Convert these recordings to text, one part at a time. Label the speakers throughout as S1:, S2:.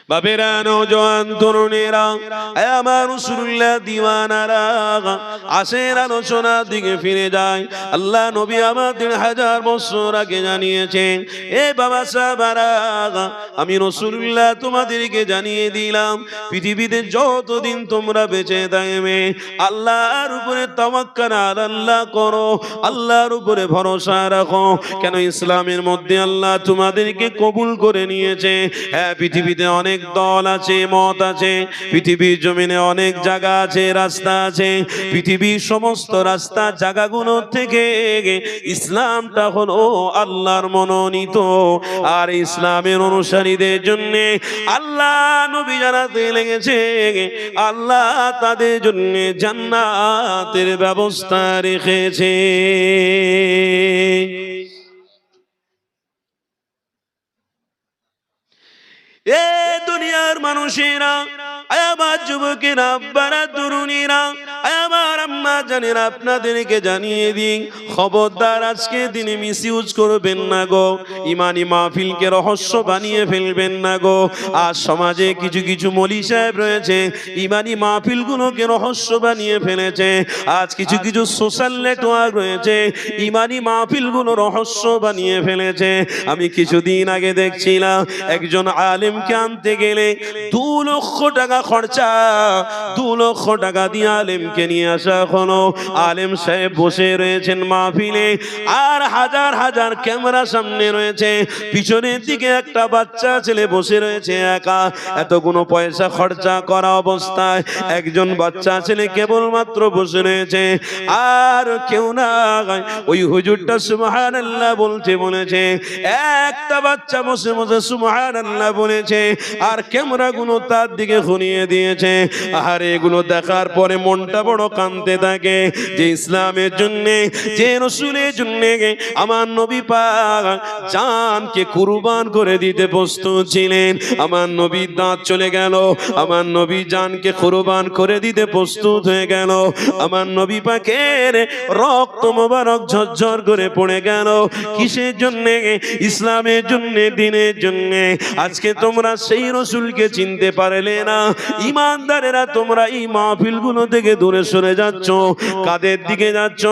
S1: বাবেরা, নওজোয়ান তরুণেরা, আমার রাসূলুল্লাহ দিওয়ানারা, আসেন আলোচনার দিকে ফিরে যায়। আল্লাহ নবী আমাদের 1000 বছর আগে জানিয়েছেন, এ বাবা সাহাবারা, আমি রাসূলুল্লাহ তোমাদেরকে জানিয়ে দিলাম, পৃথিবীতে যতদিন তোমরা বেঁচে থাকবে আল্লাহর উপরে তাওয়াক্কুল আল্লাহ করো, আল্লাহর উপরে ভরসা রাখো। কেন ইসলামের মধ্যে আল্লাহ তোমাদেরকে কবুল করে নিয়েছে। হ্যাঁ, পৃথিবীতে অনেক দল আছে, মত আছে, পৃথিবীর জমিনে অনেক জায়গা আছে, রাস্তা আছে। পৃথিবীর সমস্ত রাস্তা জায়গাগুলো থেকে ইসলামটা হলো আল্লাহর মনোনীত। আর ইসলামের অনুসারীদের জন্য আল্লাহ নবী জানাতে লেগেছে, আল্লাহ তাদের জন্য জান্নাতের ব্যবস্থা রেখেছে। এ দুনিয়ার মানুষেরা, আমার যুবকেরা, আব্বারা, তরুণীরা, আমার আম্মা জানেরা, আপনাদেরকে জানিয়ে দিন, খবরদার আজকে দিনে মিসইউজ করবেন না গো। ইমানি মাহফিলকে রহস্য বানিয়ে ফেলবেন না গো। আর সমাজে কিছু কিছু মলি সাহেব রয়েছে, ইমানি মাহফিলগুলোকে রহস্য বানিয়ে ফেলেছে। আজ কিছু কিছু সোশ্যাল নেটওয়ার্ক রয়েছে, ইমানি মাহফিলগুলো রহস্য বানিয়ে ফেলেছে। আমি কিছুদিন আগে দেখছিলাম, একজন আলেমকে আনতে গেলে 2 লক্ষ টাকা খরচা, 2 লক্ষ টাকা দিয়ে আলেমকে নিয়ে আসা হলো। আলেম সাহেব বসে রয়েছেন মাহফিলে, আর হাজার হাজার ক্যামেরা সামনে রয়েছে, পিছনের দিকে একটা বাচ্চা ছেলে বসে রয়েছে একা। এতগুলো পয়সা খরচা করা অবস্থায় একজন বাচ্চা ছেলে কেবলমাত্র বসে রয়েছে, আর কেউ না। ওই হুজুরটা সুবহানাল্লাহ বলেছে, একটা বাচ্চা বসে বসে সুবহানাল্লাহ বলেছে, আর ক্যামেরাগুলো তার দিকে ঘুরিয়ে দিয়েছে। আর এগুলো দেখার পরে মনটা বড় কাঁদতে থাকে, যে ইসলামের জন্য, যে রাসূলের জন্য আমার নবী পাক জানকে কুরবান করে দিতে প্রস্তুত ছিলেন। আমার নবীর দাঁত চলে গেল, আমার নবী জানকে কুরবান করে দিতে প্রস্তুত হয়ে গেল। আমার নবী পাকের রক্ত মোবারক ঝরঝর করে পড়ে গেল। কিসের জন্য? ইসলামের জন্য, দ্বীনের জন্য। আজকে তোমরা সেই রাসূলকে চিনতে পারলে না। ইমানদারেরা, তোমরা এই মাহফিলগুলো থেকে দূরে সরে যাচ্ছ। কাদের দিকে যাচ্ছ?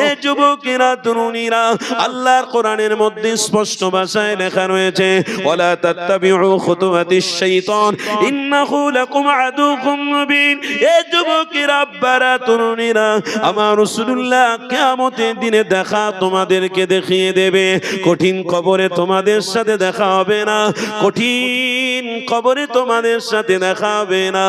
S1: এ যুবকেরা, তরুণীরা, আল্লাহর কোরআনের মধ্যে স্পষ্ট ভাষায় লেখা রয়েছে, ওয়ালা তাত্তাবিউ খুতুওয়াতিশ শাইতান ইন্নাহু লাকুম আদুউম মুবিন। এ যুবকেরা, আব্বারা, তরুণীরা, আমার রাসূলুল্লাহ কিয়ামতের দিনে দেখা তোমাদেরকে দেখিয়ে দেবে। কঠিন কবরে তোমাদের সাথে দেখা হবে না, কঠিন কবরে তোমাদের সাথে দেখা হবে না,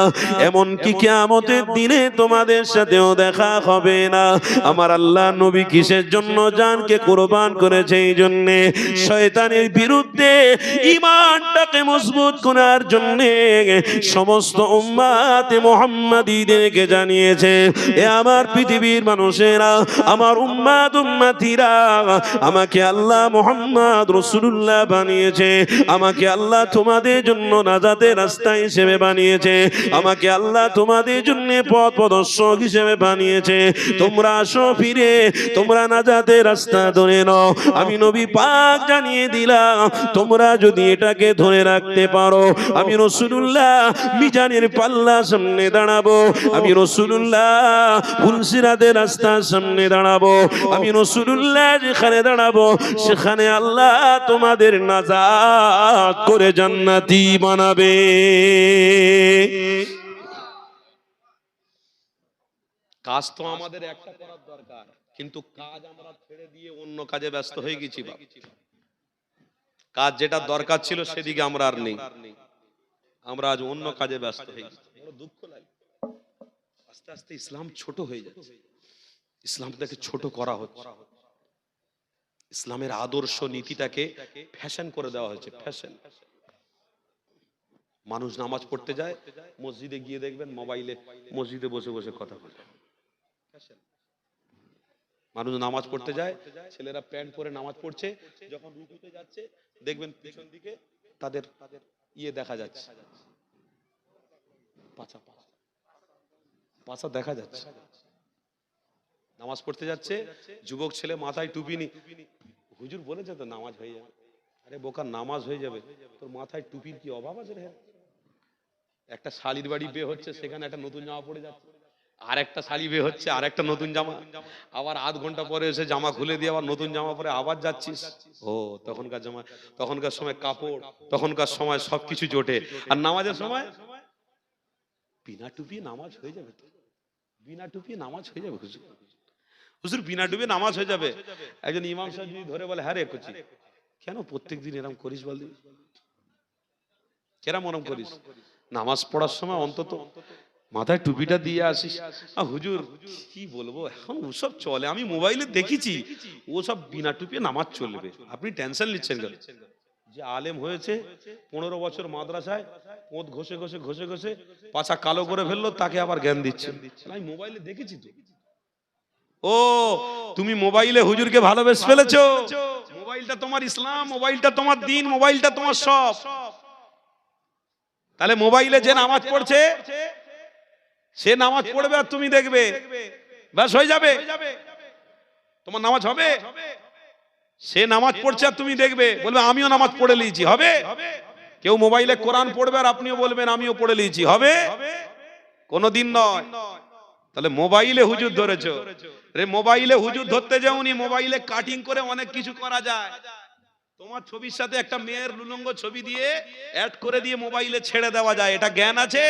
S1: এমনকি কিয়ামতের দিনে তোমাদের সাথেও দেখা হবে না। আমার আল্লাহ নবী কিসের জন্য জানকে কুরবান করেছে? এই জন্য শয়তানের বিরুদ্ধে ঈমানটাকে মজবুত করার জন্য সমস্ত উম্মতে মুহাম্মাদীদেরকে জানিয়েছে, এ আমার পৃথিবীর মানুষেরা, আমার উম্মত উম্মতিরা, আমাকে আল্লাহ মুহাম্মদ রাসূলুল্লাহ বানিয়েছে, আমাকে আল্লাহ তোমাদের জন্য নাজাতের রাস্তা হিসেবে বানিয়েছে, আমাকে আল্লাহ তোমাদের জন্য পথ প্রদর্শক হিসেবে বানিয়েছে। তোমরা আসো ফিরে, তোমরা নাজাতের রাস্তা ধরে নাও। আমি নবী পাক জানিয়ে দিলাম, তোমরা যদি এটাকে ধরে রাখতে পারো, আমি রাসূলুল্লাহ মিজানের পাল্লা সামনে দাঁড়াবো, আমি রাসূলুল্লাহ ফুলসিরাতের রাস্তার সামনে দাঁড়াবো, আমি রাসূলুল্লাহ যেখানে দাঁড়াবো সেখানে আল্লাহ তোমাদের নাজাত করে জান্নাতি বানাবে। কাজ তো আমাদের একটা করার দরকার, কিন্তু কাজ আমরা ছেড়ে দিয়ে অন্য কাজে ব্যস্ত হয়ে গেছি। কাজ যেটা দরকার ছিল সেদিকে আমরা আর নেই, আমরা আজ অন্য কাজে ব্যস্ত হয়ে গেছি। বড় দুঃখ লাগে। আস্তে আস্তে ইসলাম ছোট হয়ে যাচ্ছে, ইসলামটাকে ছোট করা হচ্ছে, ইসলামের আদর্শ নীতিটাকে ফ্যাশন করে দেওয়া হয়েছে। ফ্যাশন। মানুষ নামাজ পড়তে যায়, মসজিদে গিয়ে দেখবেন মোবাইলে মসজিদে বসে বসে কথা বলে। মানুষ নামাজ পড়তে যায়, ছেলেরা প্যান্ট পরে নামাজ পড়ছে, যখন রুকুতে যাচ্ছে দেখবেন পিছন দিকে তাদের ইয়ে দেখা যাচ্ছে, পাছা পাছা দেখা যাচ্ছে। নামাজ পড়তে যাচ্ছে, যুবক ছেলে মাথায় টুপি নি, হুজুর বলেছে তো নামাজ হয়ে যাবে। আরে বোকা, নামাজ হয়ে যাবে, তোর মাথায় টুপির কি অভাব আছে রে?
S2: একটা শালির বাড়ি বিয়ে হচ্ছে, সেখানে একটা নতুন জামা পড়ে যাচ্ছে, আর একটা শালি বিয়ে হচ্ছে, আর একটা নতুন জামা, আবার আধ ঘন্টা পরে এসে জামা খুলে দিয়ে আবার নতুন জামা পরে আবার যাচ্ছিস। ও তখনকার জামা, তখনকার সময় কাপড়, তখনকার সময় সবকিছু জোটে। আর নামাজের সময় বিনা টুপি নামাজ হয়ে যাবে তো, বিনা টুপি নামাজ হয়ে যাবে হুজুর, হুজুর বিনা টুপি নামাজ হয়ে যাবে। একজন ইমাম সাহেব যদি ধরে বলে হ্যাঁ রে করছি, কেন প্রত্যেকদিন এরকম করিস বলদি, কেরাম ওরম করিস, নামাজ পড়ার সময় অন্তত মাথায় টুপিটা দিয়ে আসিস। হুজুর কি বলবো, এখন ওসব চলে, আমি মোবাইলে দেখেছি ওসব বিনা টুপি নামাজ চলবে, আপনি টেনশন নিচ্ছেন কেন? যে আলেম হয়েছে 15 বছর মাদ্রাসায় পোঁত ঘষে ঘষে ঘষে ঘষে পাছা কালো করে ফেললো, তাকে আবার জ্ঞান দিচ্ছে। আমি মোবাইলে দেখেছি তো। ও তুমি মোবাইলে হুজুরকে ভালোবেসে ফেলেছো, মোবাইলটা তোমার ইসলাম, মোবাইলটা তোমার দিন, মোবাইলটা তোমার সব। তাহলে মোবাইলে যে নামাজ পড়ছে সে নামাজ পড়বে আর তুমি দেখবে, ব্যাস হয়ে যাবে, তোমার নামাজ হবে। সে নামাজ পড়ছে আর তুমি দেখবে, বলবে আমিও নামাজ পড়ে নিয়েছি, হবে? কেউ মোবাইলে কোরআন পড়বে আর আপনিও বলবেন আমিও পড়ে নিয়েছি, হবে? কোনদিন নয়। তাহলে মোবাইলে হুজুর ধরেছো, রে মোবাইলে হুজুর ধরতে যাওনি, মোবাইলে কাটিং করে অনেক কিছু করা যায়। তোমার ছবির সাথে একটা মেয়ের লুলঙ্গ ছবি দিয়ে অ্যাড করে দিয়ে মোবাইলে ছেড়ে দেওয়া যায়, এটা জ্ঞান আছে?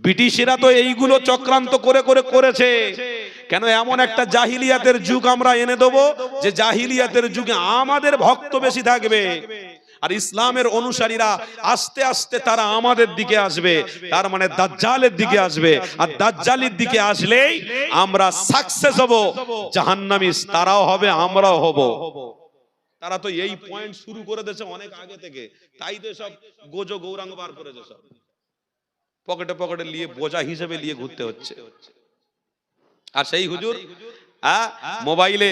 S2: ব্রিটিশরা তো এইগুলো চক্রান্ত করে করে করেছে। কেন এমন একটা জাহিলিয়াতের যুগ আমরা এনে দেবো যে জাহিলিয়াতের যুগে আমাদের ভক্ত বেশি থাকবে, আর ইসলামের অনুসারীরা আস্তে আস্তে তারা আমাদের দিকে আসবে, তার মানে দাজ্জালের দিকে আসবে। আর দাজ্জালের দিকে আসলেই আমরা সাকসেস হব, জাহান্নামী তারাও হবে আমরাও হব। তারা তো এই পয়েন্ট শুরু করে দিয়েছে অনেক আগে থেকে, তাই তো সব গোজো গৌরাঙ্গ বার করেছে, সব পকেটে পকেটে নিয়ে বোঝা হিসেবে নিয়ে ঘুরতে হচ্ছে। আর সেই হুজুর মোবাইলে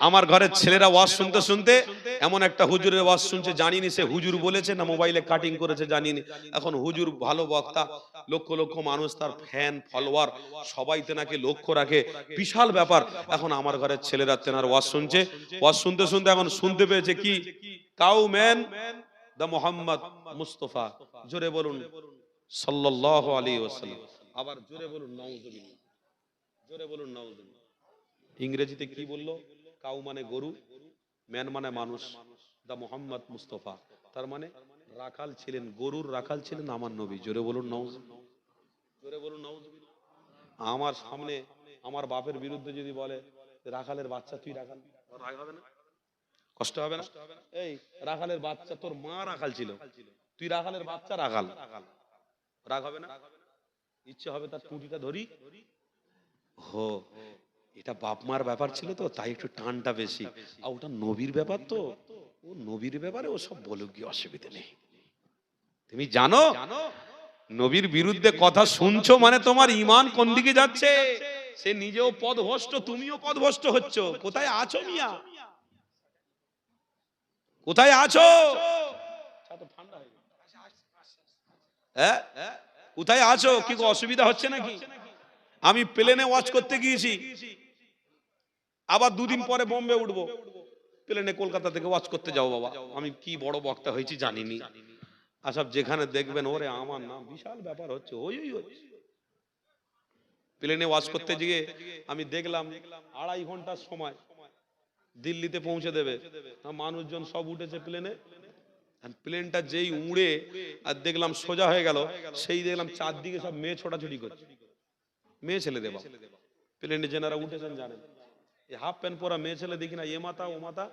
S2: আমার ঘরের ছেলেরা ওয়াজ শুনতে শুনতে এমন একটা হুজুরের ওয়াজ শুনছে, জানিনি সে হুজুর বলেছে না মোবাইলে কাটিং করেছে জানিনি। এখন হুজুর ভালো বক্তা, লক্ষ লক্ষ মানুষ তার ফ্যান ফলোয়ার, সবাই তেনাকে লক্ষ্য রাখে, বিশাল ব্যাপার। এখন আমার ঘরের ছেলেরা তেনার ওয়াজ শুনছে, ওয়াজ শুনতে শুনতে এখন শুনতে পেয়েছে কি, কাউমেন দা মোহাম্মদ মুস্তাফা, জোরে বলুন সাল্লাল্লাহু আলাইহি ওয়াসাল্লাম, আবার জোরে বলুন নাউযুবিল্লাহ, জোরে বলুন নাউযুবিল্লাহ। ইংরেজিতে কি বললো? কাউ মানে গরু, ম্যান মানে মানুষ, দা মোহাম্মদ মুস্তাফা, তার মানে রাখাল ছিলেন, গরুর রাখাল ছিলেন আমার নবী। জোরে বলুন নাউযুবিল্লাহ, জোরে বলুন নাউযুবিল্লাহ। আমার সামনে আমার বাপের বিরুদ্ধে যদি বলে রাখালের বাচ্চা তুই রাখাল, রাগ হবে না? কষ্ট হবে না? এই রাখালের বাচ্চা, তোর মা রাখাল ছিল, তুই রাখালের বাচ্চা রাখাল, রাগ হবে না? ইচ্ছে হবে তার টুটিটা ধরি, হো এটা বাপ মার ব্যাপার ছিল তো তাই একটু টানটা বেশি, আর ওটা নবীর ব্যাপার তো, ও নবীর ব্যাপারে ও সব বলে কি অসুবিধা নেই। তুমি জানো নবীর বিরুদ্ধে কথা শুনছো মানে তোমার ঈমান কোন দিকে যাচ্ছে। সে নিজেও পদভ্রষ্ট, তুমিও পদভ্রষ্ট হচ্ছ। কোথায় আছো মিয়া, কোথায় আছো? ঠান্ডা হয়ে হ্যাঁ, কোথায় আছো? কি অসুবিধা হচ্ছে নাকি? আমি প্লেনে ওয়াচ করতে গিয়েছি, আবার দুদিন পরে বোম্বে উঠবো, প্লেনে কলকাতা থেকে ওয়াচ করতে যাও বাবা, আমি কি বড় বক্তা হয়েছি জানিনি। আসাব যেখানে দেখবেন ওরে আমার নাম, বিশাল ব্যাপার হচ্ছে, ওই প্লেনে ওয়াচ করতে গিয়ে আমি দেখলাম 2.5 ঘন্টার সময় দিল্লিতে পৌঁছে দেবে, মানুষজন সব উঠেছে প্লেনে, প্লেনটা যেই উড়ে আর দেখলাম সোজা হয়ে গেল, সেই দেখলাম চারদিকে সব মেয়ে ছোটাছুটি করছে, মেয়ে ছেলে দেবা। প্লেনে যেনারা উঠেছেন জানেন, এই হাফ প্যান্ট পরা মেয়ে ছেলে দেখি না, এ মাথা ও মাথা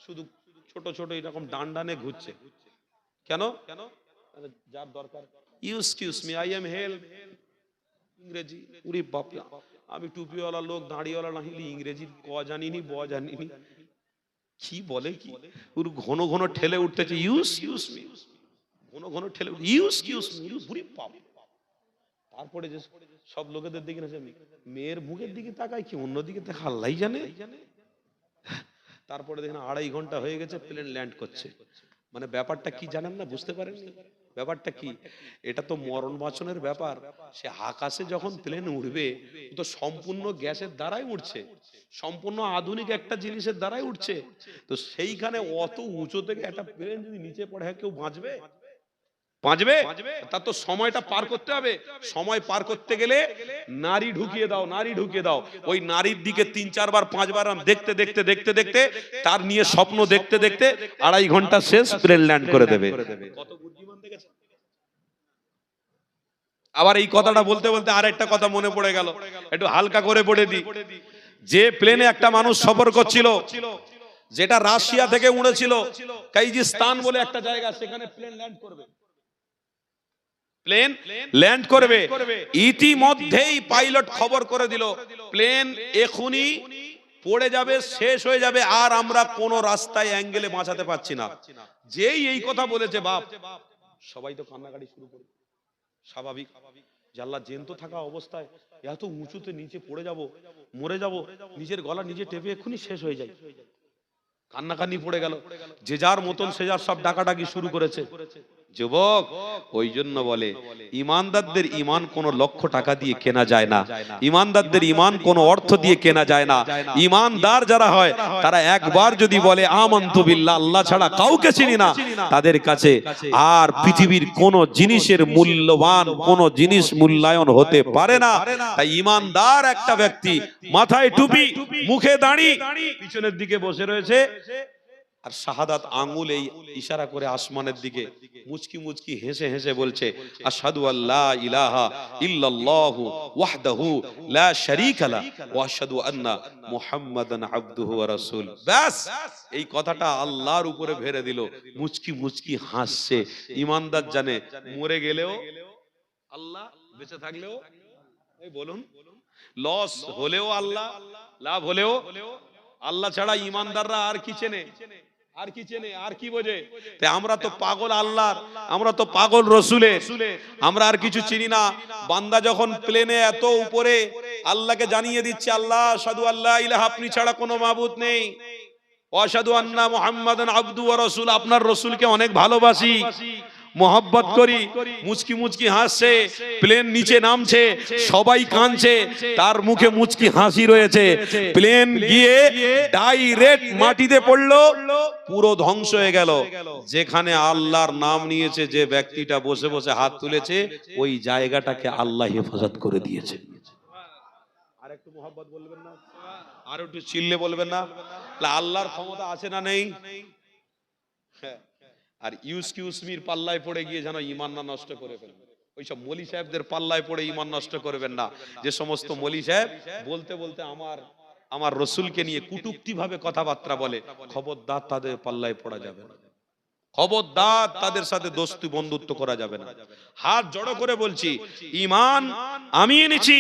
S2: শুধু ছোট ছোট এরকম ডান্ডানে ঘুরছে। কেন? যার দরকার excuse me I am help, ইংরেজি। উরি বাপ, আমি টুপিওয়ালা লোক, দাঁড়িওয়ালা না হলে ইংরেজি ক জানিনি ব জানিনি, কি বলে কি ওর ঘন ঘন ঠেলে উঠতেছে, ইউজ মি, ঘন ঘন ঠেলে ইউজ মি, বুড়ি বাপ। তারপরে যে সব লোকেদের দিকে না, মেয়ের মুখের দিকে তাকায় কি অন্যদিকে দেখা, আল্লাহই জানে। তারপরে দেখেন 2.5 ঘন্টা হয়ে গেছে, প্লেন ল্যান্ড করছে। মানে ব্যাপারটা কি জানেন না, বুঝতে পারেননি ব্যাপারটা কি? এটা তো মরণ বাঁচনের ব্যাপার। সে আকাশে যখন প্লেন উঠবে তো সম্পূর্ণ গ্যাসের দ্বারাই উঠছে, সম্পূর্ণ আধুনিক একটা জিনিসের দ্বারাই উঠছে। তো সেইখানে অত উঁচু থেকে একটা প্লেন যদি নিচে পড়ে, কেউ বাঁচবে? পাঁচবে, তার তো সময়টা পার করতে হবে। সময় পার করতে গেলে নারী ঢুকিয়ে দাও, নারী ঢুকিয়ে দাও। ওই নারীর দিকে 3-4 বার 5 বার দেখতে দেখতে দেখতে দেখতে তার নিয়ে স্বপ্ন দেখতে দেখতে 2.5 ঘন্টা শেষ, প্লেন ল্যান্ড করে দেবে। কত বুদ্ধিমান দেখেছেন? আবার এই কথাটা বলতে বলতে আর একটা কথা মনে পড়ে গেল, একটু হালকা করে পড়ে দিই। যে প্লেনে একটা মানুষ সফর করছিল, যেটা রাশিয়া থেকে উড়েছিল, কাইজিস্তান বলে একটা জায়গা, সেখানে প্লেন ল্যান্ড করবে। প্লেন ল্যান্ড করবে, ইতিমধ্যেই পাইলট খবর করে দিল প্লেন এখনই পড়ে যাবে, শেষ হয়ে যাবে, আর আমরা কোন রাস্তায় অ্যাঙ্গেলে বাঁচাতে পারছি না। যেই এই কথা বলেছে বাপ, সবাই তো কান্নাকাটি শুরু করে। স্বাভাবিক যে আল্লাহ জ্যান্ত থাকা অবস্থায় এত উঁচুতে নিচে পড়ে যাব, মরে যাব, নিজের গলা নিজে টেপে এক্ষুনি শেষ হয়ে যায়। কান্নাকান্নি পড়ে গেল, যে যার মতন সে যার সব ডাকাডাকি শুরু করেছে। যুবক, ওই জন্য বলে ইমানদারদের ইমান কোনো লক্ষ টাকা দিয়ে কেনা যায় না, ইমানদারদের ইমান কোনো অর্থ দিয়ে কেনা যায় না। ইমানদার যারা হয় তারা একবার যদি বলে আমানতু বিল্লাহ, আল্লাহ ছাড়া কাউকে চিনি না, তাদের কাছে আর পৃথিবীর কোন জিনিসের মূল্যবান কোন জিনিস মূল্যায়ন হতে পারে না। তাই ইমানদার একটা ব্যক্তি মাথায় টুপি, মুখে দাড়ি, পিছনের দিকে বসে রয়েছে, আর শাহাদাত আঙ্গুল এই ইশারা করে আসমানের দিকে মুচকি মুচকি হেসে হেসে বলছে আশহাদু আল্লা ইলাহা ইল্লাল্লাহু ওয়াহদাহু লা শারীকা লা ওয়া আশহাদু আন্না মুহাম্মাদান আবদুহু ওয়া রাসূল। ব্যাস, এই কথাটা আল্লাহর উপরে ভেরে দিল, মুচকি মুচকি হাসছে। ইমানদার জানে মরে গেলেও আল্লাহ, বেঁচে থাকলেও এই বলুন, লস হলেও আল্লাহ, লাভ হলেও আল্লাহ ছাড়া ইমানদাররা আর কি চেনে, আর কি চেনে, আর কি বোঝে? তাই আমরা তো পাগল আল্লাহর, আমরা তো পাগল রসুলের, আমরা আর কিছু চিনি না। বান্দা যখন প্লেনে এত উপরে আল্লাহকে জানিয়ে দিচ্ছে আল্লাহ আশহাদু আল্লা ইলাহা, আপনি ছাড়া কোনো মাবুদ নেই, ওয়া আশহাদু আন্না মুহাম্মাদান আবদুহু ওয়া রাসূল, আপনার রসুলকে অনেক ভালোবাসি, মোহাব্বত করি, মুচকি মুচকি হাসছে। প্লেন নিচে নামছে, সবাই কাঁদছে, তার মুখে মুচকি হাসি রয়েছে। প্লেন গিয়ে ডাইরেক্ট মাটিতে পড়লো, পুরো ধ্বংস হয়ে গেল। যেখানে আল্লাহর নাম নিয়েছে যে ব্যক্তিটা বসে বসে হাত তুলেছে, ওই জায়গাটাকে আল্লাহ হেফাজত করে দিয়েছে। আর একটু মোহাব্বত বলবেন না, আর একটু চিল্লে বলবেন না, আল্লাহর ক্ষমতা আছে না নেই? হ্যাঁ। আর ইউসকিউসমির পাল্লায় পড়ে গিয়ে যেন ঈমান না নষ্ট করে ফেলবেন, ওইসব মলি সাহেবদের পাল্লায় পড়ে ঈমান নষ্ট করবেন না। যে সমস্ত মলি সাহেব বলতে বলতে আমার রসুলকে নিয়ে কুটুক্তি ভাবে কথাবার্তা বলে, খবরদার তাদের পাল্লায় পড়া যাবে না, খবরদার তাদের সাথে দোস্তি বন্ধুত্ব করা যাবে না। হাত জড়ো করে বলছি, ঈমান আমি এনেছি,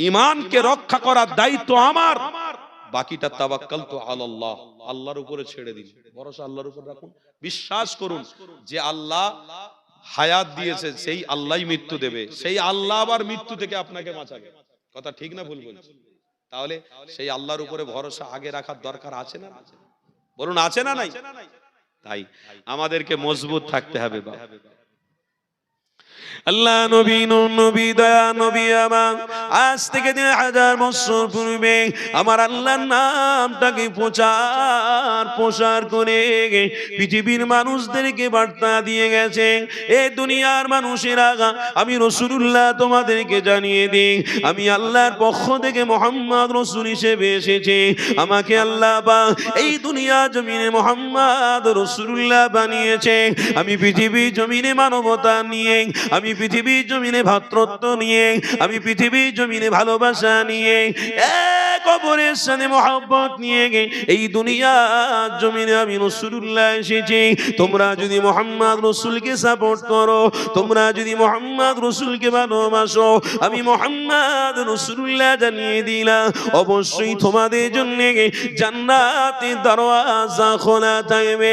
S2: ঈমানকে রক্ষা করার দায়িত্ব আমার, বাকিটা তাওয়াক্কালতু আলাল্লাহ, আল্লাহর উপরে ছেড়ে দিন, ভরসা আল্লাহর উপর রাখুন, বিশ্বাস করুন যে আল্লাহ হায়াত দিয়েছে, সেই আল্লাহই মৃত্যু দেবে, সেই আল্লাহ আবার মৃত্যু থেকে আপনাকে বাঁচাবে। কথা ঠিক না ভুল বলছি? তাহলে সেই আল্লাহর উপরে ভরসা আগে রাখার দরকার আছে না? বলুন আছে না নাই? তাই আমাদেরকে মজবুত থাকতে হবে। আল্লাহ নবী নবী দয়া নবী আমার আজ থেকে 1000 বছর পূর্বে আমার আল্লাহর নামটাকে প্রচার করে পৃথিবীর মানুষদেরকে বার্তা দিয়ে গেছে। এই দুনিয়ার মানুষেরা, আমি রাসূলুল্লাহ তোমাদেরকে জানিয়ে দিই, আমি আল্লাহর পক্ষ থেকে মুহাম্মদ রাসূল হিসেবে এসেছি। আমাকে আল্লাহ এই দুনিয়া জমিনে মুহাম্মদ রাসূলুল্লাহ বানিয়েছে। আমি পৃথিবীর জমিনে মানবতা নিয়ে, আমি পৃথিবীর জমিনে ভ্রাতৃত্ব নিয়ে, আমি পৃথিবীর জমিনে ভালোবাসা নিয়ে, এক অপরের সাথে মহব্বত নিয়ে এই দুনিয়ার জমিনে আমি রাসূলুল্লাহ এসেছি। তোমরা যদি মুহাম্মদ রাসূলকে সাপোর্ট করো, তোমরা যদি মুহাম্মদ রাসূলকে ভালোবাসো, আমি মুহাম্মদ রাসূলুল্লাহ জানিয়ে দিলাম অবশ্যই তোমাদের জন্য জান্নাতের দরওয়াজা খোলা থাকবে।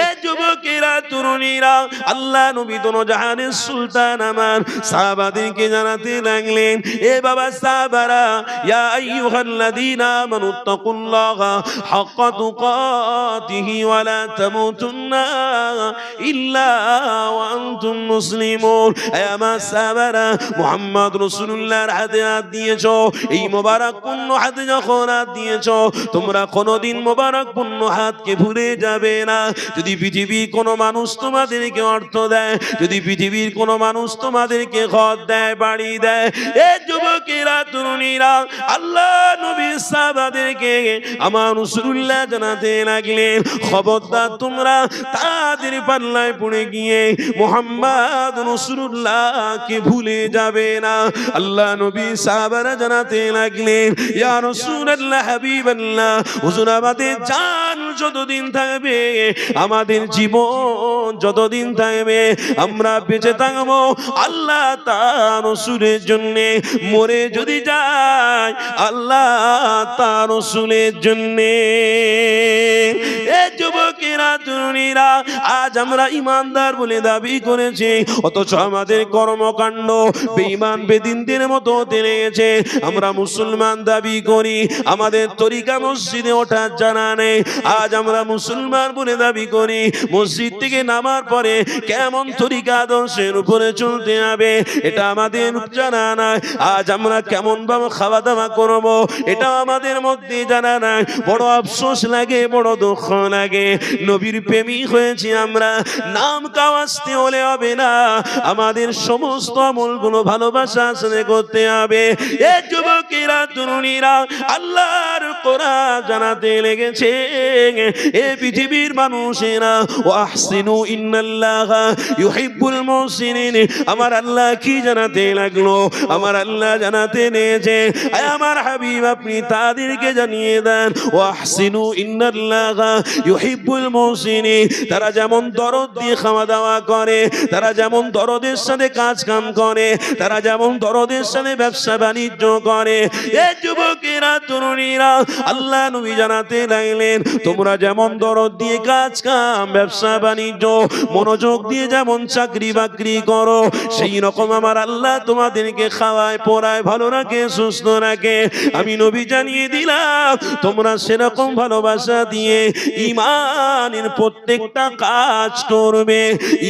S2: এ যুবকেরা, তরুণীরা, আল্লাহ নবী দোনো জাহানের সুলতান
S1: জান আমার সাহাবাদেরকে জানাতে লাগলেন, এ বাবা সাহাবারা, ইয়া আইয়ুহাল্লাযীনা আমানুত্তাকুল্লাহা হাক্কা তুকাতিহি ওয়া লা তামুতুন্না ইল্লা ওয়া আনতুম মুসলিমুন। এ আমার সাহাবারা, মুহাম্মদ রাসূলুল্লাহর হাতে হাত দিয়েছো, এই মোবারক পূর্ণ হাতে যখন হাত দিয়েছো, তোমরা কোনোদিন মোবারক পূর্ণ হাতকে ভুলে যাবে না। যদি পৃথিবীর কোনো মানুষ তোমাদেরকে অর্থ দেয়, যদি পৃথিবীর কোনো মানুষ তোমাদেরকে ঘর দেয়, বাড়ি দেয়, এ যুবকেরা, তরুণীরা, আল্লাহ নবী সাহাবাদেরকে আমার রাসূলুল্লাহ জানাতে লাগলেন, খবরদার তোমরা তাদের পাল্লায় পড়ে গিয়ে মুহাম্মদ রাসূলুল্লাহকে ভুলে যাবে না। আল্লাহ নবী সাহাবারা জানাতে লাগলেন, ইয়া রাসূলুল্লাহ, হাবিবাল্লাহ, হুজুর আমাদের জান যতদিন থাকবে, আমাদের জীবন যতদিন থাকবে, আমরা বেঁচে থাকবো আল্লাহ তার রাসূলের জন্য, মরে যদি যায় আল্লাহ তার রাসূলের জন্য। এ যুবকেরা, তরুণীরা, আজ আমরা ইমানদার বলে দাবি করেছি, অথচ আমাদের কর্মকাণ্ড বেঈমান বেদিনদের মতো হতে লেগেছে। আমরা মুসলমান দাবি করি, আমাদের তরিকা মসজিদে ওঠার জানা নেই। আজ আমরা মুসলমান বলে দাবি করি, মসজিদ থেকে নামার পরে কেমন তরিকা আদর্শের উপরে চলতে হবে এটা আমাদের জানা নাই। আজ আমরা কেমন ভাবে খাওয়া দাওয়া করবো এটা আমাদের মধ্যে জানা নাই। বড় আফসোস লাগে, বড় দুঃখ লাগে। নবীর প্রেমিক হয়েছি আমরা, নাম কাওয়াজতে হলে হবে না, আমাদের সমস্ত আমলগুলো ভালোবাসা আসলে করতে হবে। এ যুবকেরা, তরুণীরা, আল্লাহর কোরআন জানাতে লেগেছে, এ পৃথিবীর মানুষেরা, ওয়াহসিনু ইন্নাল্লাহা ইউহিব্বুল মুহসিনিন। আমার আল্লাহ কি জানাতে লাগলো? আমার আল্লাহ জানাতে নিয়েছে, আয় আমার হাবিব, আপনি তাদেরকে জানিয়ে দেন, ওয়াহসিনু ইন্নাল্লাহা ইউহিব্বুল মুহসিনিন। তারা যেমন দরদ দিয়ে খাওয়া দাওয়া করে, তারা যেমন দরদের সাথে কাজ কাম করে, তারা যেমন দরদের সাথে ব্যবসা বাণিজ্য করে, এ যুবকেরা, তরুণীরা, আল্লাহ নবী জানাতে লাগলেন, তোমরা যেমন দরদ দিয়ে কাজ কাম, ব্যবসা বাণিজ্য, মনোযোগ দিয়ে যেমন চাকরি বাকরি করো, সেই রকম আমার আল্লাহ তোমাদেরকে খাওয়ায়, পড়ায়, ভালো রাখে, সুস্থ রাখে। আমি নবী জানিয়ে দিলাম, তোমরা সেরকম ভালোবাসা দিয়ে ঈমানের প্রত্যেকটা কাজ করবে।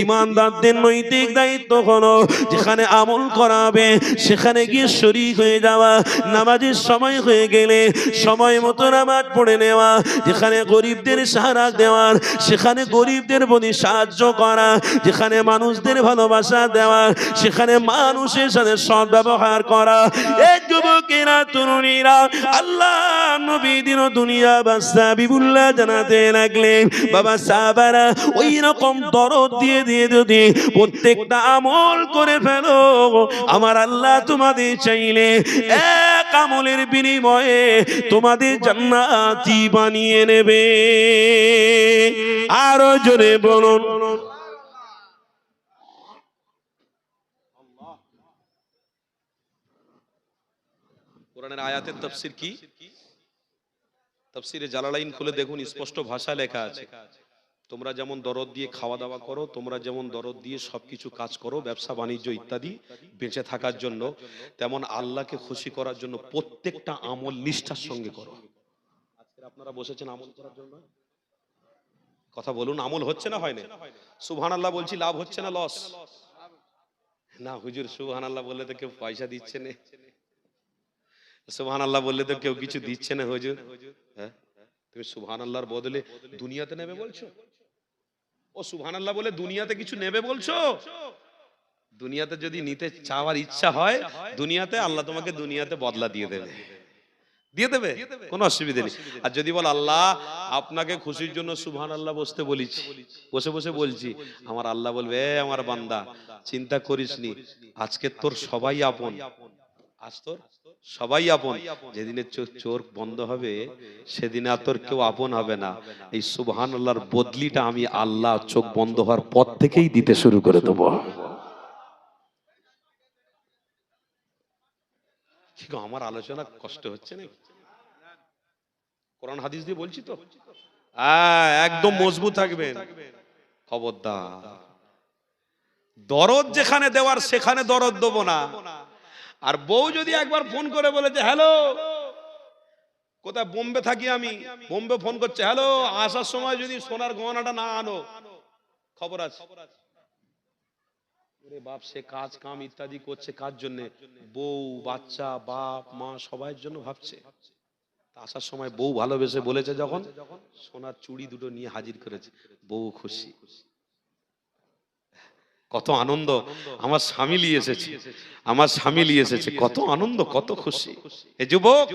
S1: ঈমানদারদের নৈতিক দায়িত্ব হলো যেখানে আমল করাবে সেখানে গিয়ে শরীক হয়ে যাওয়া, নামাজের সময় হয়ে গেলে সময় মতো নামাজ পড়ে নেওয়া, যেখানে গরিবদের সাহারা দেওয়ার সেখানে গরিবদের প্রতি সাহায্য করা, যেখানে মানুষদের ভালোবাসা দেওয়া সেখানে মানুষের সাথে সদ্ব্যবহার করা। এই যুবকেরা, তরুণীরা, আল্লাহ নবী দিন দুনিয়া বাদশা হাবিবুল্লাহ জানাতে লাগলেন, বাবা সাহাবারা, ওই রকম দরদ দিয়ে দিয়ে যদি প্রত্যেকটা আমল করে ফেলো, আমার আল্লাহ তোমাদের চাইলে এক আমলের বিনিময়ে তোমাদের জান্নাতি বানিয়ে নেবে। আরো জোরে বলুন।
S2: কোরআনের আয়াতের তাফসীর কি? তাফসীরে জালালাইন খুলে দেখুন, স্পষ্ট ভাষা লেখা আছে, তোমরা যেমন দরদ দিয়ে খাওয়া দাওয়া করো, তোমরা যেমন দরদ দিয়ে সবকিছু কাজ করো, ব্যবসা বাণিজ্য ইত্যাদি বেঁচে থাকার জন্য, তেমন আল্লাহকে খুশি করার জন্য প্রত্যেকটা আমল নিষ্ঠার সঙ্গে করো। আজকে আপনারা বসেছেন আমল করার জন্য, কথা বলুন, আমল হচ্ছে না হয় না? সুবহানাল্লাহ বলছি, লাভ হচ্ছে না লস? না হুজুর, সুবহানাল্লাহ বললে তো কেউ পয়সা দিচ্ছে না, সুবহানাল্লাহ বললে তো কেউ কিছু দিচ্ছে না হুজুর। হ্যাঁ, তুমি সুবহানাল্লাহর বদলে দুনিয়াতে নেবে বলছো? ও সুবহানাল্লাহ বলে দুনিয়াতে কিছু নেবে বলছো? দুনিয়াতে যদি নিতে চাওয়ার ইচ্ছা হয়, দুনিয়াতে আল্লাহ তোমাকে দুনিয়াতে বদলা দিয়ে দেবে, দিয়ে দেবে, কোনো অসুবিধা নেই। আর যদি বল আল্লাহ আপনাকে খুশির জন্য সুবহানাল্লাহ বসতে বলেছি, বসে বসে বলছি, আমার আল্লাহ বলবে, এ আমার বান্দা, চিন্তা করিসনি, আজকে তোর সবাই আপন, আজ তোর সবাই আপন, যেদিনে চোখ বন্ধ হবে সেদিনে আর তোর কেউ আপন হবে না। এই সুবহানাল্লাহর বদলিটা আমি আল্লাহ চোখ বন্ধ হওয়ার পর থেকেই দিতে শুরু করে দেবো। আমার আলোচনা কষ্ট হচ্ছে না? কোরআন হাদিস দিয়ে বলছি তো, একদম মজবুত থাকবেন। খবরদার দরদ যেখানে দেওয়ার সেখানে দরদ দেবো না। আর বউ যদি একবার ফোন করে বলেছে হ্যালো, কোথায় বোম্বে থাকি আমি, বোম্বে ফোন করছে হ্যালো, আসার সময় যদি সোনার গহনাটা না আনো খবর আছে। ওরে বাপ, সে কাজ কাম ইত্যাদি করছে কার জন্য? বউ, বাচ্চা, বাপ, মা সবার জন্য ভাবছে। আসার সময় বউ ভালোবেসে বলেছে যখন, সোনার চুড়ি দুটো নিয়ে হাজির করেছে, বউ খুশি। কত আনন্দ, আমার স্বামী নিয়ে এসেছে, আমার স্বামী নিয়ে এসেছে, কত আনন্দ, কত খুশি। এ যুবক,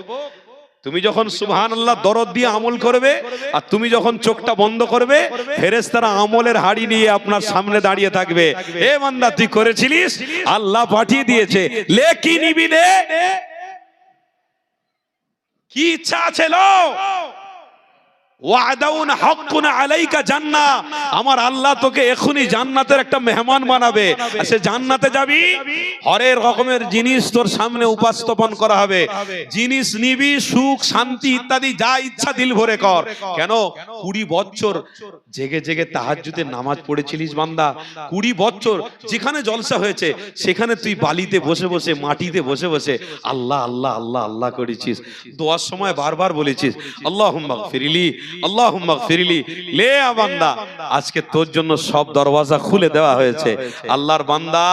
S2: তুমি যখন সুবহানাল্লাহ দরদ দিয়ে আমল করবে, আর তুমি যখন চোখটা বন্ধ করবে, ফেরেশতারা আমলের হাড়ি নিয়ে আপনার সামনে দাঁড়িয়ে থাকবে। এ বান্দা, তুই করেছিলিস, আল্লাহ পাঠিয়ে দিয়েছে, লে কি নিবি নে, কি ইচ্ছা আছে লো। ওয়াদাউন হাক্কুন আলাইকা জান্নাহ, আমার আল্লাহ তোকে এখনই জান্নাতের একটা মেহমান বানাবে। সে জান্নাতে যাবি, হরেক রকমের জিনিস তোর সামনে উপস্থাপন করা হবে, জিনিস নিবি, সুখ শান্তি ইত্যাদি যা ইচ্ছা দিল ভরে কর। কেন 20 বছর জেগে জেগে তাহাজ্জুদের নামাজ পড়েছিলিস বান্দা, 20 বছর যেখানে জলসা হয়েছে সেখানে তুই বালিতে বসে বসে, মাটিতে বসে বসে আল্লাহ আল্লাহ আল্লাহ আল্লাহ করেছিস। দোয়ার সময় বারবার বলেছিস আল্লাহুম্মা গফিরলি, আল্লাহুম্মা গফিরলি। লে বান্দা, আজকে তোর জন্য সব দরওয়াজা খুলে দেওয়া হয়েছে। আল্লাহর বান্দা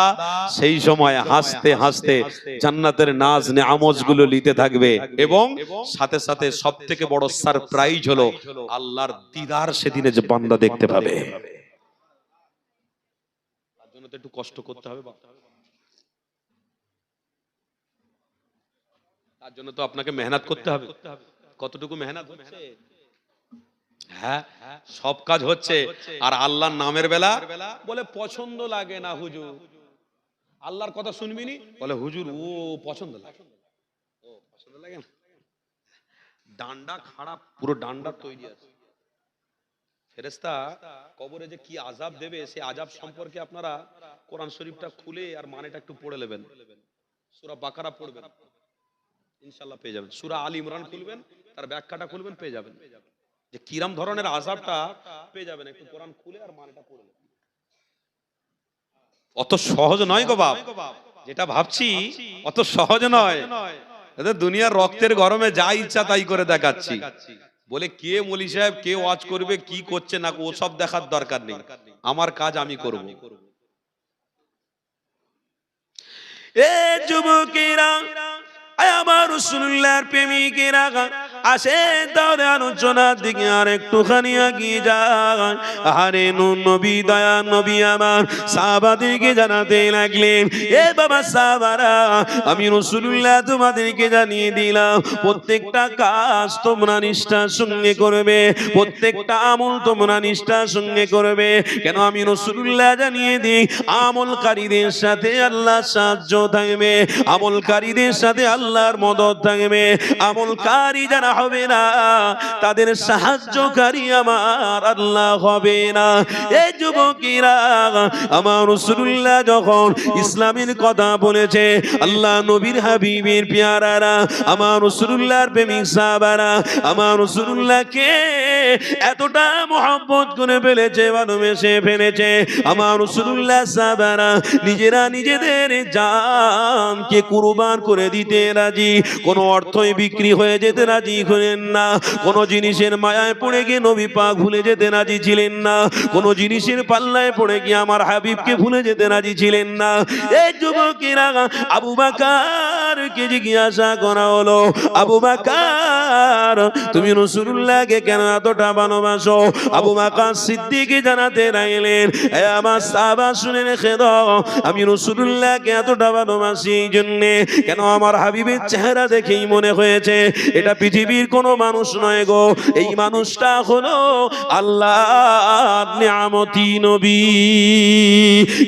S2: সেই সময় হাসতে হাসতে জান্নাতের নাজ নেয়ামত গুলো নিতে থাকবে, এবং সাথে সাথে সবথেকে বড় সারপ্রাইজ হলো আল্লাহর দিদার সেদিনে যে বান্দা দেখতে পাবে। তার জন্য তো একটু কষ্ট করতে হবে, তার জন্য তো আপনাকে মেহনত করতে হবে। কতটুকু মেহনত হচ্ছে? হ্যাঁ, সব কাজ হচ্ছে, আর আল্লাহর নামের বেলা বলে পছন্দ লাগে না হুজুর, আল্লাহর কথা শুনবি নি, বলে হুজুর ও পছন্দ লাগে, ও পছন্দ লাগে না। ডান্ডা খারাপ, পুরো ডান্ডা তৈরি আছে। ফেরেশতা কবরে যে কি আযাব দেবে, সেই আযাব সম্পর্কে আপনারা কোরআন শরীফটা খুলে আর মানেটা একটু পড়ে নেবেন। সূরা বাকারা পড়বেন, ইনশাআল্লাহ পেয়ে যাবেন। সূরা আল ইমরান খুলবেন, তার ব্যাখ্যাটা খুলবেন, পেয়ে যাবেন যে কিরম ধরনের আযাবটা পেয়ে যাবেন। একটু কোরআন খুলে আর মানেটা পড়ে নেবেন। অত সহজ নয় গো বাপ, যেটা ভাবছি অত সহজ নয়। দুনিয়ার রক্তের গরমে যা ইচ্ছা তাই করে দেখাচ্ছি, বলে কে মৌলী সাহেব, কে ওয়াজ করবে, কি করছে না, ও সব দেখার দরকার নেই, আমার কাজ আমি করব।
S1: এ যুবকেরা, আমার রাসূলুল্লাহর প্রেমিকেরা, আসেন তাহলে আলোচনার দিকে আর একটুখানি এগিয়ে যায়। আরে নূর নবী, দয়া নবী আমার সাহাবাদেরকে জানাতে লাগলেন, এ বাবা সাহাবারা, আমি রাসূলুল্লাহ তোমাদেরকে জানিয়ে দিলাম, প্রত্যেকটা কাজ তোমরা নিষ্ঠার সঙ্গে করবে, প্রত্যেকটা আমল তোমরা নিষ্ঠার সঙ্গে করবে। কেন আমি রাসূলুল্লাহ জানিয়ে দিই, আমলকারীদের সাথে আল্লাহর সাহায্য থাকবে, আমলকারীদের সাথে আল্লাহর মদদ থাকবে। আমলকারী যারা হবে না, তাদের সাহায্যকারী আমার আল্লাহ হবে না। এই যুবকেরা, আমার রাসূলুল্লাহ যখন ইসলামের কথা বলেছে, আল্লাহ নবীর হাবিবের পেয়ারারা, আমার রাসূলুল্লাহর প্রেমিক সাহাবারা আমার রাসূলুল্লাহকে এতটা মহব্বত করে ফেলেছে, ভালোবেসে ফেলেছে, আমার রাসূলুল্লাহ সাহাবারা নিজেরা নিজেদের জানকে কুরবান করে দিতে রাজি, কোন অর্থই বিক্রি হয়ে যেতে রাজি হলেন না, কোন জিনিসের মায়ায় পড়ে গিয়ে নবী পাক ভুলে যেতে রাজি ছিলেন না, কোন জিনিসের পাল্লায় পড়ে গিয়ে আমার হাবিবকে ভুলে যেতে রাজি ছিলেন না। এই যুবকেরা, আবু বকরকে জিজ্ঞাসা করা হলো, আবু বকর তুমি রাসূলুল্লাহকে কেন এতটা ভালোবাসো? আবু বকর সিদ্দিক জানাতে লাগলেন, এ আমার সাহাবা শুনে রেখে দাও, আমি রাসূলুল্লাহকে এতটা ভালোবাসি এই জন্য, কেন আমার হাবিবের চেহারা দেখেই মনে হয়েছে এটা পৃথিবীর কোনো মানুষ নয় গো, এই মানুষটা হলো আল্লাহর নিয়ামতি নবী।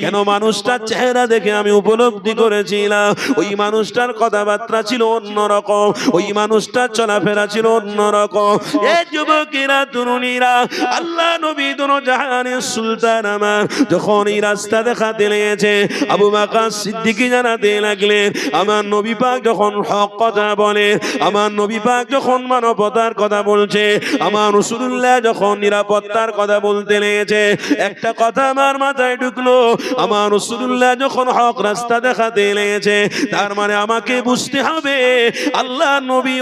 S1: কেন মানুষটার চেহারা দেখে আমি উপলব্ধি করেছিলাম ওই মানুষটার কথাবার্তা ছিল অন্যরকম, ওই মানুষটার চলাফেরা চলাফেরা ছিল অন্যরকম। এ যুবকেরা তরুণীরা, আল্লাহ নবী দোনো জাহানের সুলতান আমার যখন এই রাস্তা দেখাতে লেগেছে, আবু বকর সিদ্দিক জানাতে লাগলেন, আমার নবী পাক যখন হক কথা বলে, আমার নবী পাক যখন মানবতার কথা বলছে, আমার রাসূলুল্লাহ যখন নিরাপত্তার কথা বলতে লেগেছে, একটা কথা আমার মাথায় ঢুকলো, আমার রাসূলুল্লাহ যখন হক রাস্তা দেখাতে লেগেছে, তার মানে আমাকে বুঝতে হবে আল্লাহ নবী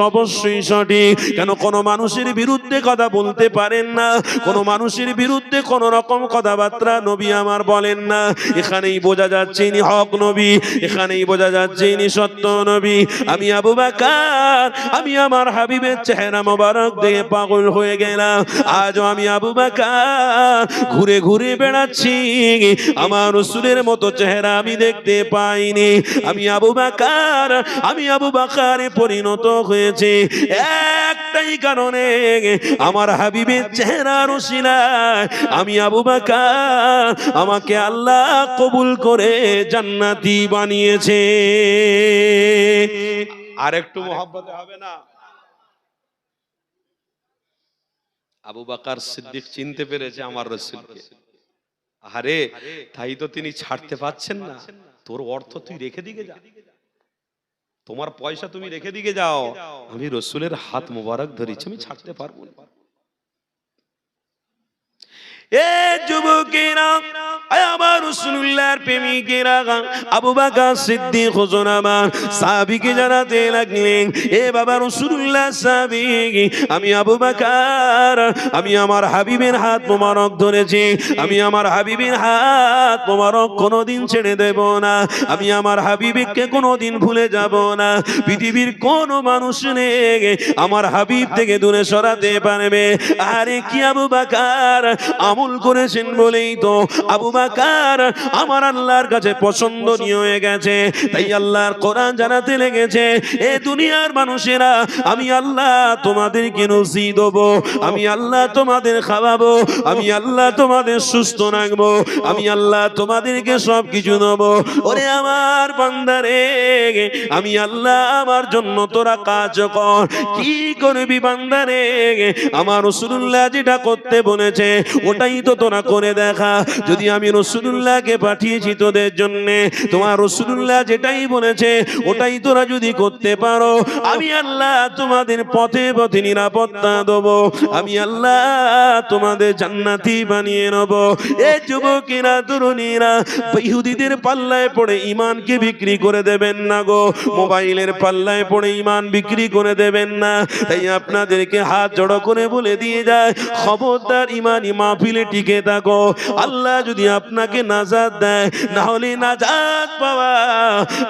S1: অবশ্যই সঠিক। কেন কোন মানুষের বিরুদ্ধে কথা বলতে পারেন না, কোন মানুষের বিরুদ্ধে কোন রকম কথাবার্তা নবী আমার বলেন না। এখানেই বোঝা যাচ্ছে ইনি হক নবী, এখানেই বোঝা যাচ্ছে ইনি সত্য নবী। আমি আবু বকর, আমি আমার হাবিবের চেহারা মোবারক দেখে পাগল হয়ে গেলাম। আজও আমি আবু বকর ঘুরে ঘুরে বেড়াচ্ছি, আমার রাসূলের মতো চেহারা আমি দেখতে পাইনি। আমি আবু বকরে পরিণত হয়েছে একটাই কারণে, আমার হাবিবের চেহারার ওসিলায় আমি আবু বকর, আমাকে আল্লাহ কবুল করে জান্নাতি বানিয়েছে।
S2: আর একটু মহব্বতে হবে না? আবু বকর সিদ্দিক চিনতে পেরেছে আমার রাসূলকে। আরে তাই তো তিনি ছাড়তে পাচ্ছেন না। তোর অর্থ তুই রেখে দিকে যা, তোমার পয়সা তুমি রেখে দিকে যাও, আমি রাসূলের হাত মোবারক ধরেছি, আমি ছাড়তে পারবো না।
S1: এ যুবকেরা, আমার রাসূলুল্লাহর প্রেমিকেরা, আবু বকর সিদ্দিক হুজুর আমার সাহাবীকে জানাতে লাগলেন, এ বাবা রাসূলুল্লাহ সাহাবী, আমি আবু বকর, আমি আমার হাবিবের হাত মোবারক ধরেছি, আমি আমার হাবিবের হাত মোবারক কোনোদিন ছেড়ে দেব না, আমি আমার হাবিবকে কোনোদিন ভুলে যাব না। পৃথিবীর কোনো মানুষ নেই আমার হাবিব থেকে দূরে সরাতে পারবে। আরে কি আবু বকর আমল করেছেন বলেই তো আবু বকর আমার আল্লাহর কাছে পছন্দনীয় হয়ে গেছে। তাই আল্লাহর কোরআন জানাতে লেগেছে, এ দুনিয়ার মানুষেরা, আমি আল্লাহ তোমাদেরকে রুজি দেব, আমি আল্লাহ তোমাদের খাওয়াবো, আমি আল্লাহ তোমাদের সুস্থ রাখবো, আমি আল্লাহ তোমাদেরকে সব কিছু দেবো। ওরে আমার বান্দারে, আমি আল্লাহ আমার জন্য তোরা কাজ কর। কি করবি বান্দারে? আমার রাসূলুল্লাহ যেটা করতে বলেছে ওটাই তো তোরা করে দেখা। যদি আমি রাসূলুল্লাহকে পাঠিয়েছি তোদের জন্য, তোমার রাসূলুল্লাহ যেটাই বলেছে ওটাই তোরা যদি করতে পারো, আমি আল্লাহ তোমাদের পথে পথে নিরাপত্তা দেব, আমি আল্লাহ তোমাদের জান্নাতি বানিয়ে নেব। এ যুবকেরা তরুণীরা, ইহুদিদের পাল্লায় পড়ে ইমানকে বিক্রি করে দেবেন না গো, মোবাইলের পাল্লায় পড়ে ইমান বিক্রি করে দেবেন না। তাই আপনাদেরকে হাত জড়ো করে বলে দিয়ে যায়, খবরদার ইমানি মাহফিলে টিকে থাকো। আল্লাহ যদি আপনাকে নাজাত দেয়, না হলে নাজাত পাওয়া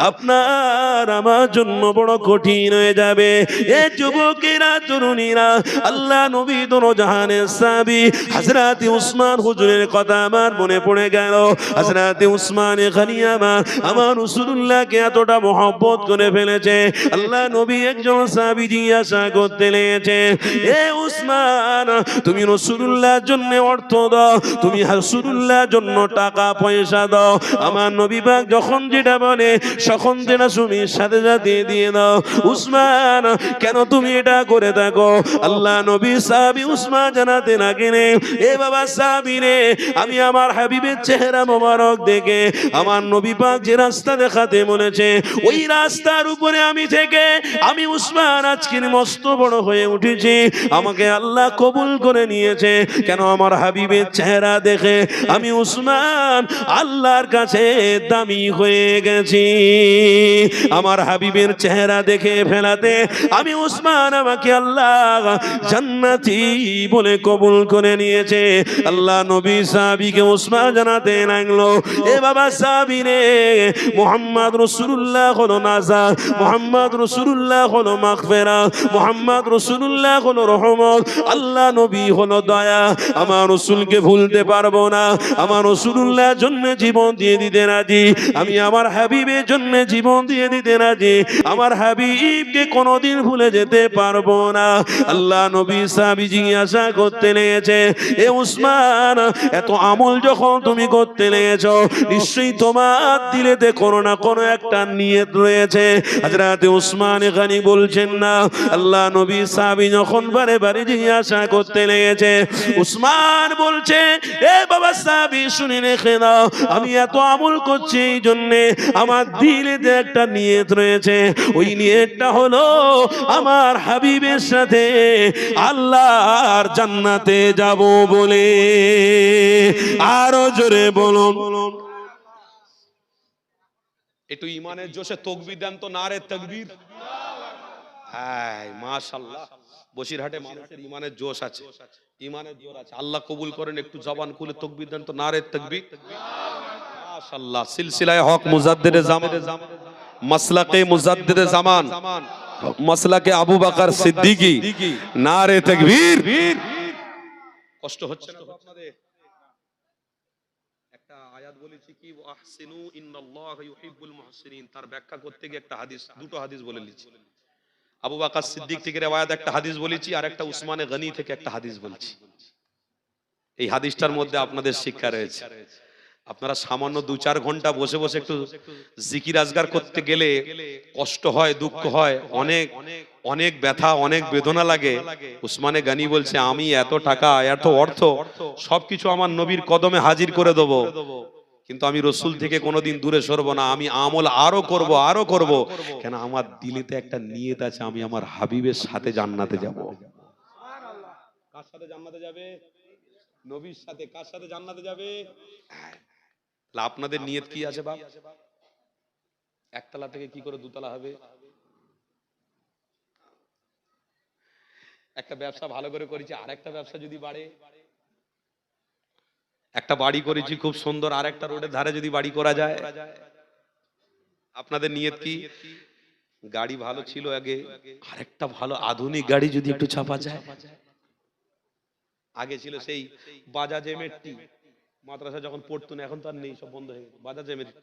S1: আপনার আমার জন্য বড় কঠিন হয়ে যাবে। এ যুবকেরা তরুণীরা, আল্লাহ নবী দোনো জাহানের সাহাবী হযরত উসমান হুজুরের কথা আমার মনে পড়ে গেল। হযরত উসমান গনি আমার রাসূলুল্লাহকে এতটা মহব্বত করে ফেলেছে, আল্লাহ নবী একজন সাহাবী জিজ্ঞাসা করতে লেগেছে, এ উসমান, তুমি রাসূলুল্লাহর জন্য অর্থ দাও, তুমি রাসূলুল্লাহর জন্য টাকা পয়সা দাও। আমার নবী পাক যখন যেটা বলে তখন যেটা তুমি সাথে সাথে দিয়ে দাও। উসমান, কেন তুমি এটা করে থাকো? আল্লাহ নবী সাহাবী উসমান জানাতে লাগলেন, এ বাবা সাহাবী রে, আমি আমার হাবিবের চেহারা মোবারক দেখে আমার নবী পাক যে রাস্তা দেখাতে বলেছে ওই রাস্তার উপরে আমি থেকে আমি উসমান আজকের মস্ত বড় হয়ে উঠেছি, আমাকে আল্লাহ কবুল করে নিয়েছে। কেন? আমার হাবিবের চেহারা দেখে আমি উসমান আল্লাহর কাছে দামি হয়ে গেছি। আমার হাবিবের চেহারা দেখে ফেলাতে আমি উসমান, আমাকে আল্লাহ জান্নাতি বলে কবুল করে নিয়েছে। আল্লাহ নবী সাহাবীকে উসমান জানাতে লাগলো, এ বাবা সাহাবী রে, মুহাম্মদ রাসূলুল্লাহ হলো নাজাত, মুহাম্মদ রাসূলুল্লাহ হলো মাগফিরাত, মুহাম্মদ রাসূলুল্লাহ হলো রহমত, আল্লাহ নবী হলো দয়া। আমার রাসূলকে ভুলতে পারবো না, আমার রাসূলুল্লাহ রসুল্লাহর জন্য জীবন দিয়ে দিতে রাজি, আমি আমার হাবিবের জন্য জীবন দিয়ে দিতে রাজি, আমার হাবিবকে কোনোদিন ভুলে যেতে পারবো না। আল্লাহ নবী সাহাবী জিজ্ঞাসা করতে লেগেছে, এ উসমান, এত আমল যখন তুমি করতে লেগেছো, নিশ্চয়ই তোমার দিলেতে কোনো না কোনো একটা নিয়ত রয়েছে। হযরত উসমান গনি বলছেন না। আল্লাহ নবী সাহাবী যখন বারে বারে জিজ্ঞাসা করতে লেগেছে, উসমান বলছে, এ বাবা সাহাবী শুনে রেখে দাও, আমি এত আমল করছি এই জন্যে আমার দিলেতে একটা নিয়ত রয়েছে। ওই নিয়তটা হলো আমার হাবিবের সাথে আল্লাহর জান্নাতে যাব বলে। আরো জোরে বলুন।
S2: একটু ইমানের জোশে তাকবীর দেন তো, নারে তাকবীর। মাশাআল্লাহ, বসিরহাটে মানুষের ইমানের জোশ আছে, ইমানের জোর আছে, আল্লাহ কবুল করেন। একটু জবান খুলে তাকবীর দেন তো, নারে তাকবীর। মাশাআল্লাহ। সিলসিলায়ে হক মুজাদ্দিদে জামান, মাসলাকে মুজাদ্দিদে জামান, মাসলাকে আবু বকর সিদ্দিকী, নারে তাকবীর। কষ্ট হচ্ছে না আপনাদের? একটা আয়াত বলেছি কি, আহসিনু ইন্নাল্লাহা ইউহিব্বুল মুহসিনিন, তার ব্যাখ্যা করতে গিয়ে একটা হাদিস, দুটো হাদিস বলে নিয়েছি। আবু বকর সিদ্দিক থেকে রওয়ায়াত একটা হাদিস বলেছি, আর একটা উসমানে গনি থেকে একটা হাদিস বলছি। এই হাদিসটার মধ্যে আপনাদের শিক্ষা রয়েছে। আপনারা সামান্য 2-4 ঘন্টা বসে বসে একটু জিকির আজগার করতে গেলে কষ্ট হয়, দুঃখ হয়, অনেক অনেক ব্যথা, অনেক বেদনা লাগে। উসমানে গনি বলছে, আমি এত টাকা, এত অর্থ সবকিছু আমার নবীর কদমে হাজির করে দেবো, কিন্তু আমি রসুল থেকে কোনোদিন দূরে সরবো না, আমি আমল আরো করব, আরো করব। কেন? আমার দিলেতে একটা নিয়ত আছে, আমি আমার হাবিবের সাথে জান্নাতে যাব। কার সাথে জান্নাতে যাবে? নবীর সাথে। কার সাথে জান্নাতে যাবে? আপনাদের নিয়ত কি আছে বাপ? একতলা থেকে কি করে দুতলা হবে? একটা ব্যবসা ভালো করে করেছি, আরেকটা ব্যবসা যদি বাড়ে। একটা বাড়ি করেছি খুব সুন্দর, আরেকটা রোডের ধারে যদি বাড়ি করা যায়। আপনাদের নিয়ত কি? গাড়ি ভালো ছিল আগে, আরেকটা ভালো আধুনিক গাড়ি যদি একটু ছাপা যায়। আগে ছিল সেই বাজাজ এমএটি, মাদ্রাসা যখন পড়তো না, এখন তো আর নেই, সব বন্ধ হয়ে গেছে বাজাজ এমএটি।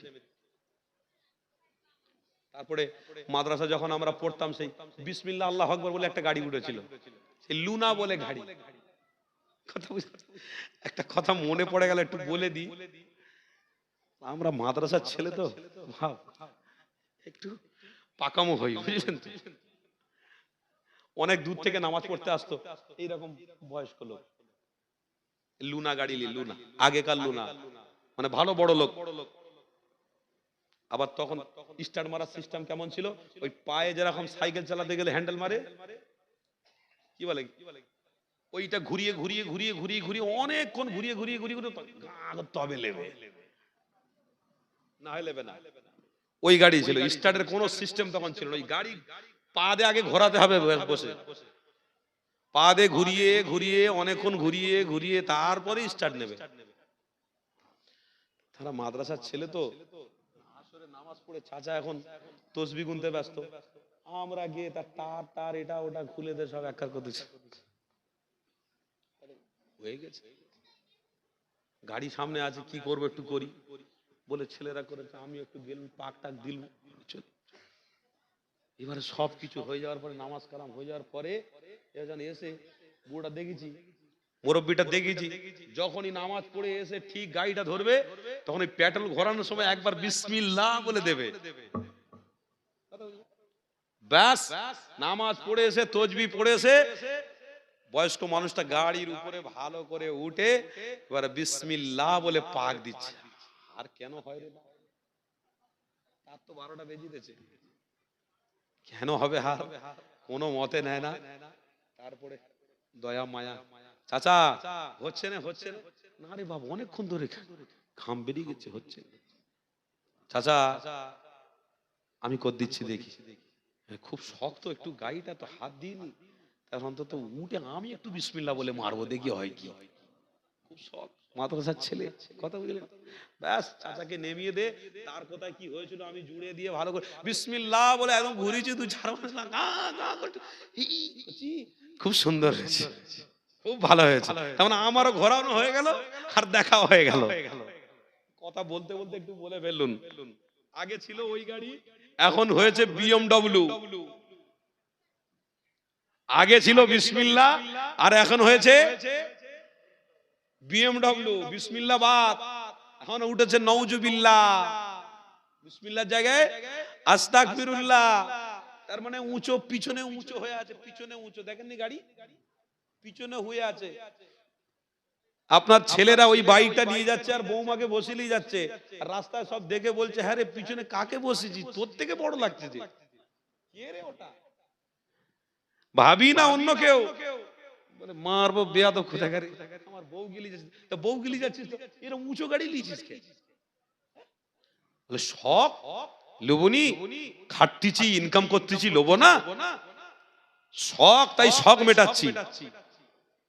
S2: তারপরে মাদ্রাসা যখন আমরা পড়তাম, সেই বিসমিল্লাহ আল্লাহু আকবার বলে একটা গাড়ি উঠেছিল, সেই লুনা বলে গাড়ি। কথা বুঝতে, একটা কথা মনে পড়ে গেল, একটু বলে দিই। আমরা মাদ্রাসার ছেলে তো, ভাব একটু পাকামো হই, বুঝলেন তো। অনেক দূর থেকে নামাজ পড়তে আসতো এইরকম বয়স্ক লোক, লুনা গাড়ি, লুনা আগেকার লুনা, মানে ভালো বড় লোক। আবার তখন স্টার্ট মারার সিস্টেম কেমন ছিল, ওই পায়ে যেরকম সাইকেল চালাতে গেলে হ্যান্ডেল মারে, কি বলে, ওইটা ঘুরিয়ে ঘুরিয়ে ঘুরিয়ে ঘুরিয়ে ঘুরিয়ে অনেকক্ষণ ঘুরিয়ে ঘুরিয়ে ঘুরিয়ে ঘুরিয়ে তবে লেবে, না হয় লেবে না। ওই গাড়ি ছিল, স্টার্টের কোনো সিস্টেম তখন ছিল না। ওই গাড়ি পা দিয়ে আগে ঘোরাতে হবে, বসে পা দিয়ে ঘুরিয়ে ঘুরিয়ে অনেকক্ষণ ঘুরিয়ে ঘুরিয়ে তারপরে স্টার্ট নেবে। তারা মাদ্রাসার ছেলে তো, আসরে নামাজ পড়ে চাচা এখন তসবিহ গুনতে ব্যস্ত, আমরা গিয়ে তার তার তার এটা ওটা খুলে দিয়ে সব একবার করতেছি। হয়ে গেছে, গাড়ি সামনে আছে, কি করবো একটু করি বলে ছেলেরা করেছে, আমি একটু গেলাম, পাক টাক দিল। এবারে সব কিছু হয়ে যাওয়ার পরে, নামাজ কালাম হয়ে যাওয়ার পরে এসে বুড়োটা দেখেছি, মুরব্বিটা দেখেছি, যখনই নামাজ পড়ে এসে ঠিক গাড়িটা ধরবে, তখন ওই পেট্রোল ঘোরানোর সময় একবার বিসমিল্লাহ বলে দেবে। ব্যাস, নামাজ পড়ে এসে তসবিহ পড়ে এসে বয়স্ক মানুষটা গাড়ির উপরে ভালো করে উঠে এবার বিসমিল্লাহ বলে পাক দিচ্ছে। আর কেন হয় রে, তার তো 12টা বেজে দিয়েছে, কেন হবে হার? কোনো মতে নেয় না। তারপরে দয়া মায়া, চাচা হচ্ছে না, হচ্ছে না রে বাবা, অনেকক্ষণ ধরে ঘাম বেরিয়ে গেছে, হচ্ছে চাচা, আমি কর দিচ্ছি দেখি। খুব শক্ত, একটু গাড়িটা তো হাত দিইনি, তার অন্তত উঠে আমি একটু বিসমিল্লাহ বলে মারবো, দেখি হয় কি। খুব শখ, মাদ্রাসার ছেলে, কথা বুঝলেন। ব্যাস, চাচাকে নেমিয়ে দে, তার কথায় কি হয়েছিল আমি জুড়ে দিয়ে ভালো করে বিসমিল্লাহ বলে একদম ঘুরিয়েছি 2-4 মাস, খুব সুন্দর হয়েছে, খুব ভালো হয়েছে। তেমন আমারও ঘোরানো হয়ে গেল আর দেখাও হয়ে গেল। কথা বলতে বলতে একটু বলে ফেলুন। আগে ছিল ওই গাড়ি, এখন হয়েছে বিএমডব্লিউ। আগে ছিল বিসমিল্লাহ, আর এখন হয়েছে বিএমডব্লিউ। বিসমিল্লাহ বাদ, এখন উঠেছে নওজুবিল্লাহ। বিসমিল্লাহর জায়গায় আস্তাগফিরুল্লাহ। তার মানে উঁচু, পিছনে উঁচু হয়ে আছে, পিছনে উঁচু। দেখেননি গাড়ি পিছনে হয়ে আছে। আপনার ছেলেরা ওই বাইকটা নিয়ে যাচ্ছে আর বৌমাকে বসিয়ে নিয়ে যাচ্ছে, আর রাস্তায় সব দেখে বলছে, হ্যাঁ রে পিছনে কাকে বসেছি, তোর থেকে বড় লাগছে যে। কে রে ওটা? ভাবি না অন্য কেউ, বলে মারবো বেয়াদব কোথাকারে, আমার বউ গিলি যাচ্ছে। তা বউ গিলি যাচ্ছিস তো এরকম উঁচু গাড়ি লিছিস কে? বলে শখ লোবনি, খাটতিছি, ইনকাম করতেছি, লোবো না, শখ, তাই শখ মেটাচ্ছি।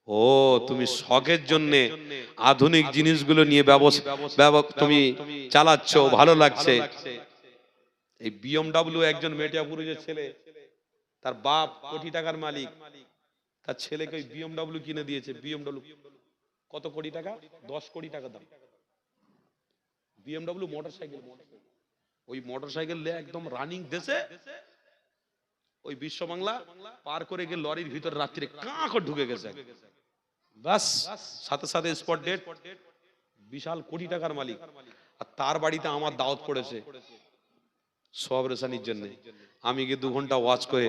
S2: ও তুমি শখের জন্য আধুনিক জিনিসগুলো নিয়ে তুমি চালাচ্ছ, ভালো লাগছে। এই বিএমডব্লিউ একজন মেটিয়াপুরের ছেলে, তার বাপ কোটি টাকার মালিক, তার ছেলেকে ওই বিএমডব্লিউ কিনে দিয়েছে। বিএমডব্লিউ কত কোটি টাকা? 10 কোটি টাকা দাম বিএমডব্লিউ মোটরসাইকেল। ওই মোটরসাইকেল একদম রানিং দেশে, ওই বিশ্ব বাংলা পার করে গিয়ে লরির ভিতর রাত্রে কাঁ করে ঢুকে গেছে, বাস সাথে সাথে স্পট ডেট। বিশাল কোটি টাকার মালিক, আর তার বাড়িতে আমার দাওয়াত পড়েছে সব রেশানির জন্য। আমি গিয়ে 2 ঘন্টা ওয়াচ করে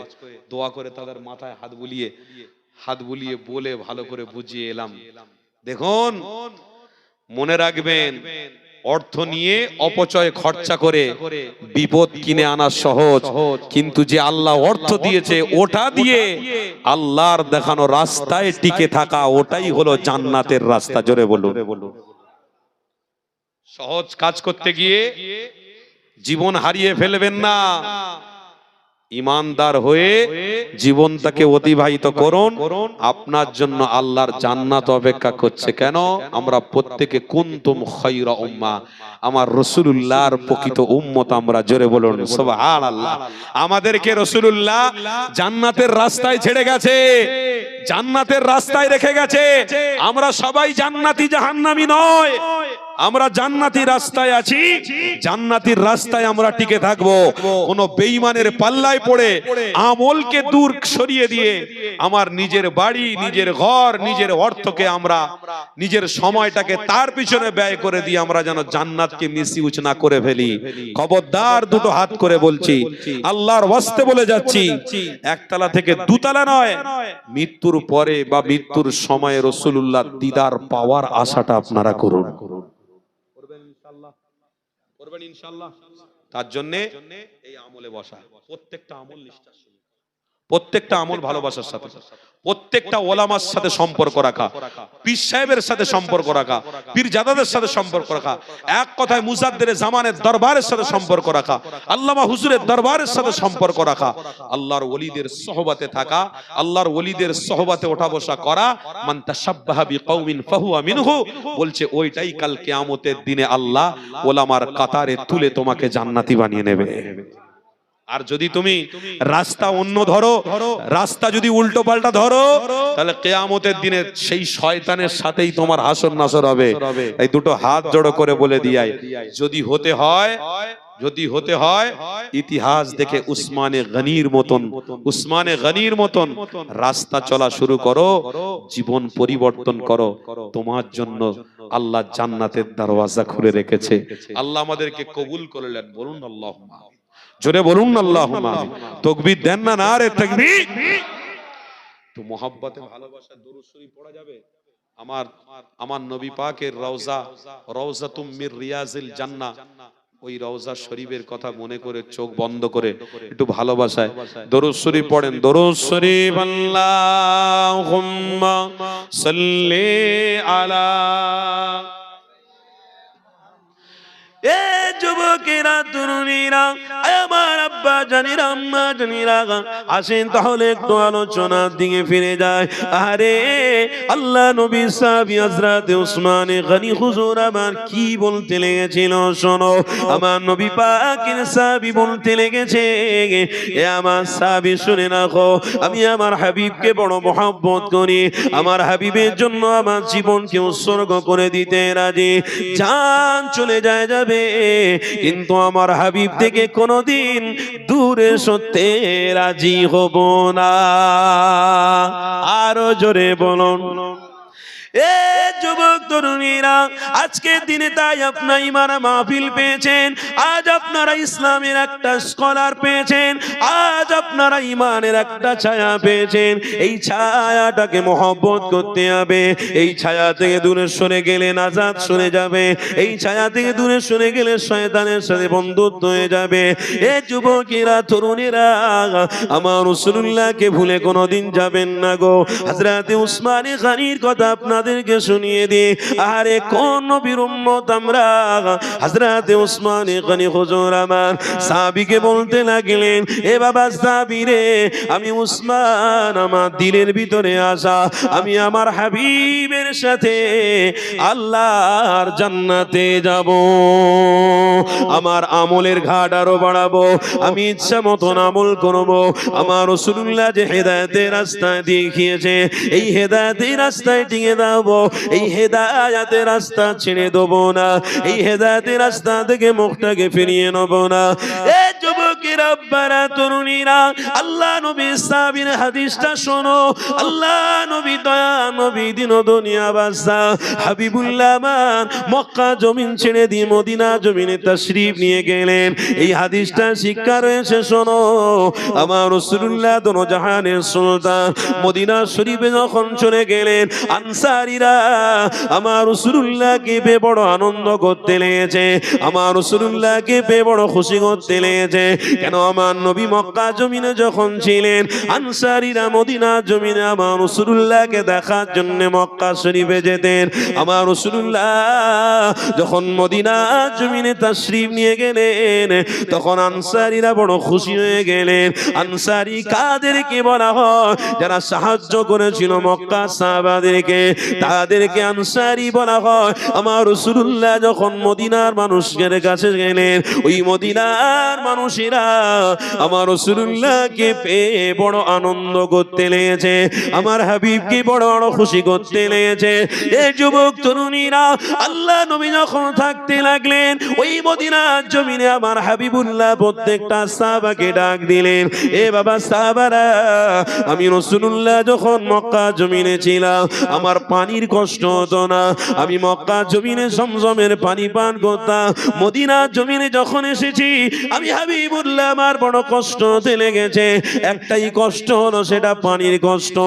S2: দোয়া করে তাদের মাথায় হাত বুলিয়ে বলে ভালো করে বুঝিয়ে এলাম। দেখুন মনে রাখবেন, অর্থ নিয়ে অপচয় খরচা করে বিপদ কিনে আনা সহজ, কিন্তু যে আল্লাহ অর্থ দিয়েছে ওটা দিয়ে আল্লাহর দেখানো রাস্তায় টিকে থাকা, ওটাই হলো জান্নাতের রাস্তা। জোরে বলুন। সহজ কাজ করতে গিয়ে জীবন হারিয়ে ফেলবেন না, ইমানদার হয়ে জীবনটাকে অতিবাহিত করুন। আপনার জন্য আল্লাহর জান্নাত অপেক্ষা করছে। কেন? আমরা প্রত্যেকে কুনতুম খায়রা উম্মাহ, আমার রাসূলুল্লাহর প্রকৃত উম্মত আমরা। জোরে বলুন সুবহানাল্লাহ। আমাদেরকে রাসূলুল্লাহ জান্নাতের রাস্তায় ছেড়ে গেছে, জান্নাতের রাস্তায় রেখে গেছে। আমরা সবাই জান্নাতি, জাহান্নামী নয়। আমরা জান্নাতি রাস্তায় আছি, জান্নাতির রাস্তায় আমরা টিকে থাকবো। কোন বেঈমানের পাল্লায় পড়ে আমলকে দূর সরিয়ে দিয়ে আমার নিজের বাড়ি, নিজের ঘর, নিজের অর্থকে আমরা, নিজের সময়টাকে তার পিছনে ব্যয় করে দিয়ে আমরা যেন জান্নাতকে মিসইউজ না করে ফেলি। খবরদার, দুটো হাত করে বলছি, আল্লাহর ওয়াস্তে বলে যাচ্ছি, একতলা থেকে দুতলা নয়, মৃত্যুর পরে বা মৃত্যুর সময়ে রাসূলুল্লাহ দিদার পাওয়ার আশাটা আপনারা করুন। করবেন ইনশাআল্লাহ। তার জন্য এই আমলে বসা, প্রত্যেকটা আমল নিষ্ঠার সঙ্গে, প্রত্যেকটা আমল ভালোবাসার সাথে, প্রত্যেকটা ওলামার সাথে সম্পর্ক রাখা, পীর সাহেবের সাথে সম্পর্ক রাখা, পীরজাদাদের সাথে সম্পর্ক রাখা, এক কথায় মুজাদ্দির জামানের দরবারের সাথে সম্পর্ক রাখা, আল্লামা হুজুরের দরবারের সাথে সম্পর্ক রাখা, আল্লাহর ওলিদের সোহবতে থাকা, আল্লাহর ওলিদের সোহবতে ওঠা বসা করা। মান তাশাব্বাহা বিকওমিন ফাহুয়া মিনহু, বলছে ওইটাই কাল কিয়ামতের দিনে আল্লাহ ওলামার কাতারে তুলে তোমাকে জান্নাতি বানিয়ে নেবে। আর যদি তুমি রাস্তা অন্য ধরো, রাস্তা যদি উল্টো পাল্টা ধরো, তাহলে কিয়ামতের দিনে সেই শয়তানের সাথেই তোমার হাসর নাসর হবে। এই দুটো হাত জড়ো করে বলে দিয়াই, যদি হতে হয় ইতিহাস দেখে উসমানে গনির মতন রাস্তা চলা শুরু করো, জীবন পরিবর্তন করো। তোমার জন্য আল্লাহ জান্নাতের দরওয়াজা খুলে রেখেছে। আল্লাহ আমাদেরকে কবুল করলেন, বলুন আল্লাহুম্মা। জোরে বলুন আল্লাহুম্মা। তাকবীর দেন না, নারে তাকবীর। তো মোহাব্বতে ভালোবাসা দরুদ শরীফ পড়া যাবে। আমার নবী পাকের রওজাতুম মির রিয়াজিল জান্নাহ, ওই রওজা শরীফের কথা মনে করে চোখ বন্ধ করে একটু ভালোবাসায় দরুদ শরীফ পড়েন। দরুদ শরীফ আল্লাহুম্মা সাল্লি আলা। এ যুবকেরা, তরুণীরা, আমার
S1: আব্বা জানিরা আম্মা জানিরা আসেন তাহলে একটু আলোচনার দিকে ফিরে যায়। আরে আল্লাহ নবী সাহাবী হযরত উসমান গনি হুজুর আমার কি বলতে লেগেছিল শোনো। আমার নবী পাকের সাহাবী বলতে লেগেছে, এ আমার সাহাবী শুনে রাখো, আমি আমার হাবিবকে বড় মহব্বত করি, আমার হাবিবের জন্য আমার জীবনকে উৎসর্গ করে দিতে রাজি। জান চলে যায় যাবে, কিন্তু আমার হাবিব থেকে কোনোদিন দূরে সত্যে রাজি হব না। আরো জোরে বলুন। এ যুবক তরুণীরা, আজকের দিনে তাই আপনারা ইমানে মাহফিল পেয়েছেন, আজ আপনারা ইসলামের একটা স্কলার পেয়েছেন, আজ আপনারা ইমানের একটা ছায়া পেয়েছেন। এই ছায়াটাকে মহব্বত করতে হবে। এই ছায়া থেকে দূরে সরে গেলে নাজাত সরে যাবে, এই ছায়া থেকে দূরে সরে গেলে শয়তানের সাথে বন্ধুত্ব হয়ে যাবে। এ যুবকেরা তরুণীরা, আমার রাসূলুল্লাহকে ভুলে কোনোদিন যাবেন না গো। হযরত উসমান গনির কথা আপনাদেরকে শুনিয়ে দি। আরে কোন নবীর উম্মত আমরা? হযরত উসমান গনি হুজুর আমার সাহাবীকে বলতে লাগলেন, এ বাবা সাহাবী রে, আমি উসমান আমার দিলের ভিতরে আসা, আমি আমার হাবিবের সাথে আল্লাহর জান্নাতে যাব, আমার আমলের ঘাট আরো বাড়াবো, আমি ইচ্ছা মতন আমল করব। আমার রাসূলুল্লাহ যে হেদায়েতের রাস্তা দেখিয়েছে, এই হেদায়েতের রাস্তায় টিকে দাও, এই হেদায়েতের রাস্তা ছেড়ে দেবো না, এই হেদায়েতের রাস্তা থেকে মুখটাকে ফিরিয়ে নেব না। এ যুবকেরা, আব্বারা, তরুণীরা, আল্লাহ নবী সাহাবীর হাদিসটা শোনো। আল্লাহ নবী দয়া নবী দিন দুনিয়া বাদশা হাবিবুল্লাহ মান মক্কা জমিন ছেড়ে দিয়ে মদিনা জমিনে তাশরীফ নিয়ে গেলেন। এই হাদিসটা শিক্ষা রয়েছে শোনো। আমার রাসূলুল্লাহ দোনো জাহানের সুলতান মদিনা শরীফে যখন চলে গেলেন, আনসারীরা আমার রাসূলুল্লাহকে পেয়ে বড় আনন্দ করতে লেগেছে, আমার রাসূলুল্লাহকে পেয়ে বড় খুশি করতে লেগেছে। কেন? আমার নবী মক্কা জমিনে যখন ছিলেন, আনসারীরা মদিনা জমিনে আমার রাসূলুল্লাহকে দেখার জন্য মক্কা শরীফে যেতেন। আমার রাসূলুল্লাহ যখন মদিনা জমিনে তাশরীফ নিয়ে গেলেন, তখন আনসারীরা বড় খুশি হয়ে গেলেন। আনসারী কাদেরকে বলা হয়? যারা সাহায্য করেছিল মক্কা সাহাবাদেরকে, তাদেরকে আনসারী বলা হয়। আমার রাসূলুল্লাহ যখন মদিনার মানুষের কাছে গেলেন, ওই মদিনার মানুষেরা আমার রাসূলুল্লাহকে পেয়ে বড় আনন্দ করতে লেগেছে, আমার হাবিবকে বড় বড় খুশি করতে লেগেছে। এই যুবক তরুণীরা, আল্লাহ নবী যখন থাকতে লাগলেন ওই মদিনার জমিনে, আমার হাবিবুল্লাহ প্রত্যেকটা সাহাবাকে ডাক দিলেন, এ বাবা সাহাবারা, আমি রাসূলুল্লাহ যখন মক্কা জমিনে ছিলাম, আমার পানির কষ্ট হতো না, আমি মক্কা জমিনে জমজমের পানি পান করতাম। মদিনা জমিনে যখন এসেছি, আমি হাবিবুল্লাহ আমার বড় কষ্ট হতে লেগেছে। একটাই কষ্ট হলো, সেটা পানির কষ্ট।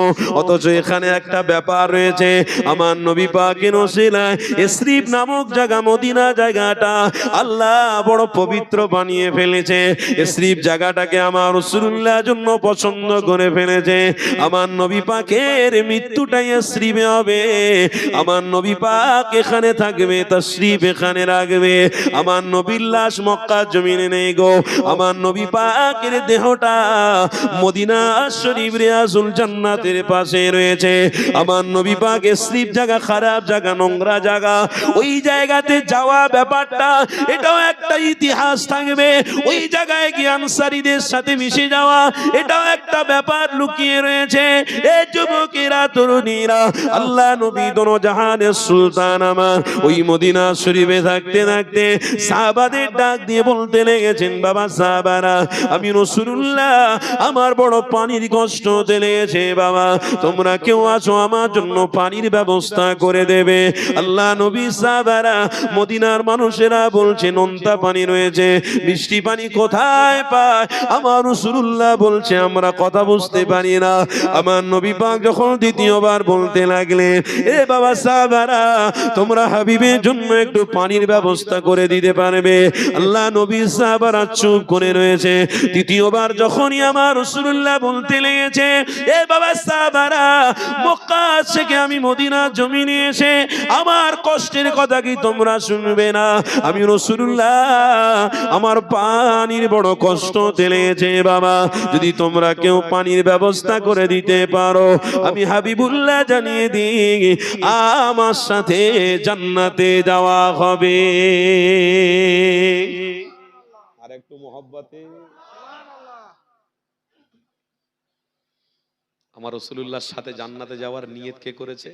S1: অথচ এখানে একটা ব্যাপার রয়েছে, আমার নবী পাকের ওসিলায় ইসরিফ নামক জায়গা, মদিনা জায়গাটা আল্লাহ বড় পবিত্র বানিয়ে ফেলেছে। ইসরিফ জায়গাটাকে আমার রাসূলুল্লাহর জন্য পছন্দ করে ফেলেছে। আমার নবী পাকের মৃত্যুটাই ইসরিফে হবে, আমার নবী পাক এখানে থাকবে, তাশরীফ এখানে রাখবে। আমার নবীর লাশ মক্কা জমিনে নেই গো, আমার নবী পাকের দেহটা মদিনা শরীফ রিয়াজুল জান্নাতের পাশে রয়েছে। আমার নবী পাক ইসরিফ জায়গা, খারাপ জায়গা, নোংরা জায়গা, ওই জায়গাতে যাওয়া ব্যাপারটা এটাও একটা ইতিহাস থাকবে। ওই জায়গায় গিয়ে আনসারীদের সাথে মিশে যাওয়া, এটাও একটা ব্যাপার লুকিয়ে রয়েছে। এ যুবকেরা, তরুণীরা, আল্লাহ নবী দোনো জাহানের সুলতান আমার ওই মদিনা শরীফে থাকতে থাকতে সাহাবাদের ডাক দিয়ে বলতে লেগেছেন, বাবা সাহাবারা, আমি রাসূলুল্লাহ আমার বড় পানির কষ্ট হতে লেগেছে, বাবা তোমরা কেউ আছো আমার জন্য পানির ব্যবস্থা করে দেবে? আল্লাহ নবী সাহাবারা, মদিনার মানুষেরা বলছে নোনতা পানি রয়েছে, মিষ্টি পানি কোথায় পায়? আমার রাসূলুল্লাহ বলছে আমরা কথা বুঝতে পারি না। আমার নবী পাক যখন দ্বিতীয়বার বলতে লাগলেন, এ বাবা সাহাবারা, তোমরা হাবিবের জন্য একটু পানির ব্যবস্থা করে দিতে পারবে? আল্লাহ নবী সাহাবারা চুপ করে রয়েছে। চলেছে। তৃতীয়বার যখনই আমার রাসূলুল্লাহ বলতে লেগেছে, এ বাবা সাহাবারা, মক্কা থেকে আমি মদিনা জমিনে এসে আমার কষ্টের কথা কি তোমরা শুনবে না? আমি রাসূলুল্লাহ, আমার পানির বড় কষ্ট লেগেছে বাবা, যদি তোমরা কেউ পানির ব্যবস্থা করে দিতে পারো, আমি হাবিবুল্লাহ জানিয়ে দিই আমার সাথে জান্নাতে যাওয়া হবে।
S2: আর একটু মোহাব্বতে। আমার রাসূলুল্লাহর সাথে জান্নাতে যাওয়ার নিয়ত কে করেছে?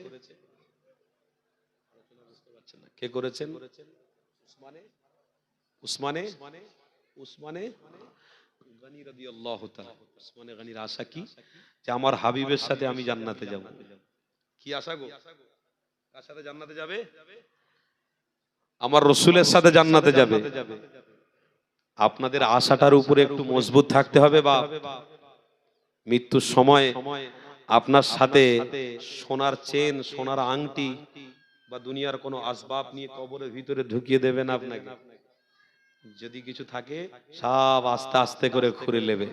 S2: কে করেছেন? উসমানে গনি রাদিয়াল্লাহু তাআলা। উসমানে গনির আশা কি? যে আমার হাবিবের সাথে আমি জান্নাতে যাব। কি আশা গো? কার সাথে জান্নাতে যাবে? আমার রাসূলের সাথে জান্নাতে যাবে। আপনাদের আশাটার উপরে একটু মজবুত থাকতে হবে। বা মৃত্যুর সময় আপনার সাথে সোনার চেন, সোনার আংটি বা দুনিয়ার কোনো আসবাব নিয়ে কবরের ভিতরে ঢুকিয়ে দেবেন আপনাকে। যদি কিছু থাকে সব আস্তে আস্তে করে খুঁড়ে নেবে।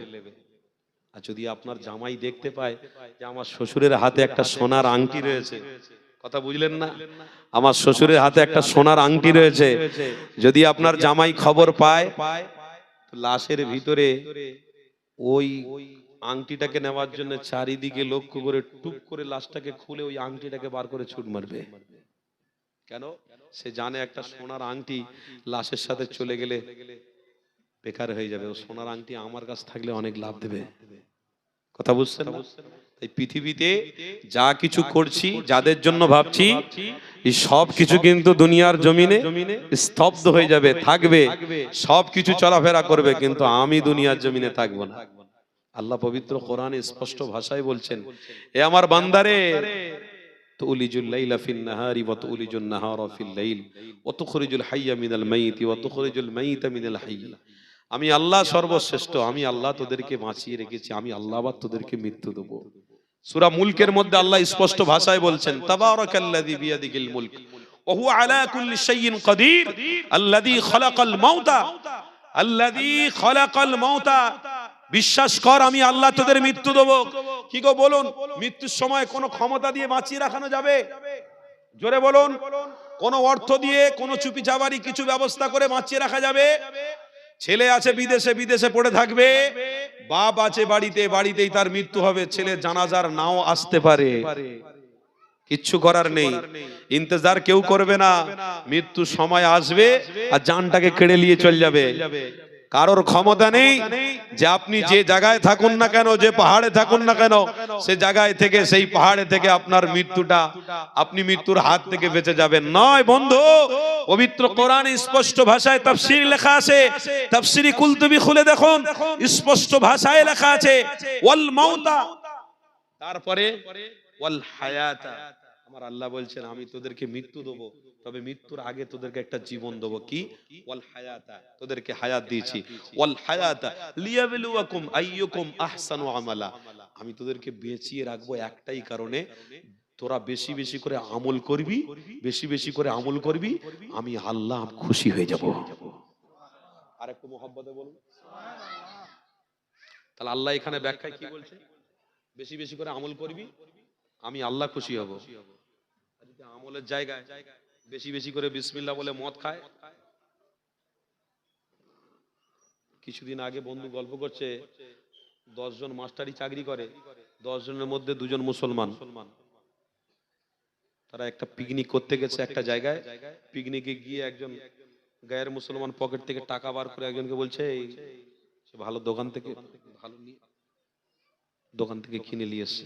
S2: আর যদি আপনার জামাই দেখতে পায় যে আমার শ্বশুরের হাতে একটা সোনার আংটি রয়েছে, কথা বুঝলেন না? আমার শ্বশুরের হাতে একটা সোনার আংটি রয়েছে, যদি আপনার জামাই খবর পায়, লাশের ভিতরে ওই আংটিটাকে নেওয়ার জন্য চারিদিকে লক্ষ্য করে টুক করে লাশটাকে খুলে ওই আংটিটাকে বার করে ছুট মারবে। কেন? সে জানে একটা সোনার আংটি লাশের সাথে চলে গেলে বেকার হয়ে যাবে, ও সোনার আংটি আমার কাছে থাকলে অনেক লাভ দেবে। কথা বুঝছেন না? এই পৃথিবীতে যা কিছু করছি, যাদের জন্য ভাবছি, এই সব কিছু কিন্তু দুনিয়ার জমিনে স্তব্ধ হয়ে যাবে, থাকবে, সব কিছু চলাফেরা করবে, কিন্তু আমি দুনিয়ার জমিনে থাকবো না। আল্লাহ পবিত্র কোরআনে স্পষ্ট ভাষায় বলছেন, এ আমার বান্দারে, তুলিজুল লাইলা ফিন নাহারি ওয়া তুলিজুন নাহারা ফিল লাইল ওয়া তুখরিজুল হাইয়া মিনাল মাইতি ওয়া তুখরিজুল মাইতা মিনাল হাইয়্যি। আমি আল্লাহ সর্বশ্রেষ্ঠ, আমি আল্লাহ তোদেরকে বাঁচিয়ে রেখেছি, আমি আল্লাহ আবার তোদেরকে মৃত্যু দেব। সূরা মুলকের মধ্যে আল্লাহ স্পষ্ট ভাষায় বলছেন, তাবারাকাল্লাযী বিয়াদিহিল মুলক ওয়া হুয়া আলা কুল্লি শাইইন কাদির আল্লাযী খালাকাল মাউতা। বিশ্বাস কর আমি আল্লাহ তোদের মৃত্যু দেব। কি গো বলুন, মৃত্যুর সময় কোন ক্ষমতা দিয়ে বাঁচিয়ে রাখানো যাবে? জোরে বলুন, কোন অর্থ দিয়ে, কোন চুপি চাবারি কিছু ব্যবস্থা করে বাঁচিয়ে রাখা যাবে? ছেলে আছে বিদেশে, বিদেশে পড়ে থাকবে, বাপ আছে বাড়িতে, বাড়িতেই তার মৃত্যু হবে, ছেলে জানাজার নাও আসতে পারে, কিচ্ছু করার নেই, ইন্তজার কেউ করবে না, মৃত্যু সময় আসবে আর জানটাকে কেড়ে নিয়ে চলে যাবে। কারোর ক্ষমতা নেই যে আপনি যে জায়গায় থাকুন না কেন, যে পাহাড়ে থাকুন না কেন, সে জায়গায় থেকে, সেই পাহাড়ে থেকে আপনার মৃত্যুটা, আপনি মৃত্যুর হাত থেকে বেঁচে যাবেন। নয় বন্ধু, পবিত্র কোরআনে স্পষ্ট ভাষায় তাফসীর লেখা আছে, তাফসীরি কুলতুবি খুলে দেখুন, স্পষ্ট ভাষায় লেখা আছে ওয়াল মাউতা, তারপরে ওয়াল হায়াতা। আমার আল্লাহ বলছেন আমি তোদেরকে মৃত্যু দেব, তবে মৃত্যুর আগে তোদেরকে একটা জীবন দেব। কি? ওয়াল হায়াতা, তোদেরকে হায়াত দিয়েছি। ওয়াল হায়াতা লিয়াবলুয়াকুম আইয়ুকুম আহসানু আমালা, আমি তোদেরকে বেঁচিয়ে রাখবো একটাই কারণে, তোরা বেশি বেশি করে আমল করবি, বেশি বেশি করে আমল করবি, আমি আল্লাহ খুশি হয়ে যাব। আর একটু মহব্বতে বলুন সুবহানাল্লাহ। তাহলে আল্লাহ এখানে ব্যাখ্যায় কি বলছে? বেশি বেশি করে আমল করবি, আমি আল্লাহ খুশি হব। আমলের জায়গায় বেশি বেশি করে বিসমিল্লাহ বলে মদ খায়। কিছুদিন আগে বন্ধু গল্প করছে, 10 জন মাস্টারি চাকরি করে, 10 জনের মধ্যে 2 জন মুসলমান। তারা একটা পিকনিক করতে গেছে একটা জায়গায়, পিকনিকে গিয়ে একজন গায়ের মুসলমান পকেট থেকে টাকা বার করে একজনকে বলছে, ভালো দোকান থেকে, ভালো দোকান থেকে কিনে নিয়ে এসছে।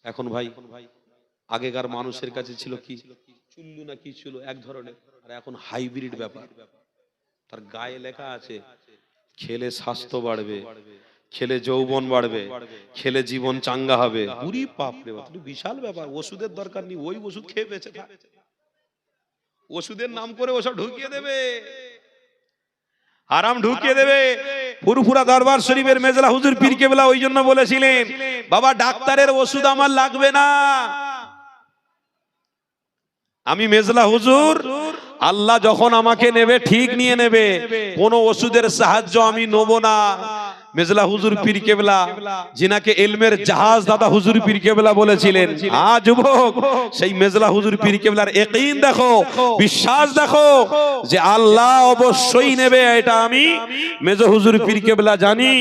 S2: এখন ভাই, আগেকার মানুষের কাছে ছিল কি, চুল্লু না কি ছিল এক ধরনের, আর এখন হাইব্রিড ব্যাপার। তার গায়ে লেখা আছে খেলে স্বাস্থ্য বাড়বে, খেলে যৌবন বাড়বে, খেলে জীবন চাঙ্গা হবে। পুরি বাপরে বাপ, বিশাল ব্যাপার। ওষুধের দরকার নেই, ওই ওষুধ খেয়ে বেঁচে থাক। ওষুধের নাম করে ওসব ঢুকিয়ে দেবে, আরাম ঢুকিয়ে দেবে। ফুরফুরা দরবার শরীফের মেজলা হুজুর পীর কেবলা ওই জন্য বলেছিলেন, বাবা ডাক্তারের ওষুধ আমার লাগবে না, আমি মেজলা হুজুর আল্লাহ যখন আমাকে নেবে ঠিক নিয়ে নেবে, কোন ওষুধের সাহায্য আমি নেব না। মেজলা হুজুর পীর কেবলা, যিনাকে ইলমের জাহাজ দাদা হুজুর পীর কেবলা বলেছিলেন, যুবক সেই মেজলা হুজুর পীর কেবলার ইয়াকিন দেখো, বিশ্বাস দেখো যে আল্লাহ অবশ্যই নেবে। এটা আমি মেজো হুজুর পীর কেবলা জানি,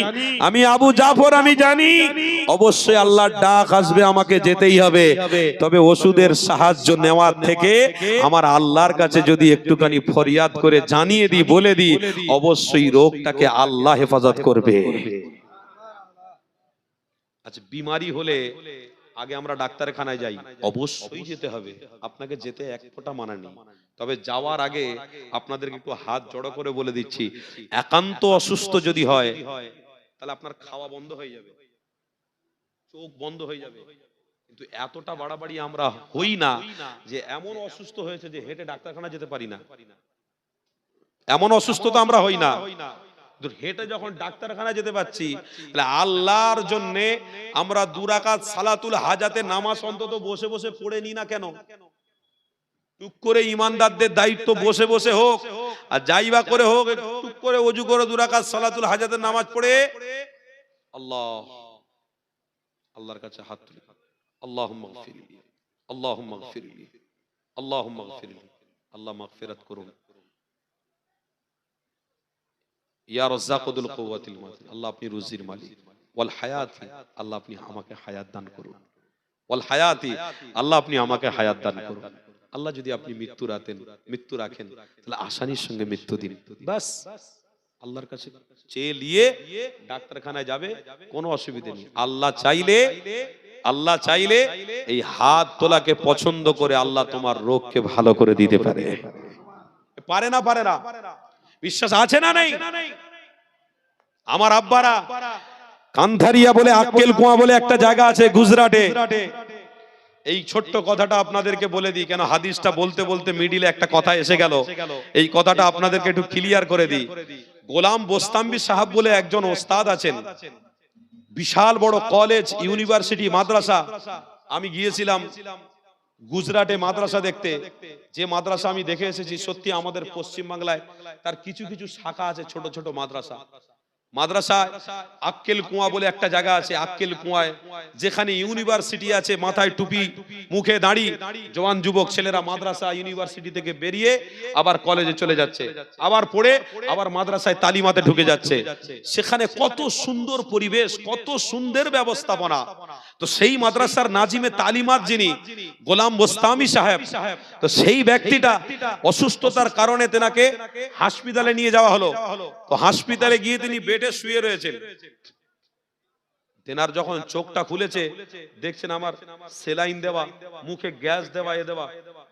S2: আমি আবু জাফর আমি জানি, অবশ্যই আল্লাহর ডাক আসবে, আমাকে যেতেই হবে। তবে ওষুধের সাহায্য নেওয়ার থেকে আমার আল্লাহর কাছে যদি একটুখানি ফরিয়াদ করে জানিয়ে দিই, বলে দিই, অবশ্যই রোগটাকে আল্লাহ হেফাজত করবে। আচ্ছা, বিমারি হলে আগে আমরা ডাক্তারখানায় যাই, অবশ্যই যেতে হবে, আপনাকে যেতে এক ফোঁটা মানা নেই। তবে যাওয়ার আগে আপনাদেরকে একটু হাত জড়ো করে বলে দিচ্ছি, একান্ত অসুস্থ যদি হয় তাহলে আপনার খাওয়া বন্ধ হয়ে যাবে, চোখ বন্ধ হয়ে যাবে। কিন্তু এতটা বাড়াবাড়ি আমরা হই না যে এমন অসুস্থ হয়েছে যে হেঁটে ডাক্তারখানা যেতে পারি না, এমন অসুস্থতা আমরা হই না। হেঁটে যখন ডাক্তারখানা যেতে পারছি, তাহলে আল্লাহর জন্য আমরা 2 রাকাত সালাতুল হাজাতে নামাজ অন্তত বসে বসে পড়ে নি না কেন? টুক করে ইমানদারদের দায়িত্ব বসে বসে হোক আর যাইবা করে হোক, টুক করে ওযু করে 2 রাকাত সালাতুল হাজাতের নামাজ পড়ে আল্লাহর কাছে হাত তুলি, আল্লাহুম্মা গফিরলি, আল্লাহুম্মা গফিরলি, আল্লাহুম্মা গফিরলি, আল্লাহ মাগফিরাত করুন। ইয়া রাজ্জাকুল কুওয়াতিল মাতিন, আল্লাহ আপনি রুজির মালিক। ওয়াল হায়াতি, আল্লাহ আপনি আমাকে হায়াত দান করুন। ওয়াল হায়াতি, আল্লাহ আপনি আমাকে হায়াত দান করুন। আল্লাহ যদি আপনি মৃত্যু রাখেন তাহলে আসানির সঙ্গে মৃত্যু দিন। বাস আল্লাহর কাছে চেয়ে নিয়ে ডাক্তারখানায় যাবে, কোনো অসুবিধা নেই। আল্লাহ চাইলে এই হাত তোলাকে পছন্দ করে আল্লাহ তোমার রোগকে ভালো করে দিতে পারে। পারে না? বিশ্বাস আছে না নেই? আমার আব্বারা কান্ধারিয়া বলে, আক্কেল কুয়া বলে একটা জায়গা আছে গুজরাটে। এই ছোট্ট কথাটা আপনাদেরকে বলে দিই, কেন হাদিসটা বলতে বলতে মিডিলে একটা কথা এসে গেল, এই কথাটা আপনাদেরকে একটু ক্লিয়ার করে দিই। গোলাম বোস্তাম্বি সাহেব বলে একজন ওস্তাদ আছেন, বিশাল বড় কলেজ, ইউনিভার্সিটি, মাদ্রাসা। আমি গিয়েছিলাম গুজরাটে মাদ্রাসা দেখতে। যে মাদ্রাসা আমি দেখে এসেছি, সত্যি আমাদের পশ্চিম বাংলায় তার কিছু কিছু শাখা আছে, ছোট ছোট মাদ্রাসা। আক্কেল কুয়া বলে একটা জায়গা আছে, আক্কেল কুয়ায় যেখানে ইউনিভার্সিটি আছে, মাথায় টুপি, মুখে দাড়ি, জওয়ান যুবক ছেলেরা মাদ্রাসা ইউনিভার্সিটি থেকে বেরিয়ে আবার কলেজে চলে যাচ্ছে, আবার পড়ে আবার মাদ্রাসায় তালিমাতে ঢুকে যাচ্ছে। সেখানে কত সুন্দর পরিবেশ, কত সুন্দর ব্যবস্থাপনা। তো সেই মাদ্রাসার নাজিমে তালিমাত যিনি, গোলাম বোস্তামি সাহেব, তো সেই ব্যক্তিটা অসুস্থতার কারণে তেনাকে হাসপাতালে নিয়ে যাওয়া হলো। তো হাসপাতালে গিয়ে তিনি বেডে শুয়ে রয়েছেন। তেনার যখন চোখটা খুলেছে, দেখছেন আমার সেলাইন দেওয়া, মুখে গ্যাস দেওয়া,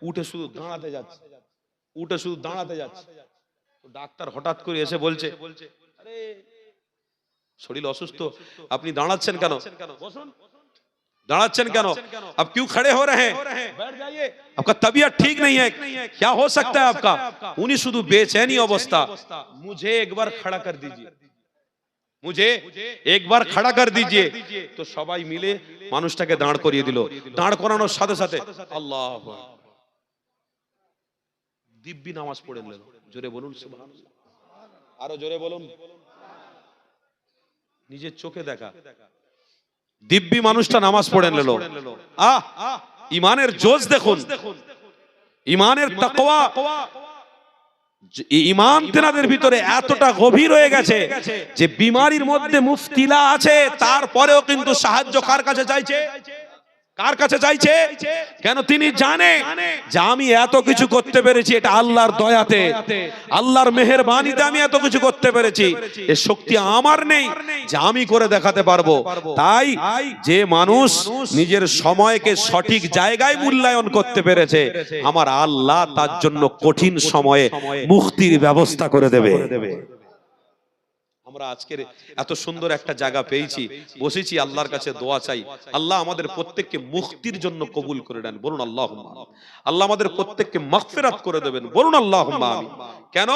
S2: উঠে শুধু দাঁড়াতে যাচ্ছে। তো ডাক্তার হঠাৎ করে এসে বলছে, আরে শরীর অসুস্থ, আপনি দাঁড়াচ্ছেন কেন? দাঁড়াচ্ছেন কেন? आप क्यों खड़े हो रहे हैं? बैठ जाइए, आपका तबीयत ठीक नहीं है, क्या हो सकता है आपका? उनी शुद्ध बेचैनी अवस्था, मुझे एक बार खड़ा कर दीजिए, मुझे एक बार खड़ा कर दीजिए। तो সবাই মিলে মানুষটাকে দাঁড় করিয়ে দিল। দাঁড় করানোর সাথে সাথে আল্লাহু আকবার, দিব্যি নামাজ পড়ে নিল। জোরে বলুন সুবহানাল্লাহ, আরো জোরে বলুন। নিজের চোখে দেখা দিব্যি মানুষটা নামাজ পড়ে নিল। ইমানের জোশ দেখুন, ইমানের তাকওয়া, ইমান তেনাদের ভিতরে এতটা গভীর হয়ে গেছে যে বিমারির মধ্যে মুফতিলা আছে, তারপরেও কিন্তু সাহায্য কার কাছে চাইছে? কেন? তিনি জানে যে আমি এত কিছু করতে পেরেছি, এটা আল্লাহর দয়াতে, আল্লাহর মেহেরবানিতে আমি এত কিছু করতে পেরেছি। এই শক্তি আমার নেই যে আমি করে দেখাতে পারবো। তাই যে মানুষ নিজের সময়কে সঠিক জায়গায় মূল্যায়ন করতে পেরেছে, আমার আল্লাহ তার জন্য কঠিন সময়ে মুক্তির ব্যবস্থা করে দেবে। আমরা আজকের এত সুন্দর একটা জায়গা পেয়েছি, বসেছি, আল্লাহর কাছে দোয়া চাই, আল্লাহ আমাদের প্রত্যেককে মুক্তির জন্য কবুল করে নেন, বলুন আল্লাহুম্মা আমিন। আল্লাহ আমাদের প্রত্যেককে মাগফিরাত করে দেবেন, বলুন আল্লাহুম্মা আমিন। কেন?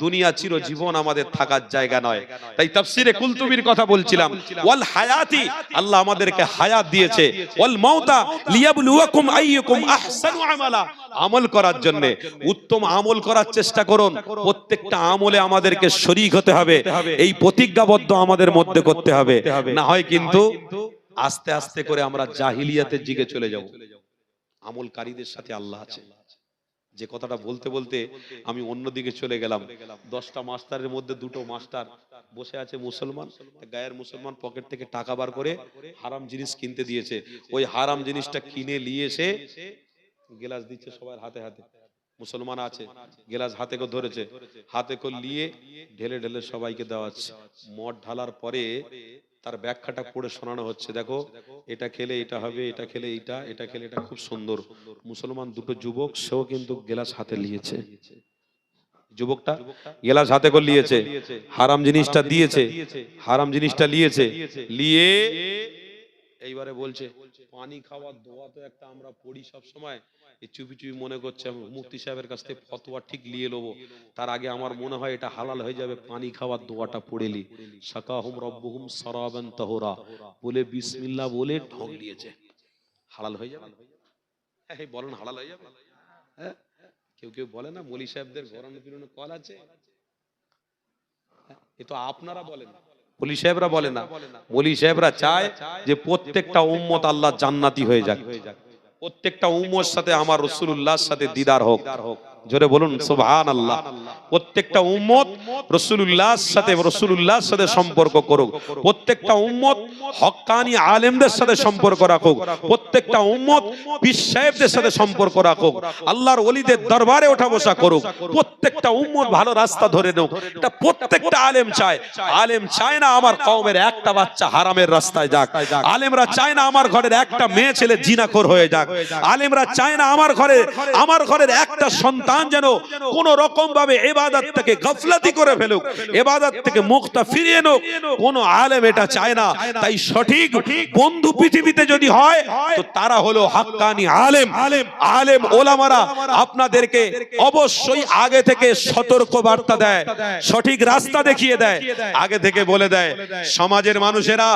S2: দুনিয়া চিরজীবন আমাদের থাকার জায়গা নয়। তাই তাফসিরে কুলতুবির কথা বলছিলাম, ওয়াল হায়াতি, আল্লাহ আমাদেরকে হায়াত দিয়েছে, ওয়াল মাউতা লিয়াবলুয়াকুম আইয়ুকুম আহসানু আমালা, আমল করার জন্য, উত্তম আমল করার চেষ্টা করুন। প্রত্যেকটা আমলে আমাদেরকে শরীক হতে হবে, এই প্রতিজ্ঞাবদ্ধ আমাদের মধ্যে করতে হবে, না হয় কিন্তু আস্তে আস্তে করে আমরা জাহিলিয়াতের দিকে চলে যাব। আমলকারীদের সাথে আল্লাহ আছে। যে কথাটা বলতে বলতে আমি অন্যদিকে চলে গেলাম। 10টা মাস্টারের মধ্যে 2টো মাস্টার বসে আছে মুসলমান, গায়ের মুসলমান পকেট থেকে টাকা বার করে হারাম জিনিস কিনতে দিয়েছে। ওই হারাম জিনিসটা কিনে নিয়ে এসে গেলাস দিচ্ছে সবার হাতে হাতে। মুসলমান আছে, গেলাস হাতে করে ধরেছে, হাতে করে নিয়ে ঢেলে ঢেলে সবাইকে দেওয়াচ্ছে। মদ ঢালার পরে তার ব্যাখ্যাটা পড়ে শোনানো হচ্ছে, দেখো এটা খেলে এটা হবে, এটা খেলে এটা, এটা খেলে এটা, খুব সুন্দর। মুসলমান 2টো যুবক, সেও কিন্তু গেলাস হাতে নিয়েছে, যুবকটা গেলাস হাতে করে নিয়েছে, হারাম জিনিসটা দিয়েছে, হারাম জিনিসটা নিয়েছে, নিয়ে এইবারে বলছে পানি খাওয়ার দোয়া তো একটা আমরা পড়ি সব সময়, এই চুপি চুপি মনে করছে মুফতি সাহেবের কাছ থেকে ফতোয়া ঠিক নিয়ে নেবো, তার আগে আমার মনে হয় এটা হালাল হয়ে যাবে, পানি খাওয়ার দোয়াটা পড়েলি, সাকাহুম রব্বুহুম সারাবান তাহুরা বলে বিসমিল্লাহ বলে ঢং দিয়েছে, হালাল হয়ে যাবে। হ্যাঁ বলেন হালাল হয়ে যাবে? হ্যাঁ, কেউ কেউ বলে না মলি সাহেবদের গরম পিরনে কল আছে, এ তো আপনারা বলেন, মলি সাহেবরা বলে না। মলি সাহেবরা চায় যে প্রত্যেকটা উম্মত আল্লাহ জান্নাতি হয়ে যাক, প্রত্যেকটা উম্মতের সাথে আমার রাসূলুল্লাহর সাথে দিদার হোক, জোরে বলুন সুবহানাল্লাহ। প্রত্যেকটা উম্মত রাসূলুল্লাহর সাথে সম্পর্ক করুক, প্রত্যেকটা উম্মত হক্কানি আলেমদের সাথে সম্পর্ক রাখুক, প্রত্যেকটা উম্মত পীর সাহেবদের সাথে সম্পর্ক রাখুক, আল্লাহর ওলিদের দরবারে ওঠা বসা করুক, প্রত্যেকটা উম্মত ভালো রাস্তা ধরে নেক। এটা প্রত্যেকটা আলেম চায়। আলেম চায় না আমার কওমের একটা বাচ্চা হারামের রাস্তায় যাক, আলেমরা চায় না আমার ঘরের একটা মেয়ে ছেলে জিনাখোর হয়ে যাক, আলেমরা চায় না আমার ঘরের একটা সন্তান যেন কোন রকম ভাবে ইবাদত থেকে গাফলাতি করে ফেলুক, ইবাদত থেকে মুখটা ফিরিয়ে নেক, কোন আলেম এটা চায় না। তাই সঠিক বন্ধু পৃথিবীতে যদি হয় তো তারা হলো হাক্কানি আলেম। আলেম ওলামারা আপনাদেরকে অবশ্যই আগে থেকে সতর্ক বার্তা দেয়, সঠিক রাস্তা দেখিয়ে দেয়, আগে থেকে বলে দেয় সমাজের মানুষেরা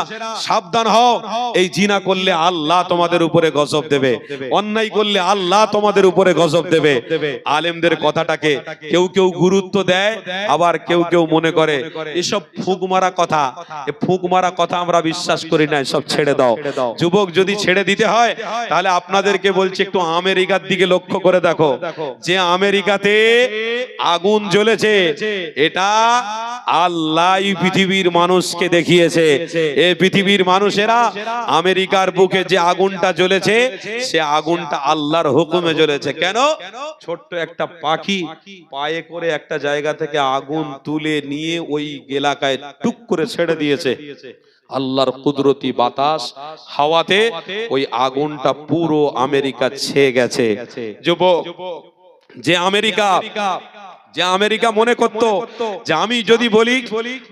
S2: সাবধান হও, এই জিনা করলে আল্লাহ তোমাদের উপরে গজব দেবে, অন্যায় করলে আল্লাহ তোমাদের উপরে গজব দেবে। আলেমদের কথাটাকে কেউ কেউ গুরুত্ব দেয়, আবার কেউ কেউ মনে করে এসব ফুক মারা কথা, এই ফুক মারা কথা আমরা বিশ্বাস করি না, সব ছেড়ে দাও। যুবক যদি ছেড়ে দিতে হয় তাহলে আপনাদেরকে বলছি একটু আমেরিকার দিকে লক্ষ্য করে দেখো, যে আমেরিকাতে আগুন জ্বলেছে এটা আল্লাহ পৃথিবীর মানুষকে দেখিয়েছে। এই পৃথিবীর মানুষেরা আমেরিকার বুকে যে আগুনটা জ্বলেছে সে আগুনটা আল্লাহর হুকুমে জ্বলেছে। কেন? ছোট্ট একটা পাখি পায়ে করে একটা জায়গা থেকে আগুন তুলে নিয়ে ওই এলাকায় টুক করে ছেড়ে দিয়েছে, আল্লাহর কুদরতি বাতাস হাওয়াতে ওই আগুনটা পুরো আমেরিকা ছেয়ে গেছে। যুবক, যে আমেরিকা মনে করত যে আমি যদি বলি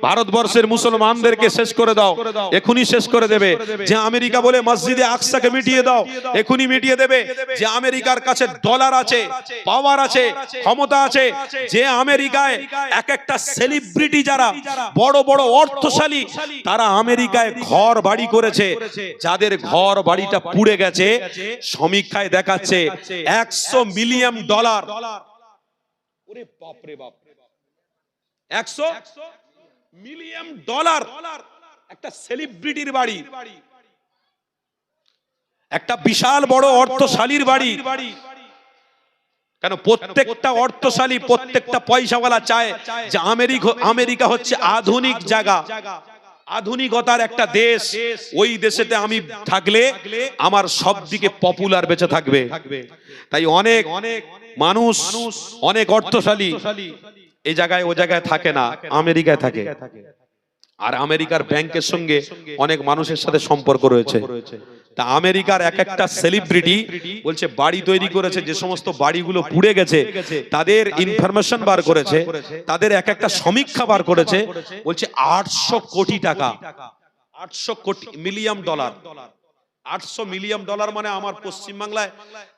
S2: ভারতবর্ষের মুসলমানদেরকে শেষ করে দাও, এখনই শেষ করে দেবে, যে আমেরিকা বলে মসজিদে আকসাকে মিটিয়ে দাও, এখনই মিটিয়ে দেবে, যে আমেরিকার কাছে ডলার আছে, পাওয়ার আছে, ক্ষমতা আছে, যে আমেরিকায় এক একটা সেলিব্রিটি যারা বড় বড় অর্থশালী তারা আমেরিকায় ঘর বাড়ি করেছে, যাদের ঘর বাড়িটা পুড়ে গেছে সমীক্ষায় দেখাচ্ছে $100 মিলিয়ন। ওরে বাপ রে বাপ, $100 মিলিয়ন একটা সেলিব্রিটির বাড়ি, একটা বিশাল বড় অর্থশালীর বাড়ি। কেন? প্রত্যেকটা অর্থশালী, প্রত্যেকটা পয়সাওয়ালা চায় যে আমেরিকা হচ্ছে আধুনিক জায়গা, আধুনিকতার একটা দেশ, ওই দেশেতে আমি থাকলে আমার সব দিকে পপুলার বেঁচে থাকবে। তাই অনেক মানুষ, অনেক অর্থশালী এই জায়গায় ও জায়গায় থাকে না, আমেরিকায় থাকে। আর আমেরিকার ব্যাংকের সঙ্গে অনেক মানুষের সাথে সম্পর্ক রয়েছে। তা আমেরিকার এক একটা সেলিব্রিটি বলছে বাড়ি তৈরি করেছে, যে সমস্ত বাড়িগুলো পুড়ে গেছে তাদের ইনফরমেশন বার করেছে, তাদের এক একটা সমীক্ষা বার করেছে, বলছে 800 কোটি টাকা, 800 কোটি মিলিয়ন ডলার, 800 মিলিয়ন ডলার মানে আমার পশ্চিমবাংলায়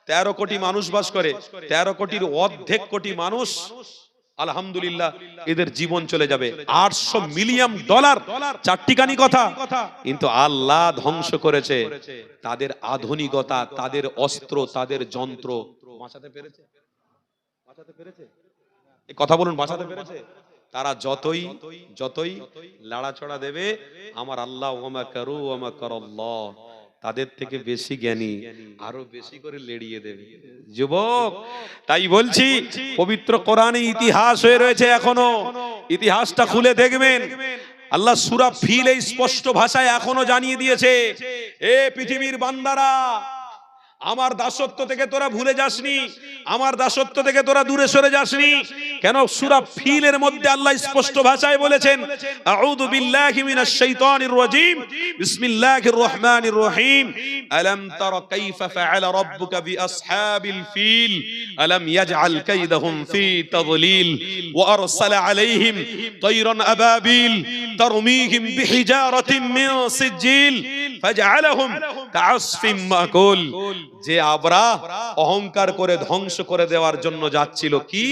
S2: 13 কোটি মানুষ বাস করে, 13 কোটির অর্ধেক কোটি মানুষ আলহামদুলিল্লাহ এদের জীবন চলে যাবে। 800 মিলিয়ন ডলার চারটিখানি কথা, কিন্তু আল্লাহ ধ্বংস করেছে তাদের আধুনিকতা, তাদের অস্ত্র, তাদের যন্ত্র। বাঁচাতে পেরেছে? বাঁচাতে পেরেছে? এই কথা বলুন, বাঁচাতে পেরেছে? তারা যতই যতই লাড়াচড়া দেবে, আমার আল্লাহ ওমা করু ওমা করল্লাহ তাদের থেকে বেশি জ্ঞানী, আরো বেশি করে লেড়িয়ে দেবে। যুবক, তাই বলছি পবিত্র কোরআনে ইতিহাস হয়ে রয়েছে এখনো, ইতিহাসটা খুলে দেখবেন। আল্লাহ সূরা ফিলে স্পষ্ট ভাষায় এখনো জানিয়ে দিয়েছে, এ পৃথিবীর বান্দারা, আমার দাসত্ব থেকে তোরা ভুলে যাসনি, আমার দাসত্ব থেকে তোরা দূরে সরে যাসনি। কেন? সূরা ফিলের মধ্যে আল্লাহ স্পষ্ট ভাষায় বলেছেন, আউযু বিল্লাহি মিনাশ শাইতানির রাজীম, বিসমিল্লাহির রহমানির রহিম, আলাম তারা কাইফা ফাআলা রাব্বুকা বিআসহাবিল ফিল, আলাম ইয়াজআল কাইদাহুম ফি তাদলিল, ওয়া আরসালা আলাইহিম তায়রান আবাবিল তারমিহিম বিহিজারাতিন মিন সিজিল ফাজআলাহুম কাআসফিম মাকুল। যে আবরাহ অহংকার করে ধ্বংস করে দেওয়ার জন্য যাচ্ছিল কি?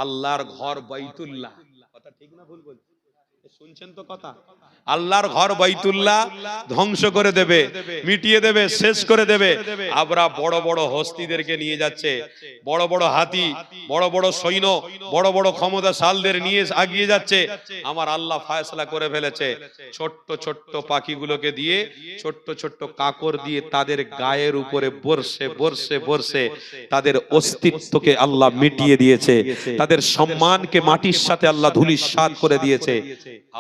S2: আল্লাহর ঘর বাইতুল্লাহ। কথা ঠিক না ভুল বলছি? শুনছেন তো কথা? আল্লাহর ঘর বাইতুল্লাহ ধ্বংস করে দেবে, মিটিয়ে দেবে, শেষ করে দেবে। আবরাহ বড় বড় হস্তিদেরকে নিয়ে যাচ্ছে, বড় বড় হাতি, বড় বড় সৈন্য, বড় বড় ক্ষমতাশালীদের নিয়ে এগিয়ে যাচ্ছে। আমার আল্লাহ ফয়সালা করে ফেলেছে, ছোট্ট ছোট্ট পাখিগুলোকে দিয়ে, ছোট্ট ছোট্ট কাকড় দিয়ে তাদের গায়ের উপরে বর্ষে বর্ষে বর্ষে তাদের অস্তিত্বকে আল্লাহ মিটিয়ে দিয়েছে, তাদের সম্মানকে মাটির সাথে আল্লাহ ধূলিসাৎ করে দিয়েছে।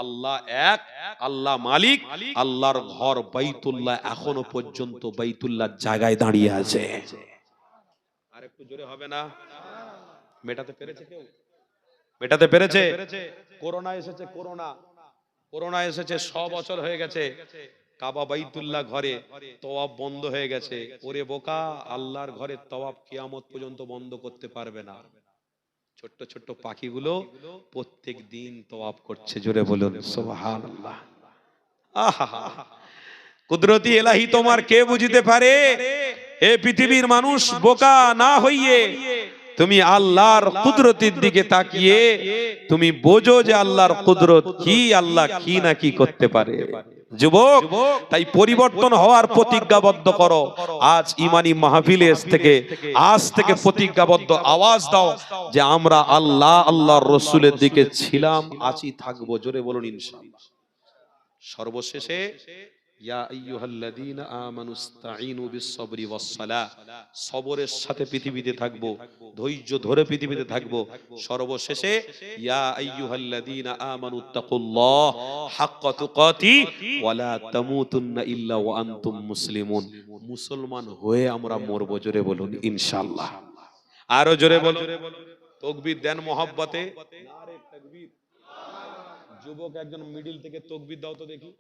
S2: আল্লাহ এক, আল্লাহ মালিক, আল্লাহর ঘর বাইতুল্লাহ এখনো পর্যন্ত বাইতুল্লাহ জায়গায় দাঁড়িয়ে আছে। আর একটু জোরে হবে না? মেটাতে পেরেছে কেউ? মেটাতে পেরেছে? করোনা এসেছে, করোনা এসেছে, 100 বছর হয়ে গেছে কাবা বাইতুল্লাহ ঘরে তওয়াফ বন্ধ হয়ে গেছে। ওরে বোকা, আল্লাহর ঘরে তওয়াফ কিয়ামত পর্যন্ত বন্ধ করতে পারবে না। ছোট্ট ছোট্ট পাখিগুলো প্রত্যেক দিন তওয়াফ করছে। জোরে বলুন সুবহানাল্লাহ। আহা, কুদরতি ইলাহি তোমার কে বুঝিতে পারে? হে পৃথিবীর মানুষ, বোকা না হইয়ে তুমি আল্লাহর কুদরতের দিকে তাকিয়ে তুমি বোঝো যে আল্লাহর কুদরত কি, আল্লাহ কি না কি করতে পারে। যুবক, তাই পরিবর্তন হওয়ার প্রতিজ্ঞাবদ্ধ করো। আজ ইমানি মাহফিলে আজ থেকে প্রতিজ্ঞাবদ্ধ আওয়াজ দাও যে আমরা আল্লাহ আল্লাহর রাসূলের দিকে ছিলাম, আছি, থাকবো। জোরে বলুন ইনশাআল্লাহ। সর্বশেষে ইয়া আইয়ুহাল্লাযীনা আমানুস্তাঈনু বিস-সাবরি ওয়াস-সালাহ, সবরের সাথে পৃথিবীতে থাকবো, ধৈর্য ধরে পৃথিবীতে থাকবো। সর্বশেষে ইয়া আইয়ুহাল্লাযীনা আমানুত্তাকুল্লাহ হাক্কা তুকাতি ওয়া লা তামুতুন্না ইল্লা ওয়া আনতুম মুসলিমুন। মুসলমান হয়ে আমরা মরবো। জোরে বলুন ইনশাআল্লাহ। আরো জোরে বলুন। তাকবীর দেন মহব্বতে, নারে তাকবীর। যুবক একজন মিডিল থেকে তাকবীর দাও তো দেখি।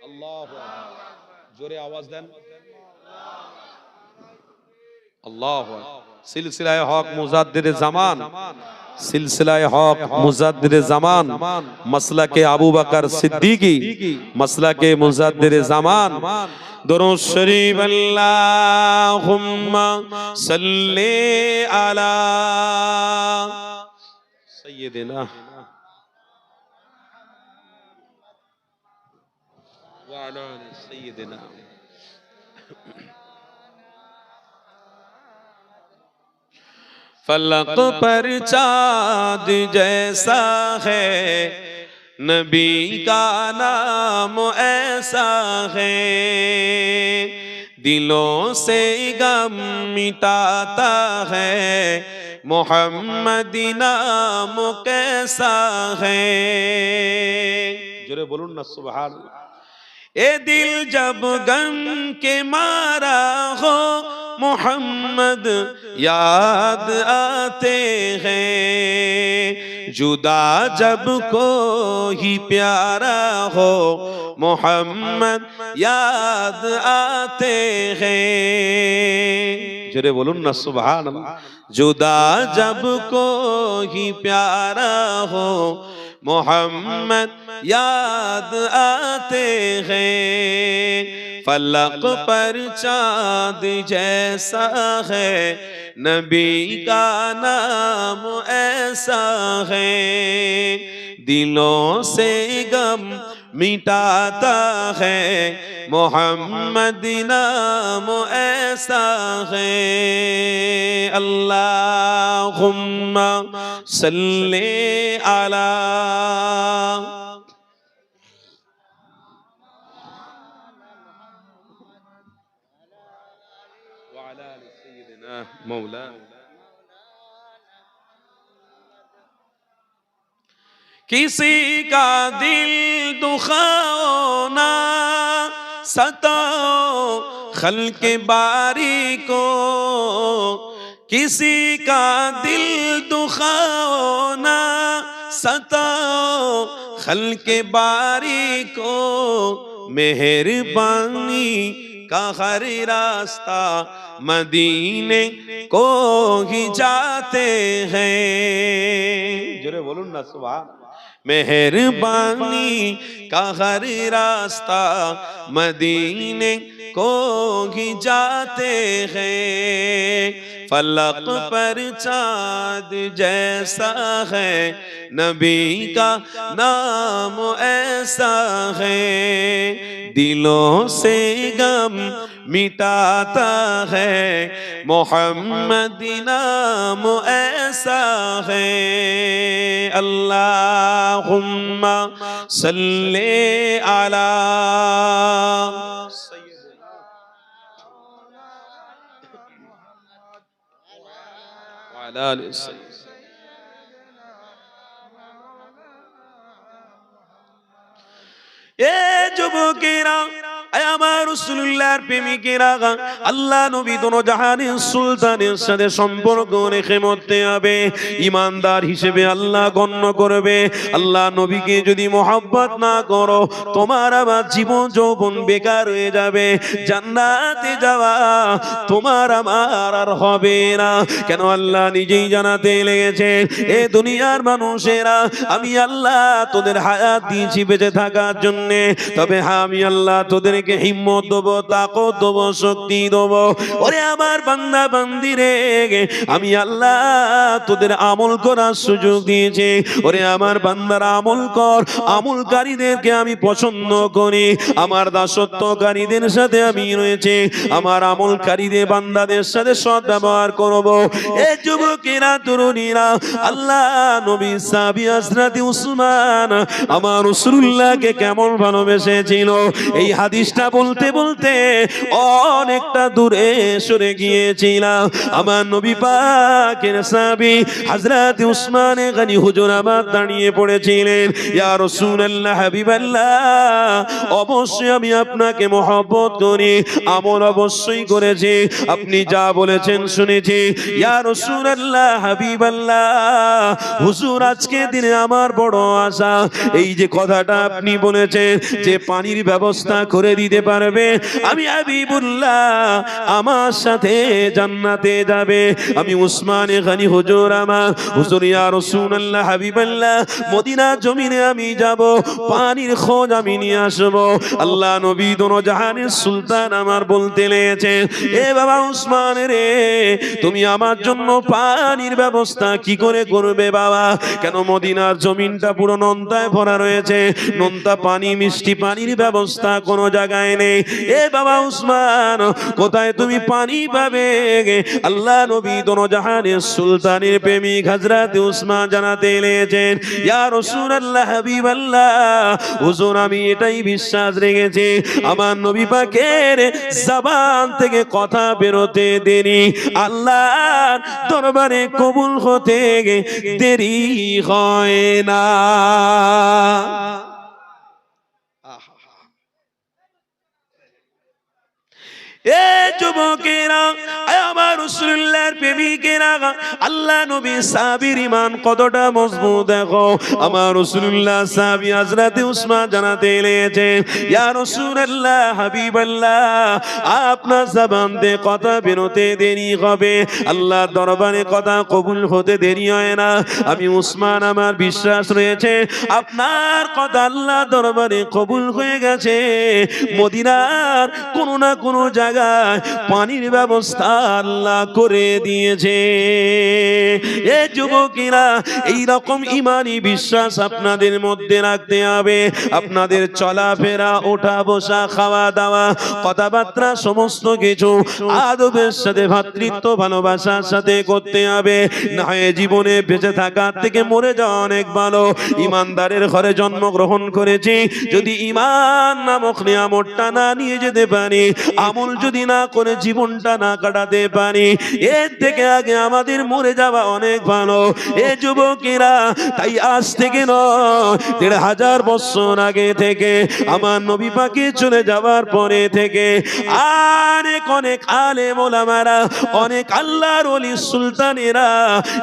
S2: আল্লাহু আকবার। জোরে আওয়াজ দেন। আল্লাহু আকবার। সিলসিলায়ে হক মুজাদ্দিদে জামান, সিলসিলায়ে হক মুজাদ্দিদে জামান, মাসলাকে আবু বকর সিদ্দিকী, মাসলাকে মুজাদ্দিদে জামান। দুরূদ শরীফ আল্লাহুম্মা সাল্লি আলা সাইয়্যিদিনা وعلى سيدنا फलक पर चाँद जैसा है, नबी का नाम ऐसा है, दिलों से गम मिटाता है, मोहम्मदी नाम कैसा है। जोरे बोलूं ना सुभान अल्लाह। ए दिल जब गम के मारा हो, मोहम्मद याद आते हैं,
S1: जुदा जब कोई प्यारा हो मोहम्मद याद आते हैं। जोरे बोलून ना सुभान अल्लाह। जुदा जब कोई प्यारा हो मोहम्मद याद आते हैं। फलक पर चाँद जैसा है नबी का नाम ऐसा है। दिलों से गम मिटाता है मोहम्मद नाम ऐसा है। अल्लाहुम्मा सल्ले अला मौला। किसी का दिल दुखाओ ना सताओ खल्क़े बारी को। किसी का दिल दुखाओ ना सताओ खल्क़े बारी को। मेहरबानी का हर रास्ता मदीने को ही जाते हैं। जोरे बोलून ना सुभान। मेहरबानी का हर रास्ता मदीने को ही जाते हैं। फलक पर चाँद जैसा है नबी का नाम ऐसा है। दिलों से गम मिटाता है मोहम्मद नाम ऐसा है। अल्लाहुम्मा सल्ले अला এ যুবকেরা আমার রাসূলুল্লাহর প্রেমিকেরা আল্লাহ নবী দোনো জাহানের সুলতানের সাথে সম্পর্ক রেখে মরতে হবে। ঈমানদার হিসেবে আল্লাহ গণ্য করবে। আল্লাহ নবীকে যদি মহব্বত না করো তোমার আমার জীবন যৌবন বেকার হয়ে যাবে। জান্নাতে যাওয়া তোমার আমার আর হবে না। কেন আল্লাহ নিজেই জানাতে লেগেছে এ দুনিয়ার মানুষেরা আমি আল্লাহ তোদের হায়াত দিয়েছি বেঁচে থাকার জন্য। তবে হ্যাঁ আমি আল্লাহ তোদেরকে হিম্মত দেবো তাকত দেবো শক্তি দেবো। ওরে আমার বান্দা বান্দিরে আমি আল্লাহ তোদের আমল করার সুযোগ দিয়েছি। ওরে আমার বান্দারা আমল কর। আমলকারীদেরকে আমি পছন্দ করি। আমার দাসত্বকারীদের সাথে আমি রয়েছে। আমার আমলকারীদের বান্দাদের সাথে সৎ ব্যবহার করবো। এ যুবকেরা তরুণীরা আল্লাহ নবী সাহাবী হযরত উসমান আমার রাসূলুল্লাহকে কেমন ভালোবেসেছিল এই হাদিসটা বলতে বলতে অনেকটা দূরে সরে গিয়েছিলাম। আমার নবী পাকের সাহাবী হযরত উসমান গনি হুজুর আমার দাঁড়িয়ে পড়েছিলেন। ইয়া রাসূলুল্লাহ হাবিবাল্লাহ অবশ্যই আমি আপনাকে মহব্বত করি। আমল অবশ্যই করেছি। আপনি যা বলেছেন শুনেছি। ইয়া রাসূলুল্লাহ হাবিবাল্লাহ হুজুর আজকে দিনে আমার বড় আশা এই যে কথাটা আপনি বলেছেন যে পানির ব্যবস্থা করে দিতে পারবে আমি হাবিবুল্লাহ আমার সাথে জান্নাতে যাবে। আমি উসমান গনি হুজুর আমার হুজুর ইয়া রাসূলুল্লাহ হাবিবাল্লাহ মদিনা জমিনে আমি যাব পানির খোঁজ আমি নিয়ে আসব। আল্লাহ নবী দোনো জাহানের সুলতান আমার বলতে লেগেছে এ বাবা উসমান রে তুমি আমার জন্য পানির ব্যবস্থা কি করে করবে বাবা? কেন মদিনার জমিনটা পুরো নোনতায় ভরা রয়েছে। নোনতা পানি মিষ্টি পানির ব্যবস্থা কোনো জায়গায় নেই। এ বাবা উসমান কোথায় তুমি পানি পাবে? আল্লাহ নবী দোনো জাহানের সুলতানের প্রেমিক হযরত উসমান জানাতে লেগেছেন ইয়া রাসূলুল্লাহ হাবিবাল্লাহ হুজুর আমি এটাই বিশ্বাস রেখেছি আমার নবী পাকের জবান থেকে কথা বেরোতে দেরি আল্লাহর দরবারে কবুল হতে দেরি হয় না। এ যুবকেরা, আমার রাসূলুল্লাহর প্রেমিকেরা, আল্লাহ নবী সাহাবীর ঈমান কতটা মজবুত দেখো। আমার রাসূলুল্লাহ সাহাবী হযরত উসমান জানাতে লেগেছে, ইয়া রাসূলুল্লাহ হাবিবাল্লাহ, আপনার জবান দিয়ে কথা বেরোতে দেরি হবে, আল্লাহর দরবারে কথা কবুল হতে দেরি হয় না। আমি উসমান, আমার বিশ্বাস রয়েছে আপনার কথা আল্লাহর দরবারে কবুল হয়ে গেছে। মদিনার কোনো না কোনো জায়গায় পানির ব্যবস্থা আল্লাহ করে দিয়েছে। এ যুবকেরা, এই রকম ঈমানি বিশ্বাস আপনাদের মধ্যে রাখতে হবে। আপনাদের চলাফেরা, ওঠা বসা, খাওয়া দাওয়া, কথাবার্তা সমস্ত কিছু আদবের সাথে, ভ্রাতৃত্ব ভালোবাসার সাথে করতে হবে। না হয় জীবনে বেঁচে থাকার থেকে মরে যাওয়া অনেক ভালো। ইমানদারের ঘরে জন্মগ্রহণ করেছি, যদি ঈমান নামক নিয়ামতটা না নিয়ে যেতে পারি, আমল যদি না করে জীবনটা না কাটাতে পারি, এর থেকে আগে আমাদের মরে যাওয়া অনেক ভালো। এ যুবকেরা, তাই আজ থেকে নয়, ১৫০০ বছর আগে থেকে, আমার নবী পাকে চলে যাওয়ার পরে থেকে অনেক আলেম ওলামারা, অনেক আল্লাহর ওলি সুলতানেরা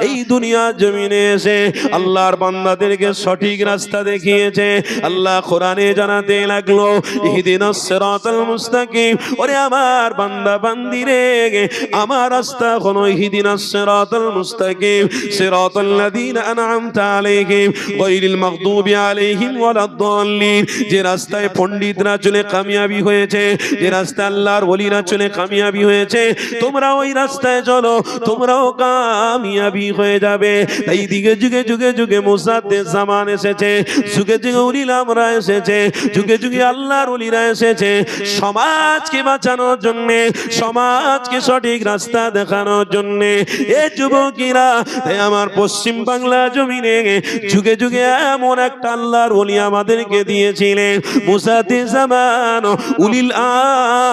S1: এই দুনিয়ার জমিনে এসে আল্লাহর বান্দাদেরকে সঠিক রাস্তা দেখিয়েছে। আল্লাহ কোরআনে জানাতে লাগলো, ইহদিনাস সিরাতাল মুস্তাকিম, ওরে আমার বান্দা বান্দিরে, আমার রাস্তা হলো ইহদিনাস সিরাতাল মুস্তাকিম, সিরাতাল লাযিনা আন'আমতা আলাইহিম গায়রিল মাগদুবি আলাইহিম ওয়ালাদ-দাল্লিন। যে রাস্তায় পণ্ডিতরা চলে কামিয়াবি হয়েছে, যে রাস্তায় আল্লাহর ওলিরা চলে কামিয়াবি হয়েছে, তোমরা ওই রাস্তায় চলো, তোমরাও কামিয়াবি হয়ে যাবে। তাই দিকে যুগে যুগে যুগে মুসাদ্দিদ জামান এসেছে, যুগে যুগে উলিলামরা এসেছে, যুগে যুগে আল্লাহর ওলিরা এসেছে সমাজকে বাঁচানোর জন্য, সমাজকে সঠিক রাস্তা দেখানোর জন্য। এ যুবকেরা, তাই আমার পশ্চিম বাংলা জমিনে যুগে যুগে এমন একটা আল্লাহর ওলি আমাদেরকে দিয়েছিলেন, মুসাদ্দিদ জামান উলিল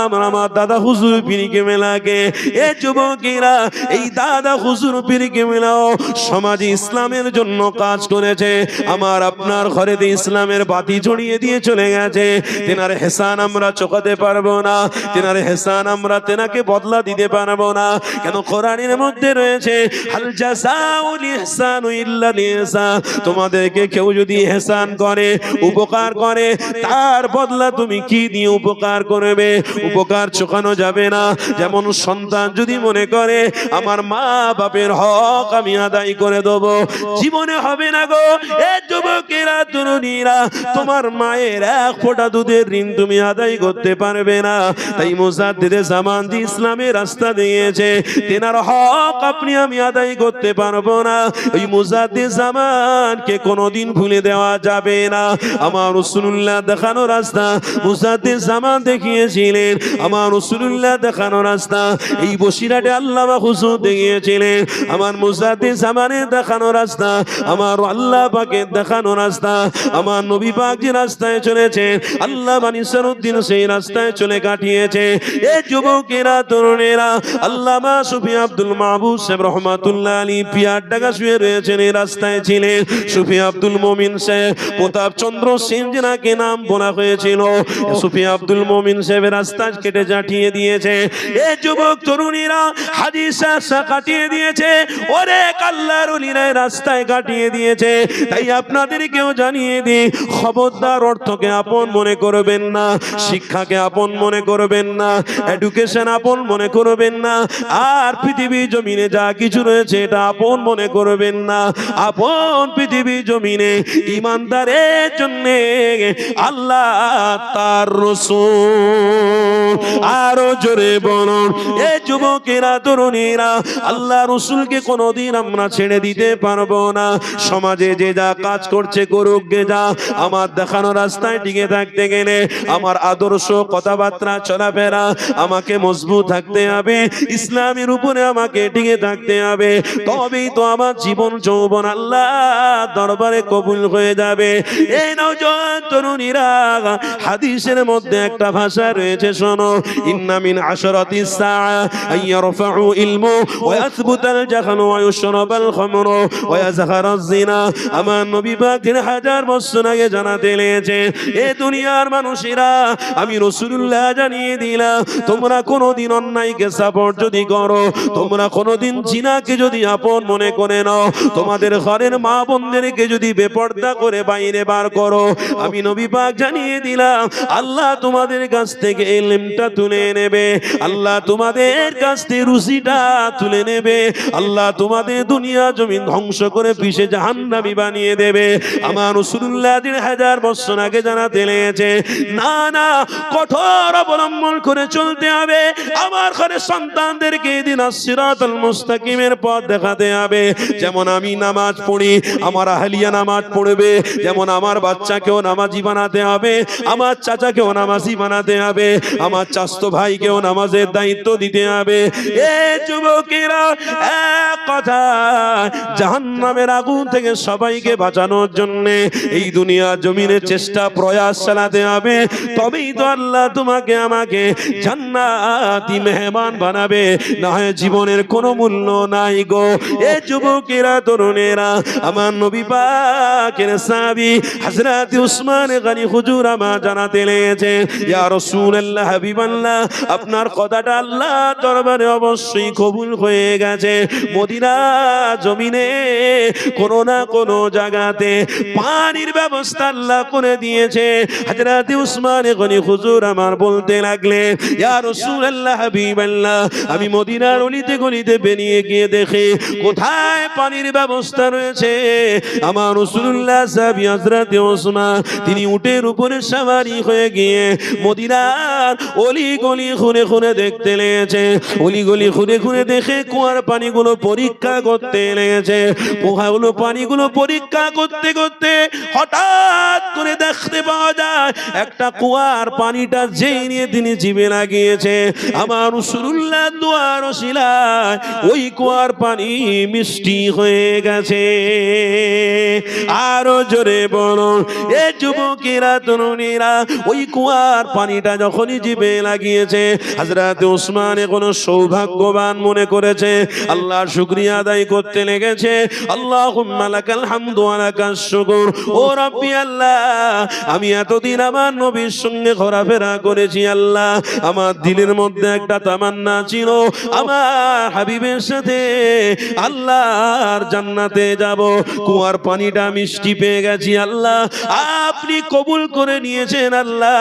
S1: আমর, আমার দাদা হুজুর পীর কেবলাকে। এ যুবকেরা, এই দাদা হুজুর পীর কেবলাও সমাজে ইসলামের জন্য কাজ করেছে। আমার আপনার ঘরেতে ইসলামের বাতি জড়িয়ে দিয়ে চলে গেছে। তেনার হেসান আমরা চোকাতে পারবো না, তেনার হেসান আমরা তেনাকে বদলা দিতে পারবো না। কেন কোরআনের মধ্যে রয়েছে, হাল জাযাউল ইহসানু ইল্লাল ইহসান, তোমাদেরকে কেউ যদি ইহসান করে, উপকার করে, তার বদলা তুমি কি দিয়ে উপকার করবে? উপকার চোকানো যাবে না। যেমন সন্তান যদি মনে করে আমার মা বাপের হক আমি আদায় করে দেব, জীবনে হবে না গো। এ যুবকেরা, তরুণীরা, তোমার মায়ের এক ফোঁটা দুধের ঋণ তুমি আদায় করতে পারবে না। তাই মুজাদ্দিদ জামান যে ইসলামের রাস্তা দিয়েছে, তেনার হক আপনি আমি আদায় করতে পারবো না। ওই মুজাদ্দিদ জামানকে কোনোদিন ভুলে দেওয়া যাবে না। আমার রাসূলুল্লাহ দেখানো রাস্তা মুজাদ্দিদ জামান দেখিয়েছিলেন, আমার রাসূলুল্লাহ দেখানো রাস্তা এই বসিরহাটে আল্লামা হুজুর দেখিয়েছিলেন। আমার মুজাদ্দিদ জামানের দেখানো রাস্তা, আমার আল্লাহ পাকের দেখানো রাস্তা, আমার নবী পাক যে রাস্তায় চলেছেন, আল্লামা নিসারউদ্দিন সেই রাস্তায় চলে কাটিয়েছে। এ যুবকেরা, তরুণেরা, আল্লামা সুফি আব্দুল মাহবুব সাহেব রহমাতুল্লাহ আলাইহি পিয়ার ডাকা শুয়ে রয়েছেন, এই রাস্তায় ছিলেন। সুফি আব্দুল মুমিন সাহেব, প্রতাপ চন্দ্র সেন যেনাকে নাম বলা হয়েছিল, সুফি আব্দুল মুমিন সাহেবের রাস্তা কেটে জাটিয়ে দিয়েছে। এ যুবক তরুণীরা, হাদিস আশা কাটিয়ে দিয়েছে, ওরে আল্লাহর ওলিরা রাস্তায় কাটিয়ে দিয়েছে। তাই আপনাদেরকেও জানিয়ে দিই, খবরদার অর্থকে আপন মনে করবেন না, শিক্ষাকে আপন মনে করবেন না, এডুকেশন আপন মনে করবেন না, আর পৃথিবী জমিনে যা কিছু রয়েছে এটা আপন মনে করবেন না। আপন পৃথিবী জমিনে ইমানদারের জন্য আল্লাহ তার রাসূল, আরো জোরে বলুন। এ যুবকেরা, তরুণীরা, আল্লাহ রাসূলকে কোনোদিন আমরা ছেড়ে দিতে পারবো না। সমাজে যে যা কাজ করছে করুক গে যা, আমার দেখানো রাস্তায় টিকে থাকতে গেলে আমার আদর্শ, কথাবার্তা, চলাফেরা আমাকে মজবুত থাকতে হবে, ইসলামের উপরে আমাকে টিকে থাকতে হবে। তবেই তো আমার জীবন যৌবন আল্লাহ দরবারে কবুল হয়ে যাবে। এই নওজোয়ান তরুণীরা, হাদিসের মধ্যে একটা ভাষা রয়েছে, শোনো, ইন্না মিন আশরাতিস সাআ আইয়ারফাউ ইলমু ওয়া ইয়াসবুতাল জাহলু ওয়া ইউশরাবাল খামরু ওয়া ইয়াযহারাজ জিনা। আমার নবী পাক ৩০০০ বছর আগে জানাতে লেগেছে, এ দুনিয়ার মানুষেরা, আমি রাসূলুল্লাহ জানিয়ে দিলাম, তোমরা কোনোদিন অন্যায়কে সাপোর্ট যদি করো, তোমরা কোনোদিন জিনাকে যদি আপন মনে করে নাও, তোমাদের ঘরের মা বোনদেরকে যদি বেপর্দা করে বাইরে বার করো, আমি নবী পাক জানিয়ে দিলাম আল্লাহ তোমাদের কাছ থেকে ইলমটা তুলে নেবে, আল্লাহ তোমাদের কাছ থেকে রুচিটা তুলে নেবে, আল্লাহ তোমাদের দুনিয়া জমিন ধ্বংস করে পিষে জাহান্নামী বানিয়ে দেবে। আমার রাসূলুল্লাহ 1000 বছর আগে জানাতে লেগেছে, না না, কঠোর অবলম্বন করে চলতে হবে। আমার ঘরে সন্তানদেরকে দিন সিরাতাল মুস্তাকিমের পথ দেখাতে হবে। যেমন আমি নামাজ পড়ি, আমার আহলিয়া নামাজ পড়বে, যেমন আমার বাচ্চাকেও নামাজি বানাতে হবে, আমার চাচাকেও নামাজি বানাতে হবে, আমার চাচতো ভাইকেও নামাজের দায়িত্ব দিতে হবে। এ যুবকেরা, এক কথা, জাহান্নামের আগুন থেকে সবাইকে বাঁচানোর জন্য এই দুনিয়া জমিনে চেষ্টা প্রয়াস চালাতে হবে। তবেই তো আল্লাহ তোমাকে আমাকে জান্নাতি মেহমান বানাবে, না হয় জীবনের কোনো মূল্য নাই গো। এ যুবকেরা, তরুণেরা, আমার নবী পাকের সাহাবী হযরত উসমান গনি হুজুর আমার জানাতে লেগেছে, ইয়া রাসূলুল্লাহ, হাবিবাল্লাহ, আপনার কথাটা আল্লাহ দরবারে অবশ্যই কবুল হয়ে গেছে। মদিনা জমিনে কোনো না কোনো জায়গাতে পানির ব্যবস্থা আল্লাহ করে দিয়েছে। হযরত উসমান গনি হুজুর আমার বলতে লাগলেন, ইয়া রাসূলুল্লাহ, হাবিবাল্লাহ, আমি মদিনার অলিতে গলিতে বেরিয়ে গিয়ে দেখি কোথায় পানির ব্যবস্থা রয়েছে। আমার রাসূলুল্লাহ সাহাবী হযরত উসমান, তিনি উটের উপরে সওয়ারি হয়ে গিয়ে মদিনার অলি গলি ঘুরে ঘুরে দেখতে লেগেছে। অলি গলি ঘুরে ঘুরে দেখে কুয়ার পানিগুলো পরীক্ষা করতে লেগেছে। পোহাগুলো পানিগুলো পরীক্ষা করতে করতে হঠাৎ করে দেখতে পাওয়া যায় একটা কুয়ার পানিটা যেই নিয়ে তিনি জিভে লাগিয়েছে, আমার রাসূলুল্লাহ দুয়ার ওসিলায় ওই কুয়ার পানি মিষ্টি হয়ে গেছে। আরো জোরে বলো, এ যুবকেরা, তরুণীরা, ওই কুয়ার পানিটা যখনই জিভে লাগিয়েছে, হযরত উসমান কোন সৌভাগ্যবান মনে করেছে, আল্লাহর শুকরিয়া আদায় করতে লেগেছে। আল্লাহুম্মা লাকাল হামদু ওয়া লাকাশ শুকর। ও রব্বি আল্লাহ, আমি এতদিন আমার নবীর সঙ্গে ঘোরাফেরা করেছি, আল্লাহ আমার দিলের মধ্যে একটা তামান্না ছিল, আমার হাবিবের সাথে আল্লাহর জান্নাতে যাব। কুয়ার পানিটা মিষ্টি পেয়ে গেছি, আল্লাহ আপনি কবুল করে নিয়েছেন, আল্লাহ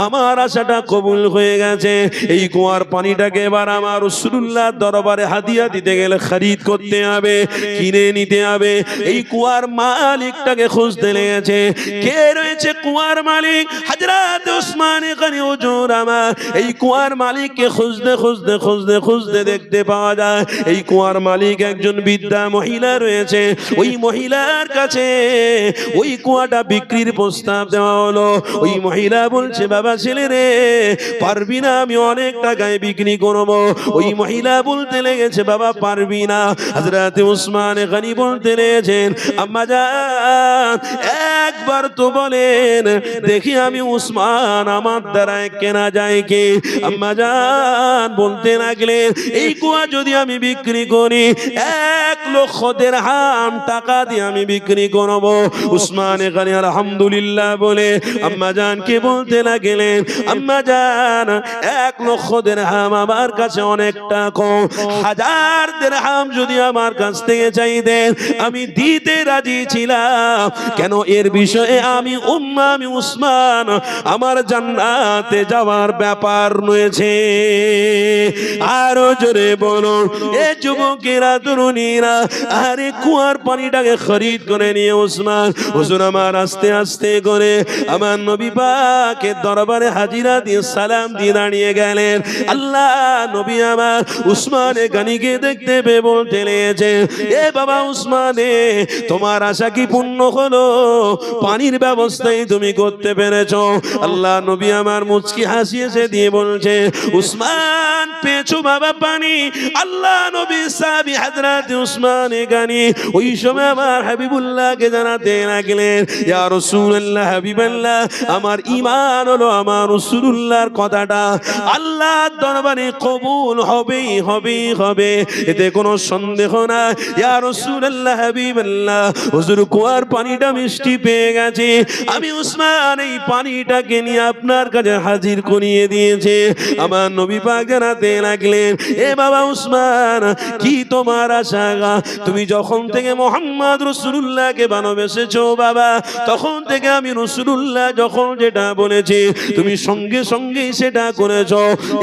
S1: আমার আশাটা কবুল হয়ে গেছে। এই কুয়ার পানিটাকে এবার আমার রাসূলুল্লাহ দরবারে হাদিয়া দিতে গেলে খরিদ করতে হবে, কিনে নিতে হবে। এই কুয়ার মালিকটাকে খুঁজতে লেগেছে। কে রয়েছে কুয়ার মালিক? হযরত উসমান গনি হুজুর আমার এই কুয়ার মালিককে খুঁজতে খুঁজতে খুঁজতে খুঁজতে দেখতে পাওয়া যায় এই কুয়ার মালিক একজন বৃদ্ধা মহিলা রয়েছে। ওই মহিলার কাছে ওই কুয়াটা বিক্রির প্রস্তাব দেওয়া হলো। ওই মহিলা বলছে, বাবা ছেলে রে, পারবি না, আমি অনেক টাকায় বিক্রি করবো। ওই মহিলা বলতে লেগেছে, বাবা পারবি না। হযরত উসমান গনি বলতে লেগেছেন, আম্মা জান একবার তো বলেন দেখি আমি উসমান আমার দ্বারা কেনা যায় কি? আম্মা জান বলতে লাগলেন, এই কুয়া যদি আমি বিক্রি করি 1,00,000 দিরহাম টাকা দিয়ে আমি বিক্রি করব। উসমান গনি আলহামদুলিল্লাহ বলে আম্মা জানকে বলতে লাগলেন, আম্মা জান 1,00,000 দিরহাম আমার কাছে অনেকটা কম, 1000 দিরহাম যদি আমার কাছ থেকে চাইতেন আমি দিতে রাজি ছিলাম। কেন? এর বিষয়ে আমি উসমান আমার জান্নাতে যাওয়ার ব্যাপার রয়েছে। আরো জোরে বলুন, এ যুবকেরা, তরুণীরা, আরে কুয়ার পানিটাকে খরিদ করে নিয়ে উসমান হুজুর আমার আস্তে আস্তে করে আমার নবী পাকের দরবারে হাজিরা দিয়ে সালাম দিয়ে দাঁড়িয়ে গেলেন। আল্লাহ নবী আমার উসমান গনিকে দেখতে পেয়ে বলতে লেগেছে, এ বাবা উসমানে, তোমার আশা কি পূর্ণ হলো? পানির ব্যবস্থাই তুমি করতে পেরেছো? আল্লাহ নবী আমার মুচকি হাসিয়েছে দিয়ে বলছে, উসমান পেয়েছো বাবা পানি? আল্লাহ নবী সাহাবী হযরত উসমান গনি ওই সময় আমার হাবিবুল্লাহকে জানাতে লাগলেন, ইয়া রাসূলুল্লাহ, হাবিবাল্লাহ, আমার ঈমান হলো আমার রাসূলুল্লাহর কথাটা আল্লাহর দরবারে কবুল হবেই হবে, এতে কোনো সন্দেহ না। ইয়া রাসূলুল্লাহ, হাবিবাল্লাহ, হুজুর কুয়ার পানিটা মিষ্টি পেয়ে গেছে, আমি উসমান এই পানিটাকে নিয়ে আপনার কাছে হাজির করিয়ে দিয়েছে। আমার নবী পাক জানাতে লাগলেন, এ বাবা উসমান, কি তোমার আশা? তুমি যখন থেকে মোহাম্মদ রাসূলুল্লাহকে ভালোবেসেছো বাবা, তখন থেকে আমি রাসূলুল্লাহ যখন যেটা বলেছি তুমি সঙ্গে সঙ্গে সেটা করেছো।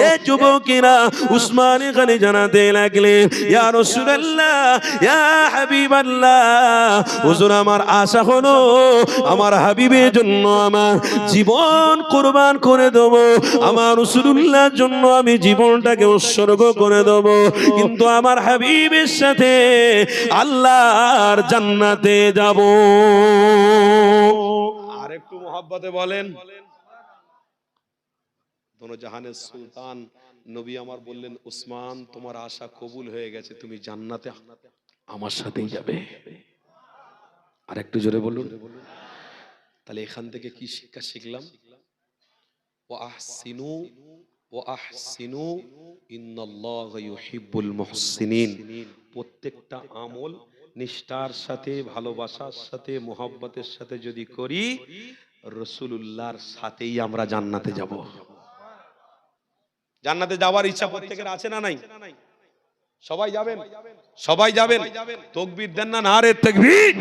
S1: এ যুবকেরা উসমান এখানে জানাতে লাগলেন, ইয়া রাসূলুল্লাহ, ইয়া হাবিবাল্লাহ, হুজুর আমার আশা হলো আমার হাবিবের জন্য আমার জীবন কুরবান করে দেব, আমার রাসূলুল্লাহর জন্য আমি জীবনটাকে উৎসর্গ করে দেব, কিন্তু আমার হাবিবের সাথে আল্লাহর জান্নাতে যাব।
S2: আর একটু মহব্বতে বলেন। দোনো জাহানের সুলতান নবী আমার বললেন, উসমান তোমার আশা কবুল হয়ে গেছে, তুমি জান্নাতে আমার সাথেই যাবে। আর একটু জোরে বলুন। তাহলে এখান থেকে কি শিক্ষা শিখলাম? ওয়া আহসিনু ওয়া আহসিনু ইন্নাল্লাহা ইউহিব্বুল মুহসিনিন। প্রত্যেকটা আমল নিষ্ঠার সাথে, ভালোবাসার সাথে, মোহাব্বতের সাথে যদি করি, রাসূলুল্লাহর সাথেই আমরা জান্নাতে যাব। জান্নাতে যাওয়ার ইচ্ছা প্রত্যেকের আছে না নাই? সবাই যাবেন? সবাই যাবেন? তাকবীর দেন না নারে তাকবীর।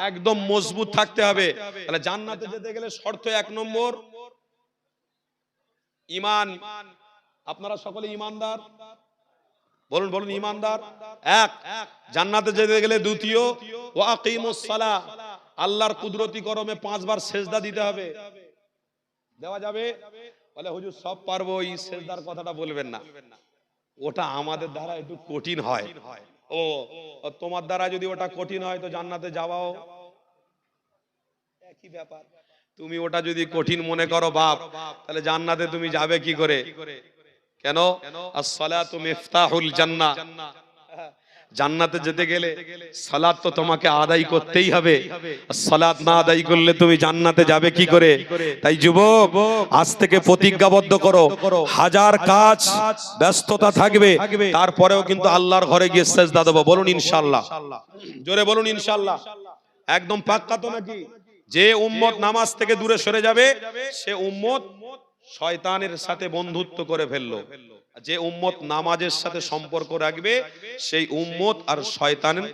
S2: একদম মজবুত থাকতে হবে। তাহলে জান্নাতে যেতে গেলে শর্ত 1 নম্বর ঈমান। আপনারা সকলে ঈমানদার? বলুন বলুন, ঈমানদার। 1। জান্নাতে যেতে গেলে দ্বিতীয়, ওয়া আকিমুস সালাহ, আল্লাহর কুদরতি করমে 5 বার সিজদা দিতে হবে। দেওয়া যাবে? বলে হুজুর সব পারবো, এই সিজদার কথাটা বলবেন না, ওটা আমাদের দ্বারা একটু কঠিন হয়। ও তোমার দ্বারা যদি ওটা কঠিন হয় তো জান্নাতে যাওয়াও একই ব্যাপার। তুমি ওটা যদি কঠিন মনে করো বাপ, তাহলে জান্নাতে তুমি যাবে কি করে? কেন? as-salatu মিফতাহুল জান্নাহ। জান্নাতে যেতে গেলে সালাত তো তোমাকে আদায় করতেই হবে। সালাত না আদায় করলে তুমি জান্নাতে যাবে কি করে? তাই যুবক, আজ থেকে প্রতিজ্ঞাবদ্ধ করো, হাজার কাজ ব্যস্ততা থাকবে, তারপরেও কিন্তু আল্লাহর ঘরে গিয়ে সিজদা দেব। বলুন ইনশাআল্লাহ। জোরে বলুন ইনশাআল্লাহ। একদম পাক্কা তো নাকি? যে উম্মত নামাজ থেকে দূরে সরে যাবে, সে উম্মত শয়তানের সাথে বন্ধুত্ব করে ফেললো। যে উম্মত নামাজের সাথে সম্পর্ক রাখবে, সেই উম্মত আর শয়তানের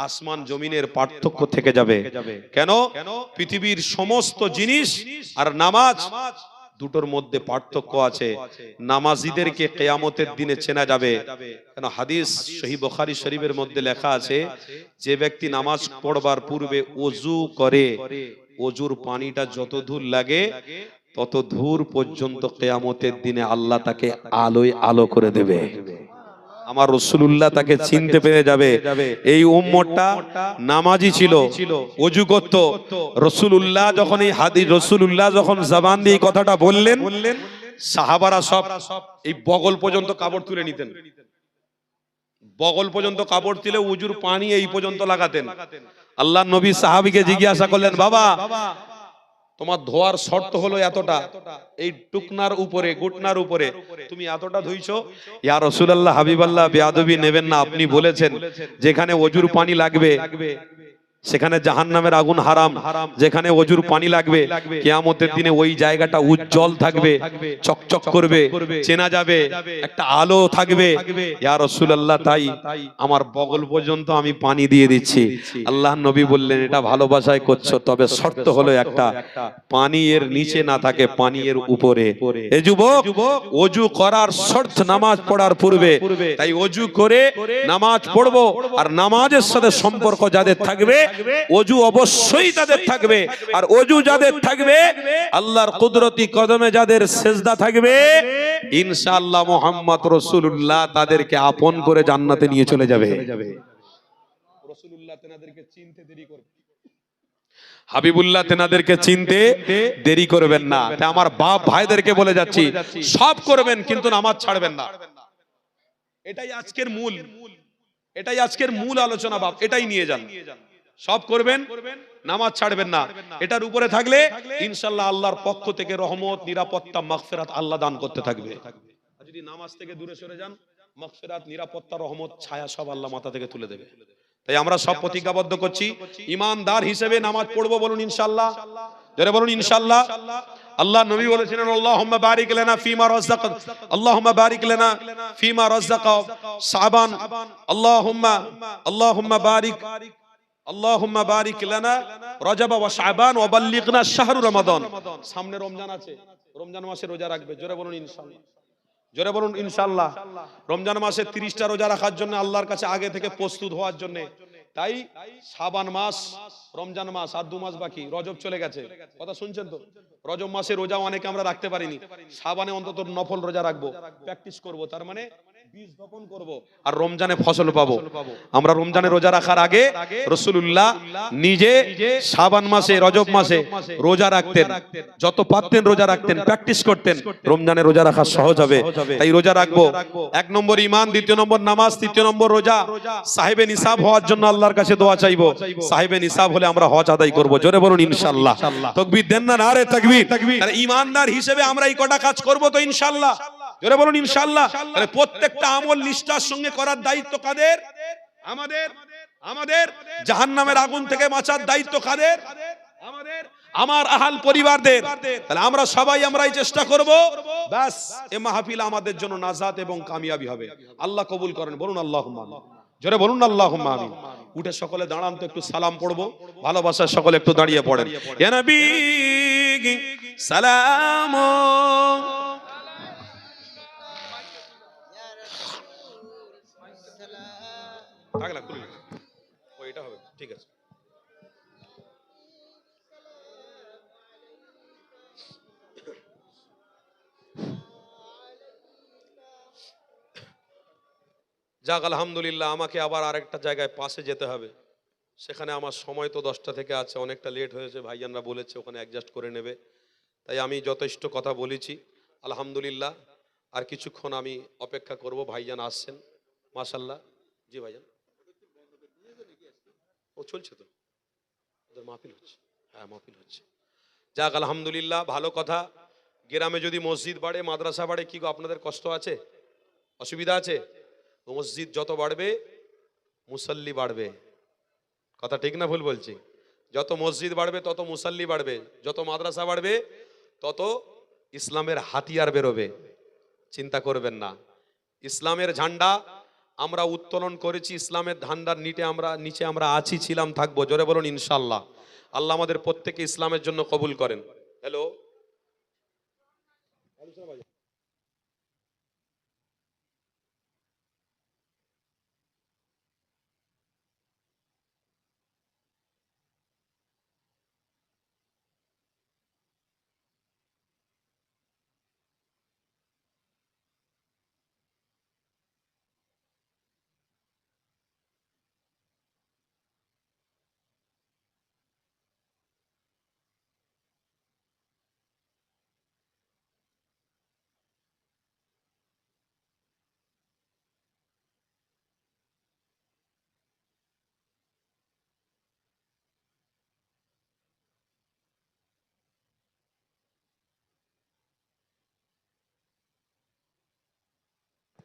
S2: আসমান জমিনের পার্থক্য থেকে যাবে। কেন? পৃথিবীর সমস্ত জিনিস আর নামাজ দুটোর মধ্যে পার্থক্য আছে। নামাজীদেরকে কিয়ামতের দিনে চেনা যাবে। কেন? হাদিস সহিহ বুখারী শরীফের মধ্যে লেখা আছে, যে ব্যক্তি নামাজ পড়বার পূর্বে ওযু করে, ওযুর পানিটা যত দূর লাগে তত দূর পর্যন্ত কিয়ামতের দিনে আল্লাহ তাকে আলোয় আলো করে দেবে। আমার রাসূলুল্লাহ তাকে চিনতে পেরে যাবে। এই উম্মতটা নামাজি ছিল, ওযু করত। রাসূলুল্লাহ যখন এই হাদিস, রাসূলুল্লাহ যখন জবান দিয়ে কথাটা বললেন, সাহাবারা সব এই বগল পর্যন্ত কাপড় তুলে নিতেন। বগল পর্যন্ত কাপড় তুলে ওযুর পানি এই পর্যন্ত লাগাতেন। আল্লাহর নবী সাহাবীকে জিজ্ঞাসা করলেন, বাবা তোমার ধোয়ার শর্ত হলো এতটা, এই টুকনার উপরে, ঘুটনার উপরে তুমি এতটা ধুইছো। ইয়া রাসূলুল্লাহ, হাবিবাল্লাহ, বেয়াদবি নেবেন না, আপনি বলেছেন যেখানে ওযুর পানি লাগবে সেখানে জাহান্নামের আগুন হারাম, যেখানে ওযুর পানি লাগবে কিয়ামতের দিনে ওই জায়গাটা উজ্জ্বল থাকবে, চকচক করবে, চেনা যাবে, একটা আলো থাকবে। ইয়া রাসূলুল্লাহ, তাই আমার বগল পর্যন্ত আমি পানি দিয়ে দিচ্ছি। আল্লাহর নবী বললেন, এটা ভালোবাসায় করছো, তবে শর্ত হলো একটা, পানি এর নিচে না থাকে, পানি এর উপরে। এ যুবক, ওযু করার শর্ত নামাজ পড়ার পূর্বে। তাই ওযু করে নামাজ পড়বো, আর নামাজের সাথে সম্পর্ক যাদের থাকবে ওযু অবশ্যই তাদের থাকবে। আর ওযু যাদের থাকবে, আল্লাহর কুদরতি কদমে যাদের সিজদা থাকবে, ইনশাআল্লাহ মুহাম্মদ রাসূলুল্লাহ তাদেরকে আপন করে জান্নাতে নিয়ে চলে যাবে। রাসূলুল্লাহ তেনাদেরকে চিনতে দেরি করবে, হাবিবুল্লাহ তেনাদেরকে চিনতে দেরি করবেন না। তাই আমার বাপ ভাইদেরকে বলে যাচ্ছি, সব করবেন কিন্তু নামাজ ছাড়বেন না। এটাই আজকের মূল, এটাই আজকের মূল আলোচনা বাপ, এটাই নিয়ে যান। সব করবেন, নামাজ ছাড়বেন না। এটার উপরে থাকলে ইনশাআল্লাহ আল্লাহর পক্ষ থেকে রহমত, নিরাপত্তা, মাগফিরাত আল্লাহ দান করতে থাকবে। আর যদি নামাজ থেকে দূরে সরে যান, মাগফিরাত, নিরাপত্তা, রহমত, ছায়া সব আল্লাহ মাথা থেকে তুলে দেবে। তাই আমরা সব প্রতিজ্ঞাবদ্ধ করছি ইমানদার হিসেবে নামাজ পড়বো, বলুন ইনশাআল্লাহ, যারা বলুন ইনশাআল্লাহ। আল্লাহ নবী বলেছিলেন আল্লাহুম্মা বারিক লানা ফিমা রাযাক, আল্লাহুম্মা বারিক লানা ফিমা রাযাক শাবান, আল্লাহুম্মা বারিক লানা রজব ওয়া শাবান ওয়া বাল্লিগনা শাহরু রমাদান। সামনে রমজান আছে, রমজান মাসে রোজা রাখবে, জোরে বলুন ইনশাআল্লাহ, জোরে বলুন ইনশাআল্লাহ। রমজান মাসে 30টা রোজা রাখার জন্য আল্লাহর কাছে আগে থেকে প্রস্তুত হওয়ার জন্য। তাই শাবান মাস, রমজান মাস আর 2 মাস বাকি, রজব চলে গেছে, কথা শুনছেন তো? রজব মাসে রোজা অনেকে আমরা রাখতে পারিনি, শাবানে অন্তত নফল রোজা রাখবো, প্র্যাকটিস করব, তার মানে বীজ বপন করব আর রমজানে ফসল পাবো। আমরা রমজানে রোজা রাখার আগে রাসূলুল্লাহ নিজে শাবান মাসে, রজব মাসে রোজা রাখতেন, যত পারতেন রোজা রাখতেন, প্র্যাকটিস করতেন, রমজানে রোজা রাখা সহজ হবে। তাই রোজা রাখবো। 1 নম্বর ঈমান, 2 নম্বর নামাজ, 3 নম্বর রোজা। সাহেবে নিসাব হওয়ার জন্য আল্লাহর কাছে দোয়া চাইবো, সাহেবে নিসাব হলে আমরা হজ আদায় করব, জোরে বলুন ইনশাআল্লাহ। তাকবীর দেন না, নারে তাকবীর। তাহলে ঈমানদার হিসেবে আমরা এই কটা কাজ করব তো ইনশাআল্লাহ, জোরে বলুন ইনশাআল্লাহ। তাহলে প্রত্যেকটা আমল নিষ্ঠার সঙ্গে করার দায়িত্ব কাদের? আমাদের। জাহান্নামের আগুন থেকে বাঁচার দায়িত্ব কাদের? আমার আহাল পরিবারদের। তাহলে আমরা সবাই আমরাই চেষ্টা করব, ব্যাস এই মাহফিল আমাদের জন্য নাজাত এবং কামিয়াবি হবে। আল্লাহ কবুল করেন, বলুন আল্লাহুম্মা আমিন, জোরে বলুন আল্লাহুম্মা আমিন। উঠে সকলে দাঁড়ান তো, একটু সালাম পড়বো, ভালোবাসার সকলে একটু দাঁড়িয়ে পড়েন। ইয়া নবী সালাম, ওইটা হবে, ঠিক আছে। যাক আলহামদুলিল্লাহ, আমাকে আবার আরেকটা জায়গায় পাশে যেতে হবে, সেখানে আমার সময় তো 10টা থেকে আছে, অনেকটা লেট হয়েছে, ভাইজানরা বলেছে ওখানে অ্যাডজাস্ট করে নেবে। তাই আমি যথেষ্ট কথা বলেছি আলহামদুলিল্লাহ। আর কিছুক্ষণ আমি অপেক্ষা করব, ভাইজান আসছেন মাশাআল্লাহ। জি ভাইজান, ও চলছে তো, ওদের মাহফিল হচ্ছে, হ্যাঁ মাহফিল হচ্ছে। যাক আলহামদুলিল্লাহ, ভালো কথা। গ্রামে যদি মসজিদ বাড়ে, মাদ্রাসা বাড়ে, কি গো আপনাদের কষ্ট আছে, অসুবিধা আছে? মসজিদ যত বাড়বে মুসাল্লি বাড়বে, কথা ঠিক না ভুল বলছি? যত মসজিদ বাড়বে তত মুসাল্লি বাড়বে, যত মাদ্রাসা বাড়বে তত ইসলামের হাতিয়ার বেরোবে। চিন্তা করবেন না, ইসলামের ঝান্ডা আমরা উত্তোলন করেছি, ইসলামের ঝান্ডার নিচে আমরা আছি, ছিলাম, থাকবো, জোরে বলুন ইনশাআল্লাহ। আল্লাহ আমাদের প্রত্যেকে ইসলামের জন্য কবুল করেন। হ্যালো,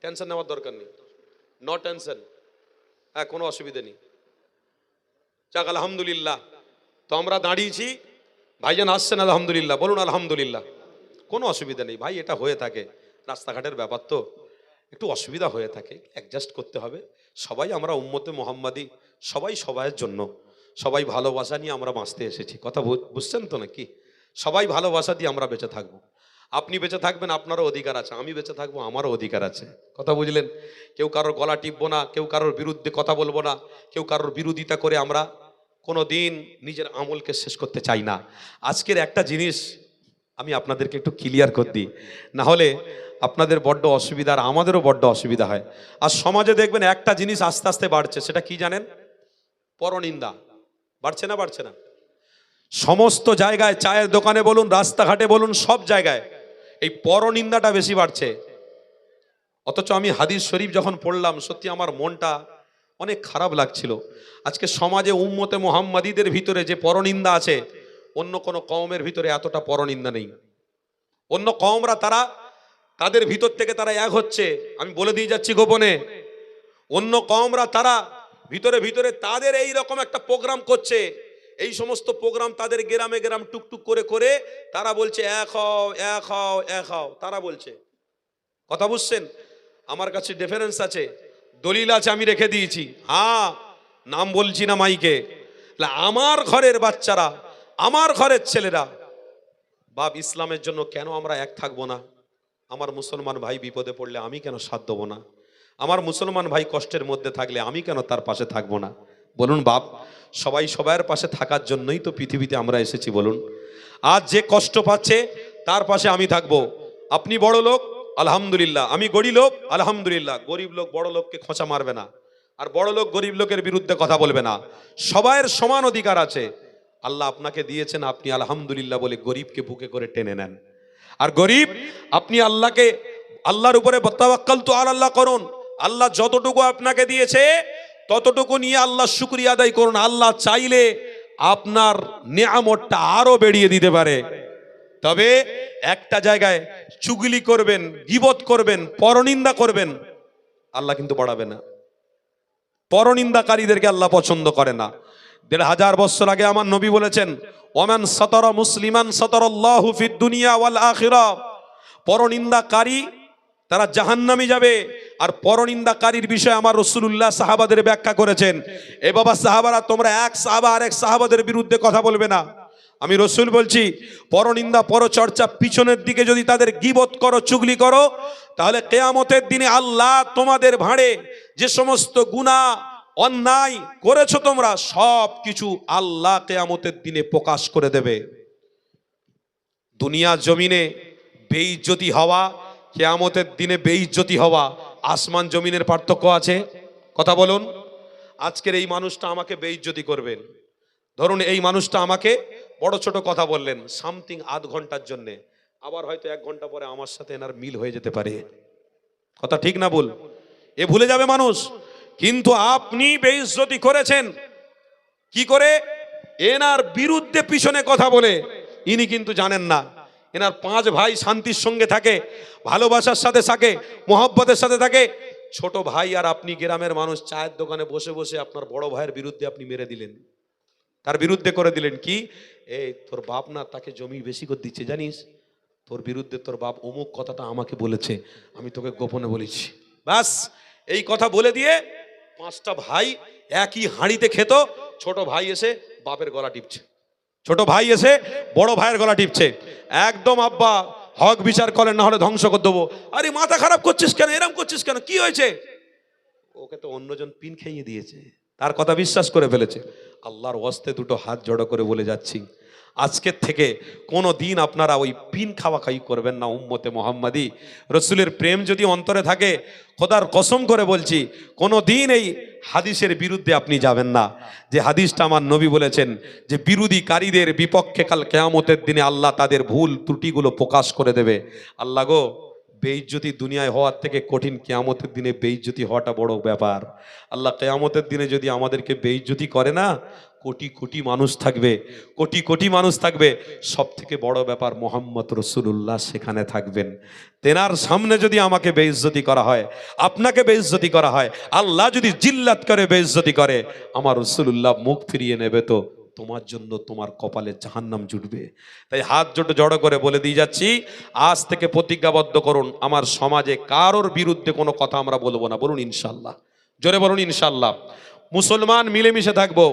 S2: টেনশন নেওয়ার দরকার নেই, নো টেনশন, হ্যাঁ কোনো অসুবিধা নেই। যাক আলহামদুলিল্লাহ, তো আমরা দাঁড়িয়েছি, ভাইজান আসছেন আলহামদুলিল্লাহ, বলুন আলহামদুলিল্লাহ। কোনো অসুবিধা নেই ভাই, এটা হয়ে থাকে, রাস্তাঘাটের ব্যাপার তো একটু অসুবিধা হয়ে থাকে, অ্যাডজাস্ট করতে হবে। সবাই আমরা উম্মতে মুহাম্মাদি, সবাই সবাইয়ের জন্য, সবাই ভালোবাসা নিয়ে আমরা বাঁচতে এসেছি, কথা বুঝছেন তো নাকি? সবাই ভালোবাসা দিয়ে আমরা বেঁচে থাকবো। আপনি বেঁচে থাকবেন, আপনারও অধিকার আছে, আমি বেঁচে থাকবো, আমারও অধিকার আছে, কথা বুঝলেন? কেউ কারোর গলা টিপবো না, কেউ কারোর বিরুদ্ধে কথা বলবো না, কেউ কারোর বিরোধিতা করে আমরা কোনো দিন নিজের আমলকে শেষ করতে চাই না। আজকের একটা জিনিস আমি আপনাদেরকে একটু ক্লিয়ার করে দিই, না হলে আপনাদের বড্ড অসুবিধা আর আমাদেরও বড্ড অসুবিধা হয়। আর সমাজে দেখবেন একটা জিনিস আস্তে আস্তে বাড়ছে, সেটা কি জানেন? পরনিন্দা। বাড়ছে না? বাড়ছে না? সমস্ত জায়গায়, চায়ের দোকানে বলুন, রাস্তাঘাটে বলুন, সব জায়গায় এই পরনিন্দাটা বেশি বাড়ছে। অথচ আমি হাদিস শরীফ যখন পড়লাম, সত্যি আমার মনটা অনেক খারাপ লাগছিল। আজকে সমাজে উম্মতে মুহাম্মাদীদের ভিতরে যে পরনিন্দা আছে, অন্য কোনো কওমের ভিতরে এতটা পরনিন্দা নেই। অন্য কওমরা তাদের ভিতর থেকে তারা এক হচ্ছে, আমি বলে দিয়ে যাচ্ছি গোপনে। অন্য কওমরা তারা ভিতরে ভিতরে তাদের এই রকম একটা প্রোগ্রাম করছে, এই সমস্ত প্রোগ্রাম তাদের গ্রামে গ্রাম টুকটুক করে করে তারা বলছে এক হও এক হও এক হও, তারা বলছে। কথা বুঝছেন? আমার কাছে রেফারেন্স আছে, দলিল আছে, আমি রেখে দিয়েছি। হ্যাঁ, নাম বলছি না মাইকে। আমার ঘরের বাচ্চারা, আমার ঘরের ছেলেরা, বাপ ইসলামের জন্য কেন আমরা এক থাকবো না? আমার মুসলমান ভাই বিপদে পড়লে আমি কেন সাথ দেবো না? আমার মুসলমান ভাই কষ্টের মধ্যে থাকলে আমি কেন তার পাশে থাকবো না? বলুন বাপ, সবাই সবার পাশে থাকার জন্যই তো পৃথিবীতে আমরা এসেছি। বলুন, আজ যে কষ্ট পাচ্ছে তার পাশে আমি থাকবো। আপনি বড় লোক, আলহামদুলিল্লাহ। আমি গরিব লোক, আলহামদুলিল্লাহ। গরিব লোক বড় লোককে খোঁচা মারবে না, আর বড় লোক গরিব লোকের বিরুদ্ধে কথা বলবে না। সবাইয়ের সমান অধিকার আছে। আল্লাহ আপনাকে দিয়েছেন, আপনি আলহামদুলিল্লাহ বলে গরিবকে বুকে করে টেনে নেন। আর গরিব, আপনি আল্লাহর উপরে তাওয়াক্কালতু আলাল্লাহ করুন। আল্লাহ যতটুকু আপনাকে দিয়েছে ততটুকু নিয়ে আল্লাহ শুকরিয়া আদায় করুন। আল্লাহ চাইলে আপনার নেয়ামতটা আরো বেড়িয়ে দিতে পারে। তবে একটা জায়গায় চুগলি করবেন, গীবত করবেন, পরনিন্দা করবেন, আল্লাহ কিন্তু বাড়াবে না। পরনিন্দাকারীদেরকে আল্লাহ পছন্দ করে না। ১৫০০ বছর আগে আমার নবী বলেছেন, ওমান সাতারা মুসলিমান সাতারাল্লাহু ফিদ দুনিয়া ওয়াল আখিরাহ। পরনিন্দাকারী তারা জাহান্নামে যাবে। আর পরনিন্দাকারীর বিষয়ে আমার রাসূলুল্লাহ সাহাবাদের ব্যাখ্যা করেছেন, এ বাবা সাহাবারা, তোমরা এক সাহাবা আর এক সাহাবাদের বিরুদ্ধে কথা বলবে না। আমি রসুল বলছি, পরনিন্দা পরচর্চা পিছনের দিকে যদি তাদের গীবত করো, চুগলি করো, তাহলে কিয়ামতের দিনে আল্লাহ তোমাদের ভাঁড়ে যে সমস্ত গুনাহ অন্যায় করেছো তোমরা সব কিছু আল্লাহ কিয়ামতের দিনে প্রকাশ করে দেবে। দুনিয়া জমিনে বেইজ্জতি হওয়া, কিয়ামতের দিনে বেইজ্জতি হওয়া, আসমান জমিনের পার্থক্য আছে। কথা বলুন। আজকের এই মানুষটা আমাকে বেইজ্জতি করবেন। ধরুন এই মানুষটা আমাকে বড় ছোট কথা বললেন সামথিং আধ ঘন্টার জন্যে, আবার হয়তো 1 ঘন্টা পরে আমার সাথে এনার মিল হয়ে যেতে পারে। কথা ঠিক না ভুল? এ ভুলে যাবে মানুষ। কিন্তু আপনি বেইজ্জতি করেছেন কি করে? এনার বিরুদ্ধে পিছনে কথা বলে। ইনি কিন্তু জানেন না এনার 5 ভাই শান্তির সঙ্গে থাকে, ভালোবাসার সাথে থাকে, মোহাব্বতের সাথে থাকে। ছোট ভাই আর আপনি গ্রামের মানুষ চায়ের দোকানে বসে বসে আপনার বড় ভাইয়ের বিরুদ্ধে আপনি মেরে দিলেন, তার বিরুদ্ধে করে দিলেন। কি, এই তোর বাপ না তাকে জমি বেশি করে দিচ্ছে জানিস, তোর বিরুদ্ধে তোর বাপ অমুক কথাটা আমাকে বলেছে, আমি তোকে গোপনে বলেছি। বাস এই কথা বলে দিয়ে 5টা ভাই একই হাঁড়িতে খেত। ছোট ভাই এসে বাপের গলা টিপছে, ছোট ভাই এসে বড় ভাইয়ের গলা টিপছে। একদম আব্বা হক বিচার করেন, না হলে ধ্বংস করে দেবো। আরে মাথা খারাপ করছিস কেন, এরম করছিস কেন, কি হয়েছে? ওকে তো অন্যজন পিন খাইয়ে দিয়েছে, তার কথা বিশ্বাস করে ফেলেছে। আল্লাহর ওয়াস্তে দুটো হাত জড়ো করে বলে যাচ্ছি, আজকের থেকে কোনো দিন আপনারা ওই পিন খাওয়া খাই করবেন না। উম্মতে মোহাম্মদী রসুলের প্রেম যদি অন্তরে থাকে, খোদার কসম করে বলছি, কোনো দিন এই হাদিসের বিরুদ্ধে আপনি যাবেন না। যে হাদিসটা আমার নবী বলেছেন যে বিরোধীকারীদের বিপক্ষে কাল কিয়ামতের দিনে আল্লাহ তাদের ভুল ত্রুটিগুলো প্রকাশ করে দেবে। আল্লাহ গো, বেইজ্জতি দুনিয়ায় হওয়ার থেকে কঠিন কিয়ামতের দিনে বেইজ্জতি হওয়াটা বড় ব্যাপার। আল্লাহ কিয়ামতের দিনে যদি আমাদেরকে বেইজ্জতি করে না, কোটি কোটি মানুষ থাকবে, কোটি কোটি মানুষ থাকবে, সব থেকে বড় ব্যাপার মোহাম্মদ রসুল্লাহ সেখানে থাকবেন। তেনার সামনে যদি আমাকে বেইজ্জতি করা হয়, আপনাকে বেইজ্জতি করা হয়, আল্লাহ যদি জিল্লাত করে বেইজ্জতি করে, আমার রসুল্লাহ মুখ ফিরিয়ে নেবে তো তোমার জন্য তোমার কপালে জাহান্নাম জুটবে। তাই হাত জড়ো করে বলে দিয়ে যাচ্ছি, আজ থেকে প্রতিজ্ঞাবদ্ধ করুন, আমার সমাজে কারোর বিরুদ্ধে কোনো কথা আমরা বলবো না। বলুন ইনশাল্লাহ, জোরে বলুন ইনশাল্লাহ। মুসলমান মিলেমিশে থাকবো,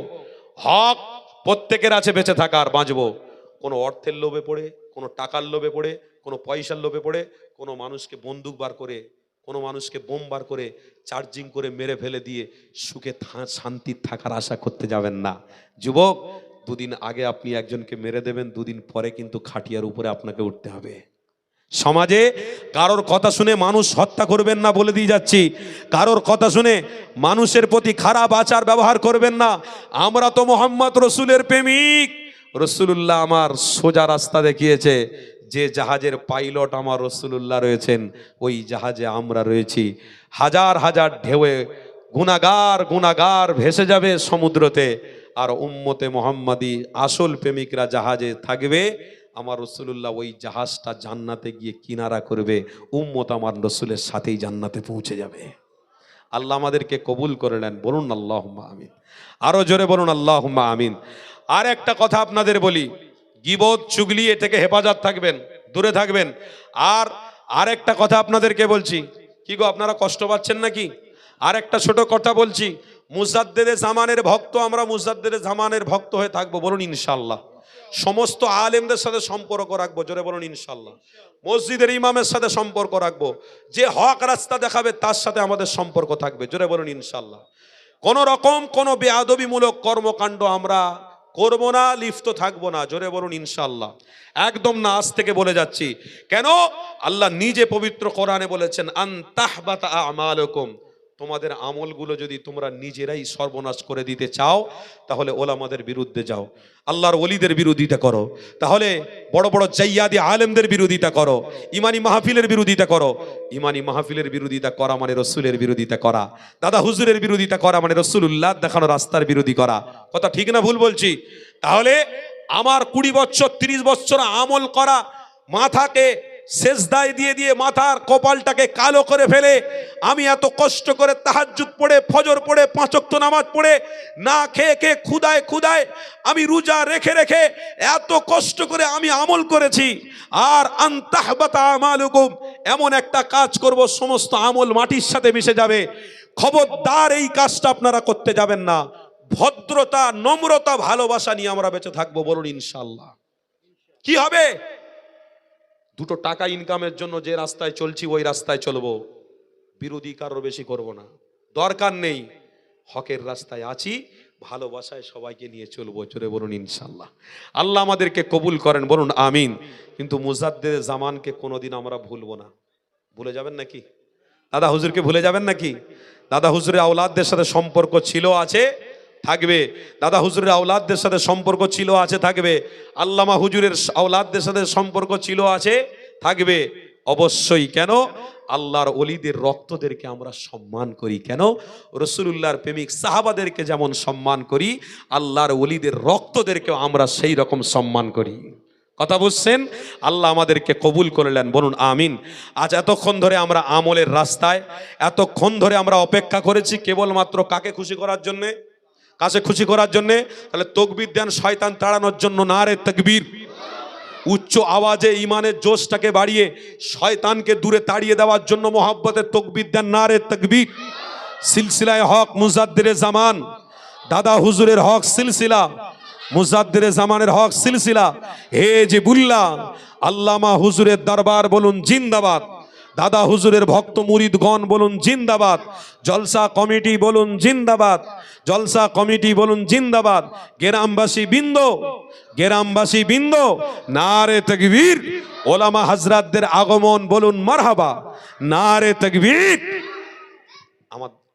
S2: হক প্রত্যেকের আছে বেঁচে থাকা আর বাঁচবো। কোনো অর্থের লোভে পড়ে, কোনো টাকার লোভে পড়ে, কোনো পয়সার লোভে পড়ে, কোনো মানুষকে বন্দুক বার করে, কোনো মানুষকে বোম বার করে চার্জিং করে মেরে ফেলে দিয়ে সুখে শান্তির থাকার আশা করতে যাবেন না। যুবক, 2 দিন আগে আপনি একজনকে মেরে দেবেন, 2 দিন পরে কিন্তু খাটিয়ার উপরে আপনাকে উঠতে হবে। সমাজে কারোর কথা শুনে মানুষ হত্যা করবেন না, বলে দিয়ে যাচ্ছি। কারোর কথা শুনে মানুষের প্রতি খারাপ আচার ব্যবহার করবেন না। আমরা তো মোহাম্মদ রসুলের প্রেমিক। রসুল্লাহ আমার সোজা রাস্তা দেখিয়েছে। যে জাহাজের পাইলট আমার রসুল্লাহ রয়েছেন, ওই জাহাজে আমরা রয়েছি। হাজার হাজার ঢেউয়ে গুনাগার গুনাগার ভেসে যাবে সমুদ্রতে, আর উম্মতে মোহাম্মদী আসল প্রেমিকরা জাহাজে থাকবে। আমার রসুল্লাহ ওই জাহাজটা জান্নাতে গিয়ে কিনারা করবে, উম্মত আমার রসুলের সাথেই জান্নাতে পৌঁছে যাবে। আল্লাহ আমাদেরকে কবুল করে নেন, বলুন আল্লাহুম্মা আমিন। আরো জোরে বলুন আল্লাহুম্মা আমিন। আর একটা কথা আপনাদের বলি, গীবত চুগলি এ থেকে হেফাজত থাকবেন, দূরে থাকবেন। আর একটা কথা আপনাদেরকে বলছি, কি গো আপনারা কষ্ট পাচ্ছেন নাকি? আর একটা ছোট কথা বলছি, মুজাদ্দেদে জামানের ভক্ত আমরা মুজাদ্দেদে জামানের ভক্ত হয়ে থাকবো, বলুন ইনশাআল্লাহ। সমস্ত আলেমদের সাথে সম্পর্ক রাখবো, জোরে বলুন ইনশাআল্লাহ। মসজিদের ইমামের সাথে সম্পর্ক রাখবো, যে হক রাস্তা দেখাবে তার সাথে আমাদের সম্পর্ক থাকবে, জোরে বলুন ইনশাআল্লাহ। কোন রকম কোন বেয়াদবিমূলক কর্মকাণ্ড আমরা করব না, লিপ্ত থাকবো না, জোরে বলুন ইনশাআল্লাহ। একদম না, আজ থেকে বলে যাচ্ছি। কেন? আল্লাহ নিজে পবিত্র কোরআনে বলেছেন, আন তাহবাতা আমালুকুম, তোমাদের আমলগুলো যদি তোমরা নিজেরাই সর্বনাশ করে দিতে চাও, তাহলে ওলামাদের বিরুদ্ধে যাও, আল্লাহর ওলিদের বিরোধিতা করো, তাহলে বড় বড় জাইয়াদি আলেমদের বিরোধিতা করো, ইমানি মাহফিলের বিরোধিতা করো। ইমানি মাহফিলের বিরোধিতা করা মানে রসুলের বিরোধিতা করা, দাদা হুজুরের বিরোধিতা করা মানে রসুলুল্লাহ দেখানো রাস্তার বিরোধী করা। কথা ঠিক না ভুল বলছি? তাহলে আমার 20 বছর 30 বছর আমল করা, মাথাকে সেজদায় দিয়ে দিয়ে মাথার কপালটাকে কালো করে ফেলে, আমি এত কষ্ট করে তাহাজ্জুদ পড়ে, ফজর পড়ে, 5 ওয়াক্ত নামাজ পড়ে, না খেয়ে খেয়ে ক্ষুধায় ক্ষুধায় আমি রোজা রেখে রেখে এত কষ্ট করে আমি আমল করেছি, আর আনতাহবাতা আমালুকুম, এমন একটা কাজ করব সমস্ত আমল মাটির সাথে মিশে যাবে। খবরদার এই কাজটা আপনারা করতে যাবেন না। ভদ্রতা, নম্রতা, ভালোবাসা নিয়ে আমরা বেঁচে থাকবো, বলুন ইনশাআল্লাহ। কি হবে? দুটো টাকা ইনকামের জন্য যে রাস্তায় চলছি ওই রাস্তায় চলবো, বিরোধী কারোর বেশি করব না, দরকার নেই। হকের রাস্তায় আছি, ভালোবাসায় সবাইকে নিয়ে চলবো, জোরে বলুন ইনশাআল্লাহ। আল্লাহ আমাদেরকে কবুল করেন, বলুন আমিন। কিন্তু মুজাদ্দেদে জামানকে কোনোদিন আমরা ভুলবো না। ভুলে যাবেন নাকি? দাদা হুজুরকে ভুলে যাবেন নাকি? দাদা হুজুরের আওলাদদের সাথে সম্পর্ক ছিল, আছে, থাকবে। দাদা হুজুরের আওলাদদের সাথে সম্পর্ক ছিল, আছে, থাকবে। আল্লামা হুজুরের আওলাদদের সাথে সম্পর্ক ছিল, আছে, থাকবে অবশ্যই। কেন? আল্লাহর ওলিদের রক্তদেরকে আমরা সম্মান করি। কেন? রাসূলুল্লাহর প্রেমিক সাহাবাদেরকে যেমন সম্মান করি, আল্লাহর ওলিদের রক্তদেরকেও আমরা সেই রকম সম্মান করি। কথা বুঝছেন? আল্লাহ আমাদেরকে কবুল করলেন, বলুন আমিন। আজ এতক্ষণ ধরে আমরা আমলের রাস্তায়, এতক্ষণ ধরে আমরা অপেক্ষা করেছি কেবলমাত্র কাকে খুশি করার জন্যে? কাছে খুশি করার জন্যে। তাহলে তাকবীর দেন শয়তান তাড়ানোর জন্য, নারে তাকবীর। উচ্চ আওয়াজে ইমানের জোশটাকে বাড়িয়ে শয়তানকে দূরে তাড়িয়ে দেওয়ার জন্য মোহাব্বতের তাকবীর দেন, নারে তাকবীর। সিলসিলায়ে হক মুজাদ্দেদে জামান, দাদা হুজুরের হক সিলসিলা, মুজাদ্দেদে জামানের হক সিলসিলা, হে যে বুল্লাহ আল্লামা হুজুরের দরবার বলুন জিন্দাবাদ, দাদা হুজুরের ভক্ত মুরিদগণ বলুন জিন্দাবাদ, জলসা কমিটি বলুন জিন্দাবাদ, জলসা কমিটি বলুন জিন্দাবাদ, গ্রামবাসী বৃন্দ, গ্রামবাসী বৃন্দ নারে তাকবীর, ওলামা হযরতদের আগমন বলুন মারহাবা, নারে তাকবীর।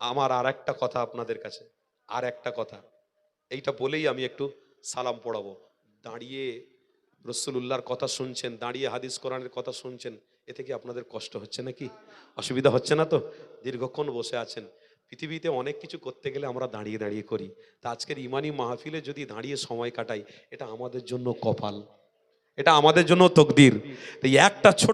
S2: আমার আর একটা কথা আপনাদের কাছে, আর একটা কথা, এইটা বলেই আমি একটু সালাম পড়াবো। দাঁড়িয়ে রাসূলুল্লাহর কথা শুনছেন, দাঁড়িয়ে হাদিস কোরআনের কথা শুনছেন, এতে কি আপনাদের কষ্ট হচ্ছে নাকি? অসুবিধা হচ্ছে না তো? দীর্ঘক্ষণ বসে আছেন। পৃথিবীতে অনেক কিছু করতে গেলে আমরা দাঁড়িয়ে দাঁড়িয়ে করি, তা আজকের ইমানি মাহফিলে যদি দাঁড়িয়ে সময় কাটাই, এটা আমাদের জন্য কপাল, এটা আমাদের জন্য তকদির। তো একটা ছোট